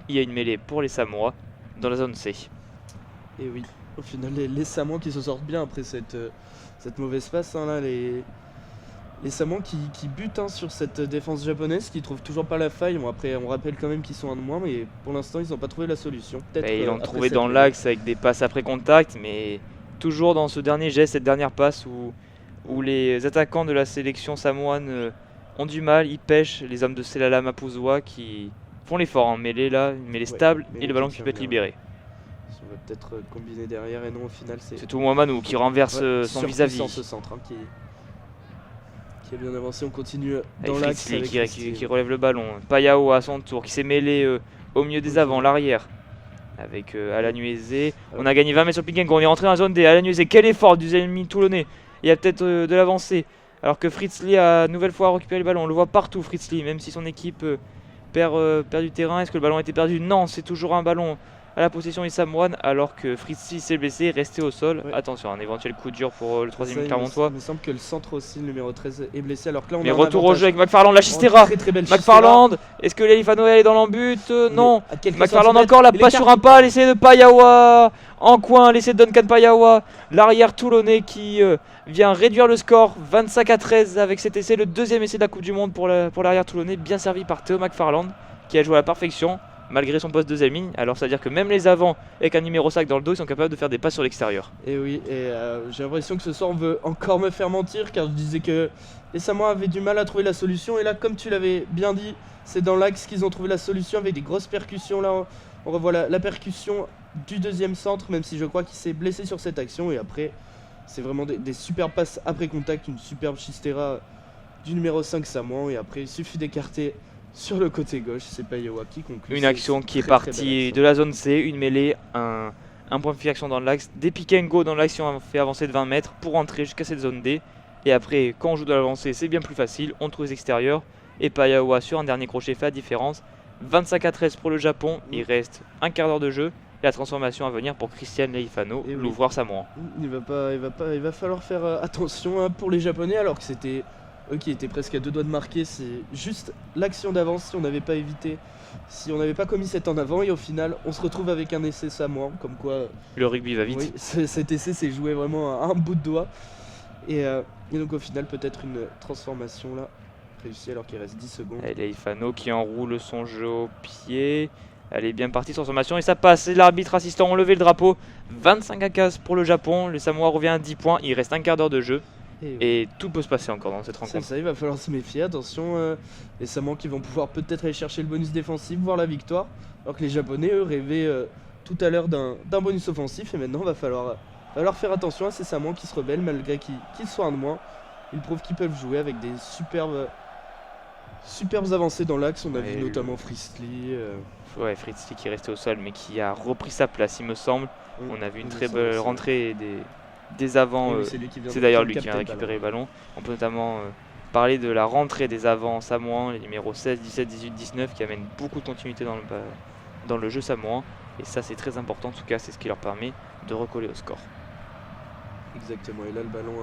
Il y a une mêlée pour les Samoa dans la zone C. Et oui, au final les Samoans qui se sortent bien après cette mauvaise passe là, les Samoans qui butent sur cette défense japonaise, qui trouvent toujours pas la faille. Bon, après on rappelle quand même qu'ils sont un de moins, mais pour l'instant ils n'ont pas trouvé la solution. Peut-être Ils l'ont après trouvé cette dans mêlée. l'axe avec des passes après contact, mais toujours dans ce dernier geste, cette dernière passe où les attaquants de la sélection samoane ont du mal, ils pêchent, les hommes de Selala Mapuzwa qui font l'effort en mêlée là, une mêlée stable mêlée et le ballon qui qui peut être tient bien. libéré. On va peut-être combiner derrière et non au final c'est C'est tout Mohamedou qui renverse son surpuissant vis-à-vis. ce centre qui est bien avancé. On continue dans Avec l'axe Fritzli avec qui Fritzli. relève le ballon. Payao à son tour qui s'est mêlé au milieu des Ok. avants, l'arrière. Avec Alan Ueze. On a gagné 20 mètres sur le pick and go. On est rentré dans la zone D. Alan Ueze, quel effort du ennemi toulonnais. Il y a peut-être de l'avancée. Alors que Fritzli a une nouvelle fois récupéré le ballon. On le voit partout, Fritzli, même si son équipe perd du terrain. Est-ce que le ballon a été perdu? Non, c'est toujours un ballon à la possession des Samoan. Alors que Fritzli s'est blessé, resté au sol. Ouais. Attention, un éventuel coup dur pour le troisième Ça, Clermontois. il me semble que le centre aussi, le numéro 13, est blessé. Alors que là on Mais a un retour au avantage. jeu avec McFarland, la Oh, Chistera. très, très belle McFarland, est-ce que l'Elifano est dans l'embut? Non. Mais à quelques McFarland centimètres, encore, la et passe l'écart- sur un pas, l'essai de Payawa en coin, l'essai de Duncan Payawa, l'arrière toulonnais qui vient réduire le score 25-13 avec cet essai, le deuxième essai de la Coupe du Monde pour l'arrière toulonnais, bien servi par Théo McFarland qui a joué à la perfection malgré son poste deuxième ligne. Alors ça veut dire que même les avants avec un numéro 5 dans le dos, ils sont capables de faire des passes sur l'extérieur. Et oui, et j'ai l'impression que ce soir on veut encore me faire mentir, car je disais que les Samoans avaient du mal à trouver la solution. Et là, comme tu l'avais bien dit, c'est dans l'axe qu'ils ont trouvé la solution avec des grosses percussions. Là, on revoit la percussion du deuxième centre, même si je crois qu'il s'est blessé sur cette action. Et après, c'est vraiment des super passes après contact, une superbe Chistera du numéro 5 Samoan. Et après, il suffit d'écarter sur le côté gauche, c'est Payawa qui conclut. Une C'est action qui est très, très belle partie action. de la zone C, une mêlée, un point de fixation dans l'axe, des pick and go dans l'action, on fait avancer de 20 mètres pour entrer jusqu'à cette zone D. Et après, quand on joue de l'avancée, c'est bien plus facile, on trouve les extérieurs. Et Payawa sur un dernier crochet fait la différence. 25-13 pour le Japon, il reste un quart d'heure de jeu. Et la transformation à venir pour Christian Leifano, Et oui. l'ouvreur samoan. Il va falloir faire attention pour les Japonais, alors que c'était eux qui étaient presque à deux doigts de marquer. C'est juste l'action d'avance si on n'avait pas évité, si on n'avait pas commis cet en avant. Et au final, on se retrouve avec un essai samoan, comme quoi Le rugby va vite. oui, cet essai s'est joué vraiment à un bout de doigt. Et donc au final, peut-être une transformation là réussie alors qu'il reste 10 secondes. Et Leifano qui enroule son jeu au pied. Elle est bien partie sur formation et ça passe. L'arbitre assistant a levé le drapeau. 25-15 pour le Japon. Le Samoa revient à 10 points. Il reste un quart d'heure de jeu. Et tout peut se passer encore dans cette rencontre. C'est ça, il va falloir se méfier. Attention, les Samoans qui vont pouvoir peut-être aller chercher le bonus défensif, voire la victoire. Alors que les Japonais, eux, rêvaient tout à l'heure d'un bonus offensif. Et maintenant, il va falloir faire attention à ces Samoans qui se rebellent malgré qu'ils soient un de moins. Ils prouvent qu'ils peuvent jouer avec des superbes avancées dans l'axe. On a vu notamment Fritzli. Ouais, Fritzli qui est resté au sol mais qui a repris sa place, il me semble. On a vu une très belle rentrée des avants. C'est d'ailleurs lui qui vient récupérer le ballon. On peut notamment parler de la rentrée des avants samoans, les numéros 16, 17, 18, 19 qui amènent beaucoup de continuité dans le jeu samoan. Et ça c'est très important, en tout cas c'est ce qui leur permet de recoller au score. Exactement, et là le ballon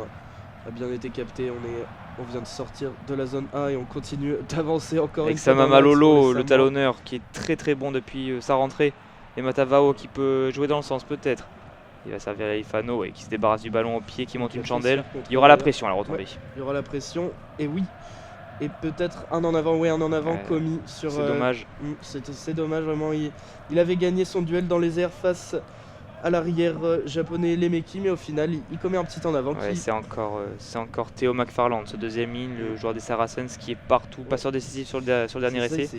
a bien été capté, on vient de sortir de la zone A et on continue d'avancer encore avec Sama Malolo, le talonneur qui est très bon depuis sa rentrée, et Matavao qui peut jouer dans le sens peut-être. Il va servir à Ifano et qui se débarrasse du ballon au pied, qui monte une chandelle. Il y aura la pression à la retombée. Il y aura la pression, et oui. Et peut-être un en avant commis sur... C'est dommage. C'est dommage vraiment, il avait gagné son duel dans les airs face à l'arrière japonais Lemeki, mais au final il commet un petit en avant. Ouais, c'est encore Theo McFarland, ce deuxième ligne, le joueur des Saracens qui est partout, passeur décisif sur le dernier essai.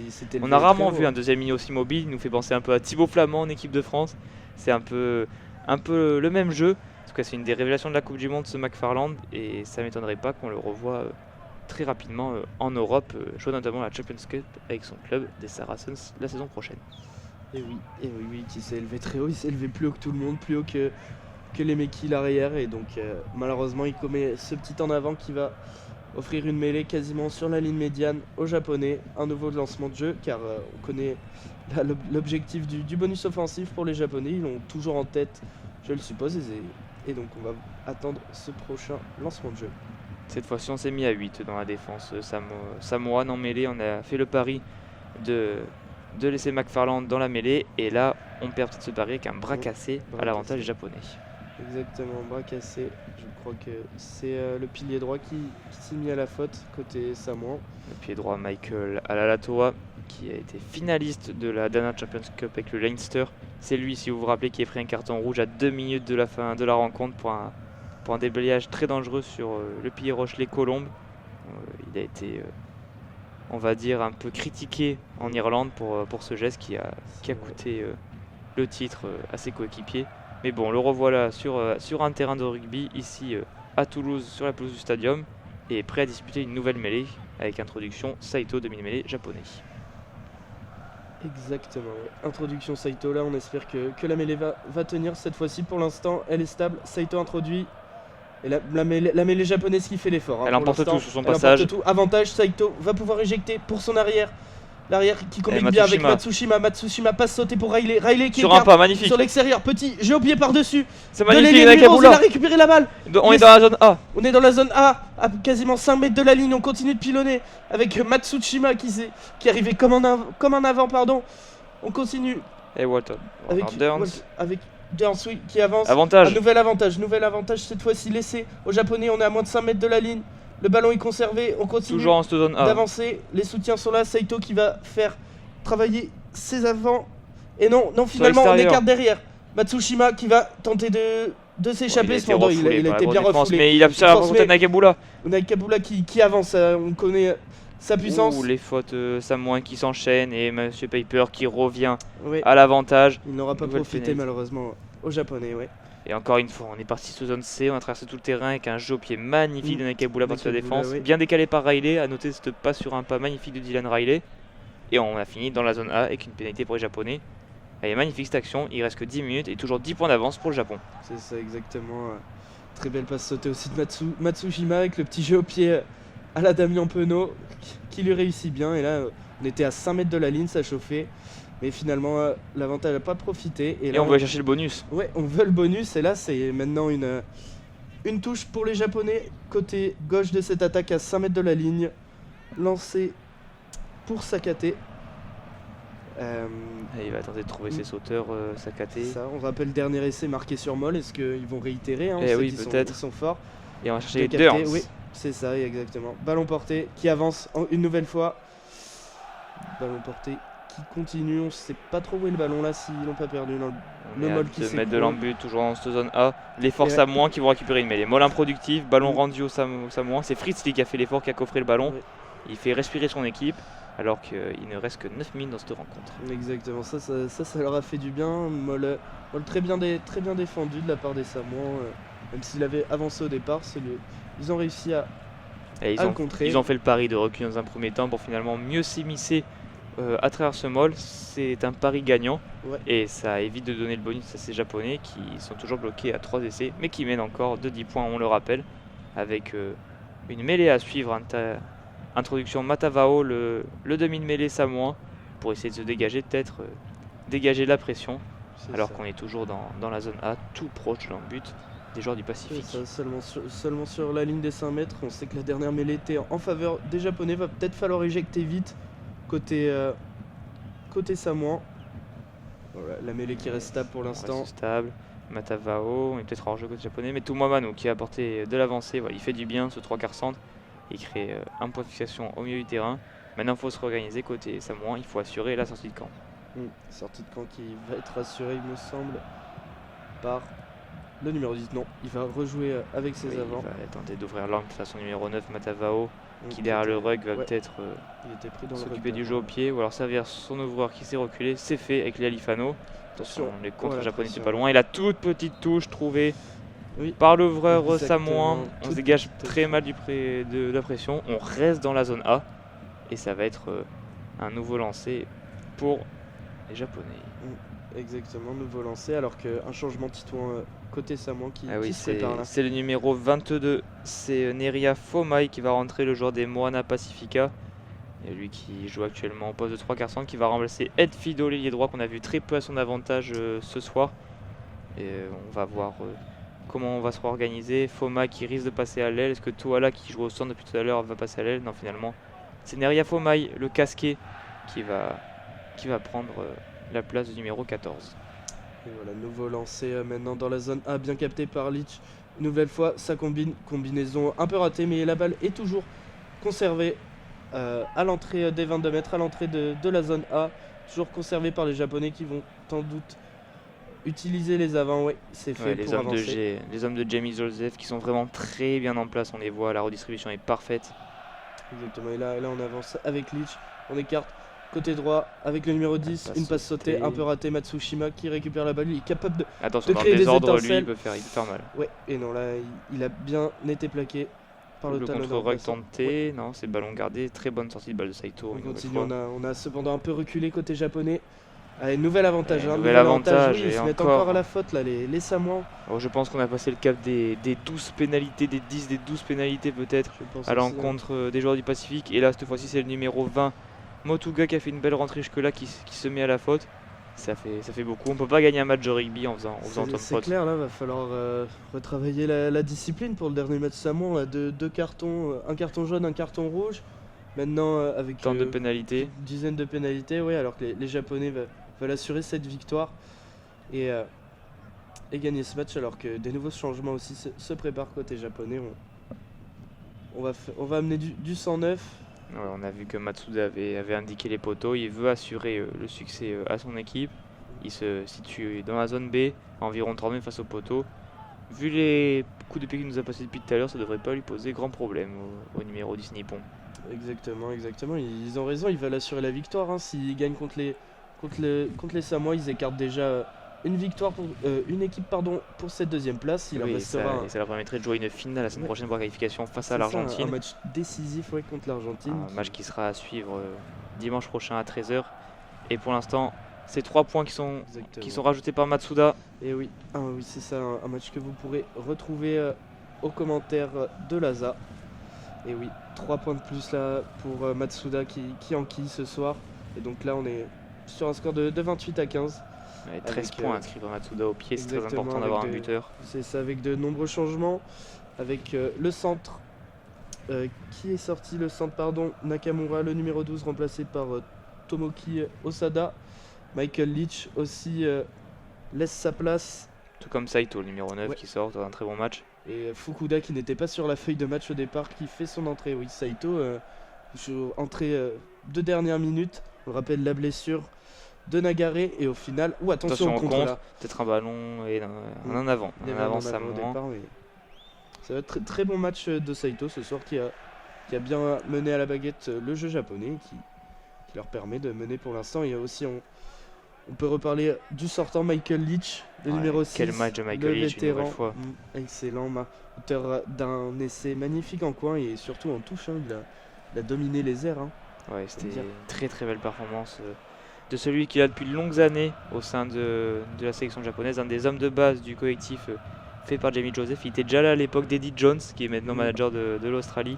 On a rarement vu un deuxième ligne aussi mobile, il nous fait penser un peu à Thibaut Flamand en équipe de France. C'est un peu le même jeu. En tout cas, c'est une des révélations de la Coupe du Monde, ce McFarland, et ça m'étonnerait pas qu'on le revoie très rapidement en Europe, jouer notamment la Champions Cup avec son club des Saracens la saison prochaine. Et oui, qui s'est élevé très haut, il s'est élevé plus haut que tout le monde, plus haut que les Meki l'arrière, et donc malheureusement il commet ce petit en avant qui va offrir une mêlée quasiment sur la ligne médiane aux Japonais, un nouveau lancement de jeu, car on connaît l'objectif du bonus offensif pour les Japonais, ils l'ont toujours en tête, je le suppose, et donc on va attendre ce prochain lancement de jeu. Cette fois-ci on s'est mis à 8 dans la défense samoane en mêlée, on a fait le pari de laisser McFarland dans la mêlée, et là on perd peut-être ce pari avec un bras cassé à l'avantage des Japonais. Exactement, bras cassé, je crois que c'est le pilier droit qui s'est mis à la faute côté samoan. Le pilier droit Michael Alalatoa qui a été finaliste de la dernière Champions Cup avec le Leinster. C'est lui, si vous vous rappelez, qui a pris un carton rouge à 2 minutes de la fin de la rencontre pour un déblayage très dangereux sur le pilier Rochelais Colombe. Il a été... on va dire un peu critiqué en Irlande pour ce geste qui a coûté le titre à ses coéquipiers. Mais bon, le revoilà sur un terrain de rugby ici à Toulouse, sur la pelouse du stadium, et prêt à disputer une nouvelle mêlée avec introduction Saito, demi-mêlée japonais. Exactement, ouais. Introduction Saito, là on espère que la mêlée va tenir cette fois-ci. Pour l'instant elle est stable, Saito introduit. Et la mêlée japonaise qui fait l'effort. Elle emporte tout sur son passage. Avantage, Saito va pouvoir éjecter pour son arrière. L'arrière qui combine bien avec Matsushima. Matsushima passe sauter pour Riley. Riley qui sur un pas magnifique. Sur l'extérieur. Petit jeu au pied par-dessus. C'est magnifique, il a récupéré la balle. On est dans la zone A. On est dans la zone A, à quasiment 5 mètres de la ligne. On continue de pilonner avec Matsushima qui arrivait comme un avant. Pardon. On continue. Et Walton. Avec Durns, oui, qui avance. Avantage. Nouvel avantage cette fois-ci laissé aux Japonais. On est à moins de 5 mètres de la ligne. Le ballon est conservé. On continue toujours en cette zone A d'avancer. Les soutiens sont là. Saito qui va faire travailler ses avants. Et non, finalement on écarte derrière. Matsushima qui va tenter de s'échapper. Cependant, il a été bien refoulé. Mais il a pu transmet Nakabula. Nakabula qui avance. On connaît sa puissance. Les fautes samoan qui s'enchaînent et Monsieur Piper qui revient à l'avantage. Il n'aura pas profité malheureusement aux Japonais. Ouais. Et encore une fois, on est parti sous zone C, on a traversé tout le terrain avec un jeu au pied magnifique de Nakabula par la défense. Bien décalé par Riley, à noter cette passe sur un pas magnifique de Dylan Riley. Et on a fini dans la zone A avec une pénalité pour les Japonais. Elle est magnifique cette action, il reste que 10 minutes et toujours 10 points d'avance pour le Japon. C'est ça exactement. Très belle passe sautée aussi de Matsushima avec le petit jeu au pied à la Damien Penaud qui lui réussit bien. Et là, on était à 5 mètres de la ligne, ça chauffait. Mais finalement, l'avantage n'a pas profité. Et là, on veut aller chercher le bonus. Ouais, on veut le bonus. Et là, c'est maintenant une touche pour les Japonais. Côté gauche de cette attaque à 5 mètres de la ligne. Lancé pour Sakate. Il va tenter de trouver ses sauteurs, Sakate. Ça, on rappelle le dernier essai marqué sur Moll. Est-ce qu'ils vont réitérer oui, peut-être. Ils sont forts. Et on va chercher Durns. Oui, c'est ça, exactement. Ballon porté qui avance une nouvelle fois. Ballon porté qui continue. On sait pas trop où est le ballon là, s'ils l'ont pas perdu. Non, On le est à Moll qui 2 mètres de s'écroule. l'embut, toujours dans cette zone A. L'effort Et ouais. Samoan qui vont récupérer une mêlée. Moll improductif, ballon Mm. rendu au Samoan. C'est Fritzli qui a fait l'effort, qui a coffré le ballon. Ouais. Il fait respirer son équipe, alors qu'il ne reste que 9 minutes dans cette rencontre. Exactement, ça leur a fait du bien. Moll très bien défendu de la part des Samoans, même s'il avait avancé au départ. Ils ont réussi à Et le contrer. ils ont fait le pari de reculer dans un premier temps pour finalement mieux s'immiscer à travers ce Moll. C'est un pari gagnant. Ouais. Et ça évite de donner le bonus à ces Japonais qui sont toujours bloqués à 3 essais, mais qui mènent encore de 10 points, on le rappelle, avec une mêlée à suivre. Introduction Matavao, le demi de mêlée samoan, pour essayer de se dégager, peut-être dégager la pression, C'est alors ça. qu'on est toujours dans la zone A, tout proche de l'embut des joueurs du C'est Pacifique. ça, seulement sur la ligne des 5 mètres. On sait que la dernière mêlée était en faveur des Japonais. Va peut-être falloir éjecter vite côté Samoan. Voilà, la mêlée qui reste stable pour On l'instant. reste stable. Matavao, on est peut-être hors jeu côté japonais, mais Touma Manu qui a apporté de l'avancée, voilà, il fait du bien ce 3 quarts centre. Il crée un point de fixation au milieu du terrain. Maintenant, il faut se réorganiser côté Samoan, il faut assurer la sortie de camp. Sortie de camp qui va être assurée, il me semble, par le numéro 10. Non, il va rejouer avec ses Oui, avants. il va tenter d'ouvrir l'angle face à son numéro 9, Matavao, Donc, qui derrière le rug va ouais, peut-être il était pris dans le s'occuper rug du d'avant. jeu au pied, ou alors servir son ouvreur qui s'est reculé. C'est fait avec les Alifano. Attention, Les contre la japonais pression. n'étaient pas loin. Et la toute petite touche trouvée Oui, par l'ouvreur exactement. samoan. On se Toute dégage petite touche. très mal de la pression. On reste dans la zone A. Et ça va être un nouveau lancer pour les Japonais. Exactement, nouveau lancé, alors qu'un changement titouan côté Samoan qui Ah oui, se prépare là. c'est le numéro 22. C'est Neria Fomai qui va rentrer, le joueur des Moana Pacifica. Et lui qui joue actuellement au poste de 3 quarts centre, qui va remplacer Ed Fido, l'ailier droit qu'on a vu très peu à son avantage ce soir. Et on va voir comment on va se réorganiser. Foma qui risque de passer à l'aile. Est-ce que Toala qui joue au centre depuis tout à l'heure va passer à l'aile? Non, finalement c'est Neria Fomai, le casqué, qui va prendre la place du numéro 14. Et voilà, nouveau lancé maintenant dans la zone A, bien capté par Leach. Une nouvelle fois, ça combinaison un peu ratée, mais la balle est toujours conservée à l'entrée des 22 mètres, à l'entrée de la zone A. Toujours conservée par les Japonais qui vont sans doute utiliser les avants. Ouais, c'est fait Ouais, les pour hommes avancer. les hommes de Jamie Joseph qui sont vraiment très bien en place. On les voit, la redistribution est parfaite. Exactement, et là on avance avec Leach. On écarte côté droit avec le numéro 10, passe une passe sautée, sautée. un peu ratée. Matsushima qui récupère la balle, il est capable de... Attention, dans créer le des désordre, lui, étincelles. il peut faire mal. Ouais, et non, là il a bien été plaqué par le Le talonneur contre-rug remplaçant. tenté, non, c'est ballon gardé. Très bonne sortie de balle de Saito. On une nouvelle continue, fois. on a cependant un peu reculé côté japonais. Allez, nouvel avantage. Ouais, hein, nouvel avantage, oui, et ils se mettent encore. encore à la faute là, les Samoans. Alors, je pense qu'on a passé le cap des 12 pénalités, des 10, des 12 pénalités peut-être Je pense à aussi, hein. l'encontre des joueurs du Pacifique. Et là, cette fois-ci, c'est le numéro 20, Motuga, qui a fait une belle rentrée jusque-là, qui se met à la faute. Ça fait beaucoup. On peut pas gagner un match de rugby en faisant autant de C'est fautes. clair, là, va falloir retravailler la discipline pour le dernier match Samoan. Là, deux cartons, un carton jaune, un carton rouge. Maintenant, avec Tant de pénalités. une dizaine de pénalités, ouais, alors que les Japonais veulent assurer cette victoire et gagner ce match, alors que des nouveaux changements aussi se préparent côté japonais. On va amener du 109. Ouais, on a vu que Matsuda avait indiqué les poteaux. Il veut assurer le succès à son équipe. Il se situe dans la zone B, à environ 30 mètres face au poteau. Vu les coups de pied qu'il nous a passés depuis tout à l'heure, ça devrait pas lui poser grand problème au numéro 10 nippon. Exactement. Ils ont raison, ils veulent assurer la victoire. Hein. S'ils gagnent contre les Samoa, ils écartent déjà une équipe pour cette deuxième place. Il en Oui, restera ça leur permettrait de jouer une finale la semaine Ouais. prochaine pour la qualification face c'est à ça, l'Argentine. un match décisif contre l'Argentine. Un match qui sera à suivre dimanche prochain à 13h. Et pour l'instant, c'est 3 points qui sont rajoutés par Matsuda. Et oui, c'est ça, un match que vous pourrez retrouver aux commentaires de l'ASA. Et oui, 3 points de plus là pour Matsuda qui enquille ce soir. Et donc là, on est sur un score de 28 à 15. Ouais, 13 Avec, points inscrits par Matsuda au pied, c'est très exactement, important d'avoir un avec buteur. C'est ça, avec de nombreux changements. Avec le centre qui est sorti, Nakamura, le numéro 12, remplacé par Tomoki Osada. Michael Leach aussi laisse sa place. Tout comme Saito, le numéro 9, Ouais. qui sort dans un très bon match. Et Fukuda qui n'était pas sur la feuille de match au départ, qui fait son entrée. Oui, Saito, entrée de dernière minute. On le rappelle, la blessure de Nagare et au final, attention Attention au au contre contre, là. peut-être un ballon et un avant. Il y Un avait un avance à avant au moins. départ, mais ça va être très, très bon match de Saito ce soir qui a bien mené à la baguette le jeu japonais qui leur permet de mener pour l'instant. Il y a aussi, on peut reparler du sortant Michael Leach, le Ouais, numéro 6. quel match de Michael le Leach, une nouvelle vétéran. fois. Excellent, auteur d'un essai magnifique en coin et surtout en touche. Il a dominé les airs. Ouais, c'était dire. une très très belle performance de celui qui est là depuis de longues années au sein de la sélection japonaise, un des hommes de base du collectif fait par Jamie Joseph. Il était déjà là à l'époque d'Eddie Jones, qui est maintenant manager de l'Australie.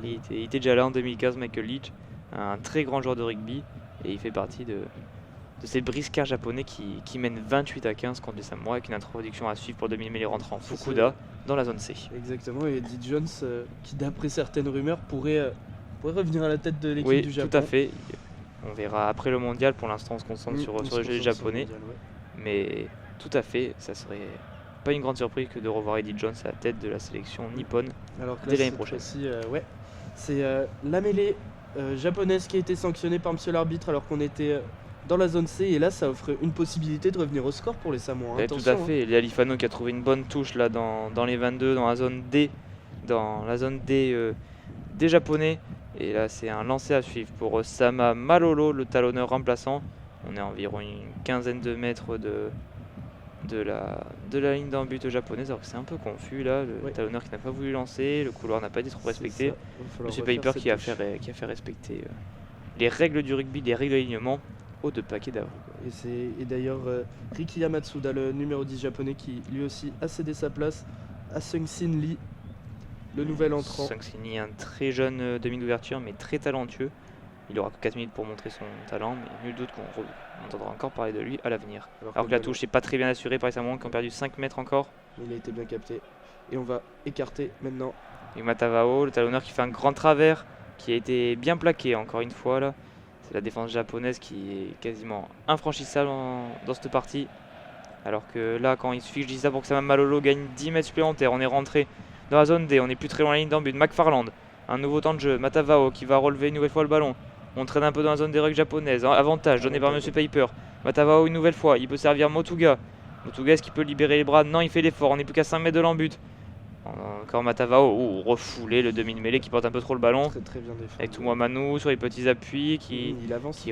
Il était déjà là en 2015, Michael Leach, un très grand joueur de rugby, et il fait partie de ces briscards japonais qui mènent 28-15 contre les Samoa, avec une introduction à suivre pour le demi-mêlée rentrant Fukuda dans la zone C. Exactement, et Eddie Jones, qui d'après certaines rumeurs pourrait revenir à la tête de l'équipe du Japon. Oui, tout à fait. On verra après le mondial. Pour l'instant, on se concentre sur le jeu japonais. Mais tout à fait, ça serait pas une grande surprise que de revoir Eddie Jones à la tête de la sélection nippone dès l'année prochaine. C'est la mêlée japonaise qui a été sanctionnée par monsieur l'arbitre alors qu'on était dans la zone C. Et là, ça offre une possibilité de revenir au score pour les Samoans. Tout à fait. Et Alifano qui a trouvé une bonne touche là dans les 22, dans la zone D. Dans la zone D des Japonais. Et là, c'est un lancer à suivre pour Sama Malolo, le talonneur remplaçant. On est à environ une quinzaine de mètres de la ligne d'un but japonaise, alors que c'est un peu confus là. Le talonneur qui n'a pas voulu lancer, le couloir n'a pas été trop respecté. Monsieur Piper qui a fait respecter les règles du rugby, les règles d'alignement au de paquets d'avant. Et d'ailleurs, Riki Yamatsuda, le numéro 10 japonais, qui lui aussi a cédé sa place à Sung-Sin Lee. Le nouvel entrant. Sung-Sin Lee, un très jeune demi d'ouverture, mais très talentueux. Il aura que 4 minutes pour montrer son talent, mais nul doute qu'on entendra encore parler de lui à l'avenir. Alors que la touche n'est pas très bien assurée par les Samoans qui ont perdu 5 mètres encore. Il a été bien capté. Et on va écarter maintenant. Et Matavao, le talonneur qui fait un grand travers, qui a été bien plaqué encore une fois là. C'est la défense japonaise qui est quasiment infranchissable dans cette partie. Alors que là, quand il suffit que je dise ça pour que Sama Malolo gagne 10 mètres supplémentaires, on est rentré dans la zone D, on est plus très loin de la ligne d'en but. McFarland, un nouveau temps de jeu. Matavao qui va relever une nouvelle fois le ballon. On traîne un peu dans la zone des rugs japonaises. Avantage donné par Monsieur Piper. Matavao une nouvelle fois. Il peut servir Motuga. Motuga, est-ce qu'il peut libérer les bras? Non, il fait l'effort. On n'est plus qu'à 5 mètres de l'embut. Encore Matavao. Refoulé le demi de mêlée qui porte un peu trop le ballon. Très bien défendu. Avec Touma Manu sur les petits appuis qui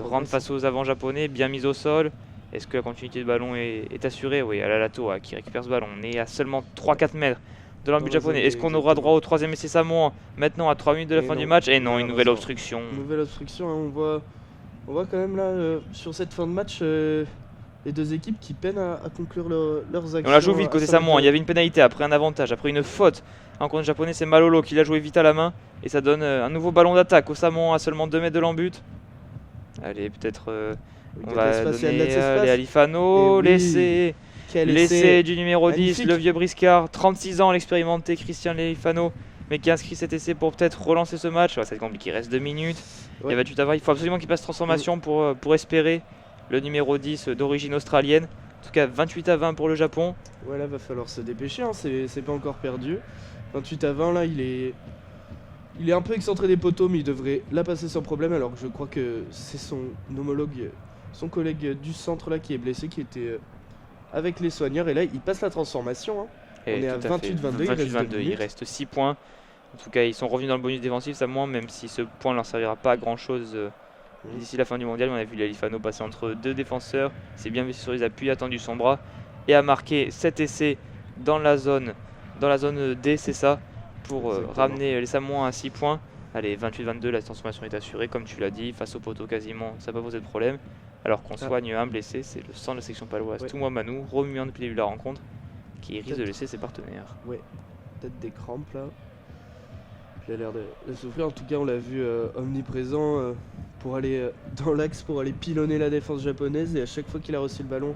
rentre face aux avants japonais. Bien mis au sol. Est-ce que la continuité de ballon est assurée? Oui, à la Lato qui récupère ce ballon. On est à seulement 3-4 mètres de l'embut japonais. Est-ce qu'on aura droit au troisième essai samoan maintenant à 3 minutes de la fin du match? Et non, une nouvelle obstruction. Une nouvelle obstruction, on voit quand même là sur cette fin de match les deux équipes qui peinent à conclure leurs actions. On la joue vite côté samoan. Il y avait une pénalité après un avantage, après une faute. En contre japonais, c'est Malolo qui l'a joué vite à la main. Et ça donne un nouveau ballon d'attaque au Samoan à seulement 2 mètres de l'embut. Allez, peut-être on va donner les Alifano, l'essai du numéro 10, le vieux briscard, 36 ans, l'expérimenté Christian Alifano, mais qui a inscrit cet essai pour peut-être relancer ce match. Ça va être compliqué, il reste 2 minutes. Il faut absolument qu'il passe transformation pour espérer le numéro 10 d'origine australienne. En tout cas, 28-20 pour le Japon. Là, va falloir se dépêcher, c'est pas encore perdu. 28-20, là, il est un peu excentré des poteaux, mais il devrait la passer sans problème, alors que je crois que c'est son homologue, son collègue du centre là qui est blessé, qui était avec les soigneurs, et là il passe la transformation. On est à 28-22, il reste 6 points. En tout cas, ils sont revenus dans le bonus défensif, ça moins, même si ce point ne leur servira pas à grand chose d'ici la fin du mondial. On a vu l'Alifano passer entre deux défenseurs, c'est bien baissé sur les appuis, attendu son bras et a marqué 7 essais dans la zone D, c'est ça, pour ramener les Samoans à 6 points. Allez, 28-22, la transformation est assurée, comme tu l'as dit, face au poteau quasiment, ça n'a pas posé de problème. Alors qu'on soigne un blessé, c'est le centre de la section paloise, Touma Manu, remuant depuis le début de la rencontre, qui risque de laisser ses partenaires. Ouais, peut-être des crampes là. Il a l'air de souffrir, en tout cas on l'a vu omniprésent pour aller dans l'axe, pour aller pilonner la défense japonaise, et à chaque fois qu'il a reçu le ballon,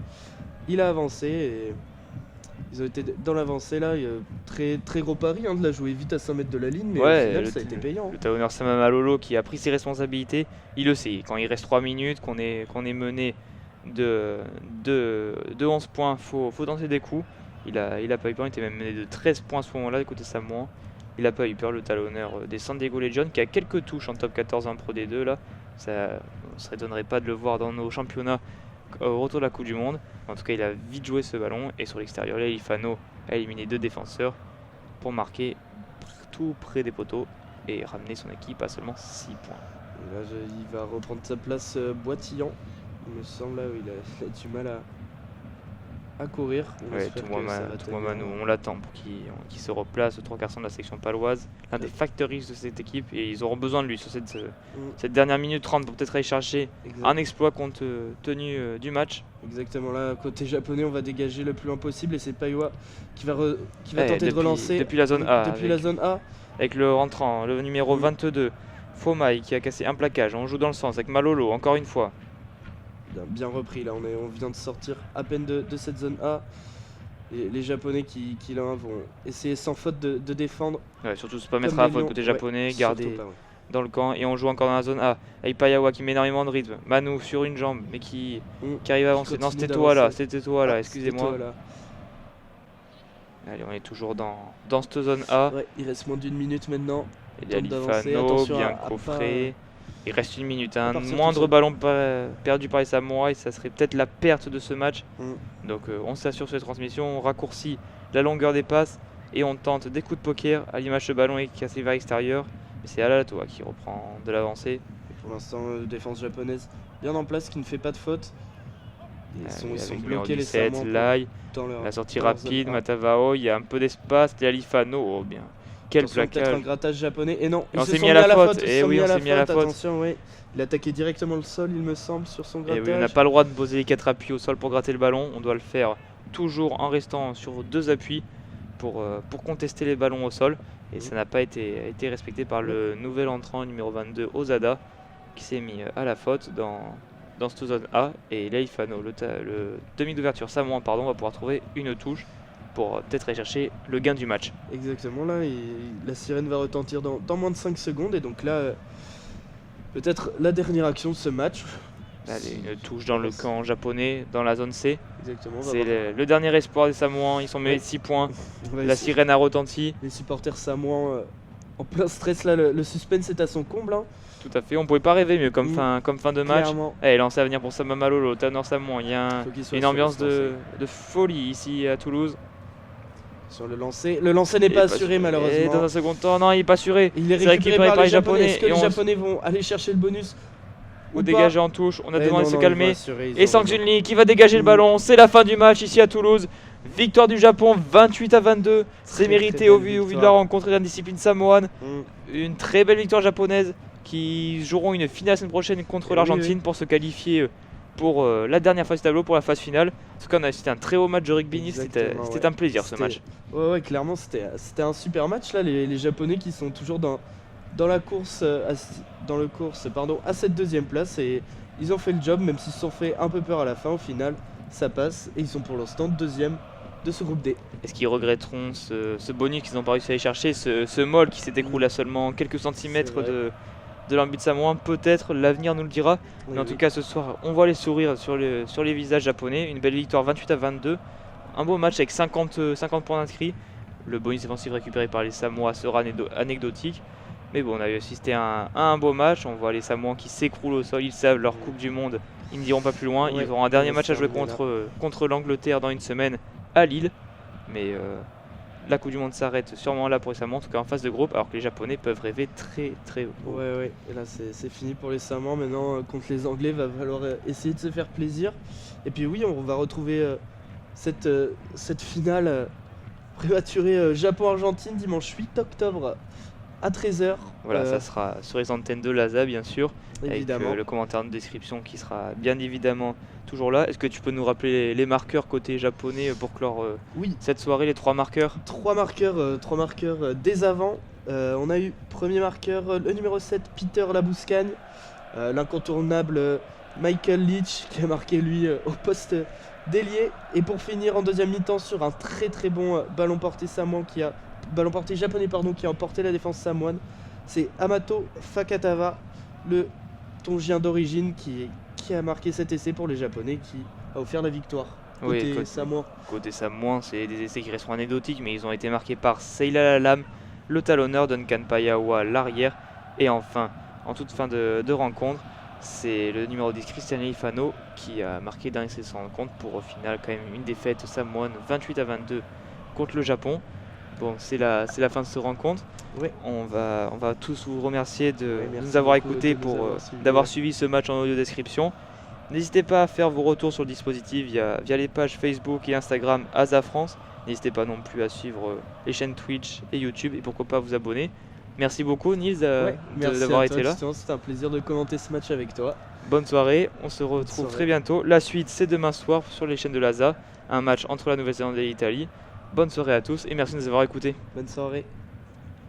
il a avancé, et ils ont été dans l'avancée là, très, très gros pari de la jouer vite à 5 mètres de la ligne, mais au final ça a été payant. Le talonneur Sama Malolo qui a pris ses responsabilités, il le sait, quand il reste 3 minutes, qu'on est mené de 11 points, faut tenter des coups. Il a pas eu peur, il était même mené de 13 points à ce moment-là côté Samoan. Il a pas eu peur, le talonneur des San Diego Legion, qui a quelques touches en top 14 en Pro D2 là. Ça, ne s'étonnerait pas de le voir dans nos championnats au retour de la Coupe du Monde. En tout cas, il a vite joué ce ballon et sur l'extérieur, là, Ifano a éliminé 2 défenseurs pour marquer tout près des poteaux et ramener son équipe à seulement 6 points. Et là, il va reprendre sa place Boitillan. Il me semble là où il a du mal à courir. Ouais, Toumouamano, on l'attend pour qu'il se replace au 3/4 de la section paloise. L'un des facteurs X de cette équipe et ils auront besoin de lui sur cette dernière minute 30 pour peut-être aller chercher un exploit compte tenu du match. Exactement, là côté japonais on va dégager le plus loin possible et c'est Paiwa qui va tenter de relancer depuis la zone A. Depuis la zone A. Avec le rentrant, le numéro 22, Fomai qui a cassé un plaquage. On joue dans le sens avec Malolo encore une fois. Bien repris là, on vient de sortir à peine de cette zone A. Et les japonais qui là vont essayer sans faute de défendre. Ouais, surtout se pas mettre à la faute côté japonais, garder dans le camp et on joue encore dans la zone A. Avec Paiwa qui met énormément de rythme. Manu sur une jambe mais qui arrive à avancer. Non, c'était toi là, excusez-moi. Allez, on est toujours dans cette zone A. Ouais, il reste moins d'une minute maintenant. Il y a Lifano, bien coffré. Il reste une minute, un moindre ballon perdu par les Samoa et ça serait peut-être la perte de ce match. Donc on s'assure sur les transmissions, on raccourcit la longueur des passes et on tente des coups de poker à l'image ce ballon est cassé vers l'extérieur. C'est Alatoa qui reprend de l'avancée. Pour l'instant, défense japonaise bien en place qui ne fait pas de faute. Ils sont bloqués les Samoa. La sortie rapide, Matavao, il y a un peu d'espace, il y a Lifano, oh bien. Quel plaquage. Peut-être un grattage japonais. Et non, on s'est mis à la faute. Et oui, on s'est mis à la faute. Attention, oui. Il a attaqué directement le sol, il me semble, sur son grattage. Et oui, on n'a pas le droit de poser les 4 appuis au sol pour gratter le ballon. On doit le faire toujours en restant sur 2 appuis pour contester les ballons au sol. Et ça n'a pas été respecté par le nouvel entrant numéro 22, Ozada, qui s'est mis à la faute dans cette zone A. Et là, Ifano, le demi d'ouverture samoan, va pouvoir trouver une touche pour peut-être aller chercher le gain du match. Exactement, là, la sirène va retentir dans moins de 5 secondes. Et donc là, peut-être la dernière action de ce match. Allez, une touche dans le camp japonais, dans la zone C. Exactement. C'est le dernier espoir des Samoans, ils sont menés de 6 points. La sirène a retenti. Les supporters samoans en plein stress, là, le suspense est à son comble. Hein. Tout à fait, on pouvait pas rêver mieux comme fin de match. Allez, lancé à venir pour Sama Malolo, Tanner Samoan. Il y a une ambiance de folie ici à Toulouse. Sur le lancer n'est pas assuré malheureusement. Et dans un second temps, non, il n'est pas assuré. Il est récupéré par les Japonais. Est-ce que les Japonais vont aller chercher le bonus ou dégager en touche? On a besoin de se calmer. Et Sang Junli qui va dégager le ballon. C'est la fin du match ici à Toulouse. Victoire du Japon 28-22. C'est mérité au vu de la rencontre et de la discipline samoane. Une très belle victoire japonaise qui joueront une finale la semaine prochaine contre l'Argentine pour se qualifier pour la dernière phase du tableau, pour la phase finale. En tout cas, c'était un très haut match de rugby. C'était un plaisir ce match. Ouais, clairement, c'était un super match. Là, les Japonais qui sont toujours dans la course, à cette deuxième place. Et ils ont fait le job, même s'ils se sont fait un peu peur à la fin. Au final, ça passe. Et ils sont pour l'instant deuxième de ce groupe D. Est-ce qu'ils regretteront ce bonus qu'ils n'ont pas réussi à aller chercher, ce molle qui s'est écroulé à seulement quelques centimètres de l'ambit samoan? Peut-être, l'avenir nous le dira. Mais en tout cas, ce soir, on voit les sourires sur les visages japonais. Une belle victoire 28-22. Un beau match avec 50 points inscrits. Le bonus défensif récupéré par les Samoa sera anecdotique. Mais bon, on a assisté à un beau match. On voit les Samoans qui s'écroulent au sol. Ils savent leur Coupe du Monde. Ils n'iront pas plus loin. Ils auront un dernier match à jouer contre l'Angleterre dans une semaine à Lille. Mais la Coupe du Monde s'arrête sûrement là pour les Samoans, en tout cas en phase de groupe, alors que les Japonais peuvent rêver très très haut. Ouais. Et là c'est fini pour les Samoans. Maintenant contre les Anglais, va falloir essayer de se faire plaisir. Et puis oui, on va retrouver cette finale prématurée Japon-Argentine dimanche 8 octobre à 13h. Voilà, ça sera sur les antennes de l'ASA bien sûr, évidemment. Avec le commentaire de description qui sera bien évidemment toujours là. Est-ce que tu peux nous rappeler les marqueurs côté japonais pour clore cette soirée, les 3 marqueurs? 3 marqueurs dès avant. On a eu premier marqueur, le numéro 7, Peter Labouscagne, l'incontournable Michael Leach qui a marqué lui au poste d'ailier. Et pour finir en deuxième mi-temps sur un très très bon ballon porté japonais qui a emporté la défense samoane, c'est Amato Fakatava, le tongien d'origine qui a marqué cet essai pour les Japonais, qui a offert la victoire. Côté Samoan, c'est des essais qui resteront anecdotiques, mais ils ont été marqués par Seila Lalam, le talonneur, Duncan Payawa, l'arrière. Et enfin, en toute fin de rencontre, c'est le numéro 10 Cristiano Ifano qui a marqué dans cette rencontre pour au final quand même une défaite samoane 28-22 contre le Japon. Bon, c'est la fin de cette rencontre. Ouais. On va tous vous remercier de merci nous avoir beaucoup écoutés, de nous avoir suivis. d'avoir suivi ce match en audio description. N'hésitez pas à faire vos retours sur le dispositif via les pages Facebook et Instagram ASA France. N'hésitez pas non plus à suivre les chaînes Twitch et YouTube et pourquoi pas vous abonner. Merci beaucoup Nils Merci d'avoir à toi, été là. Tristan, c'était un plaisir de commenter ce match avec toi. Bonne soirée, on se retrouve très bientôt. La suite c'est demain soir sur les chaînes de l'ASA, un match entre la Nouvelle-Zélande et l'Italie. Bonne soirée à tous et merci de nous avoir écoutés. Bonne soirée.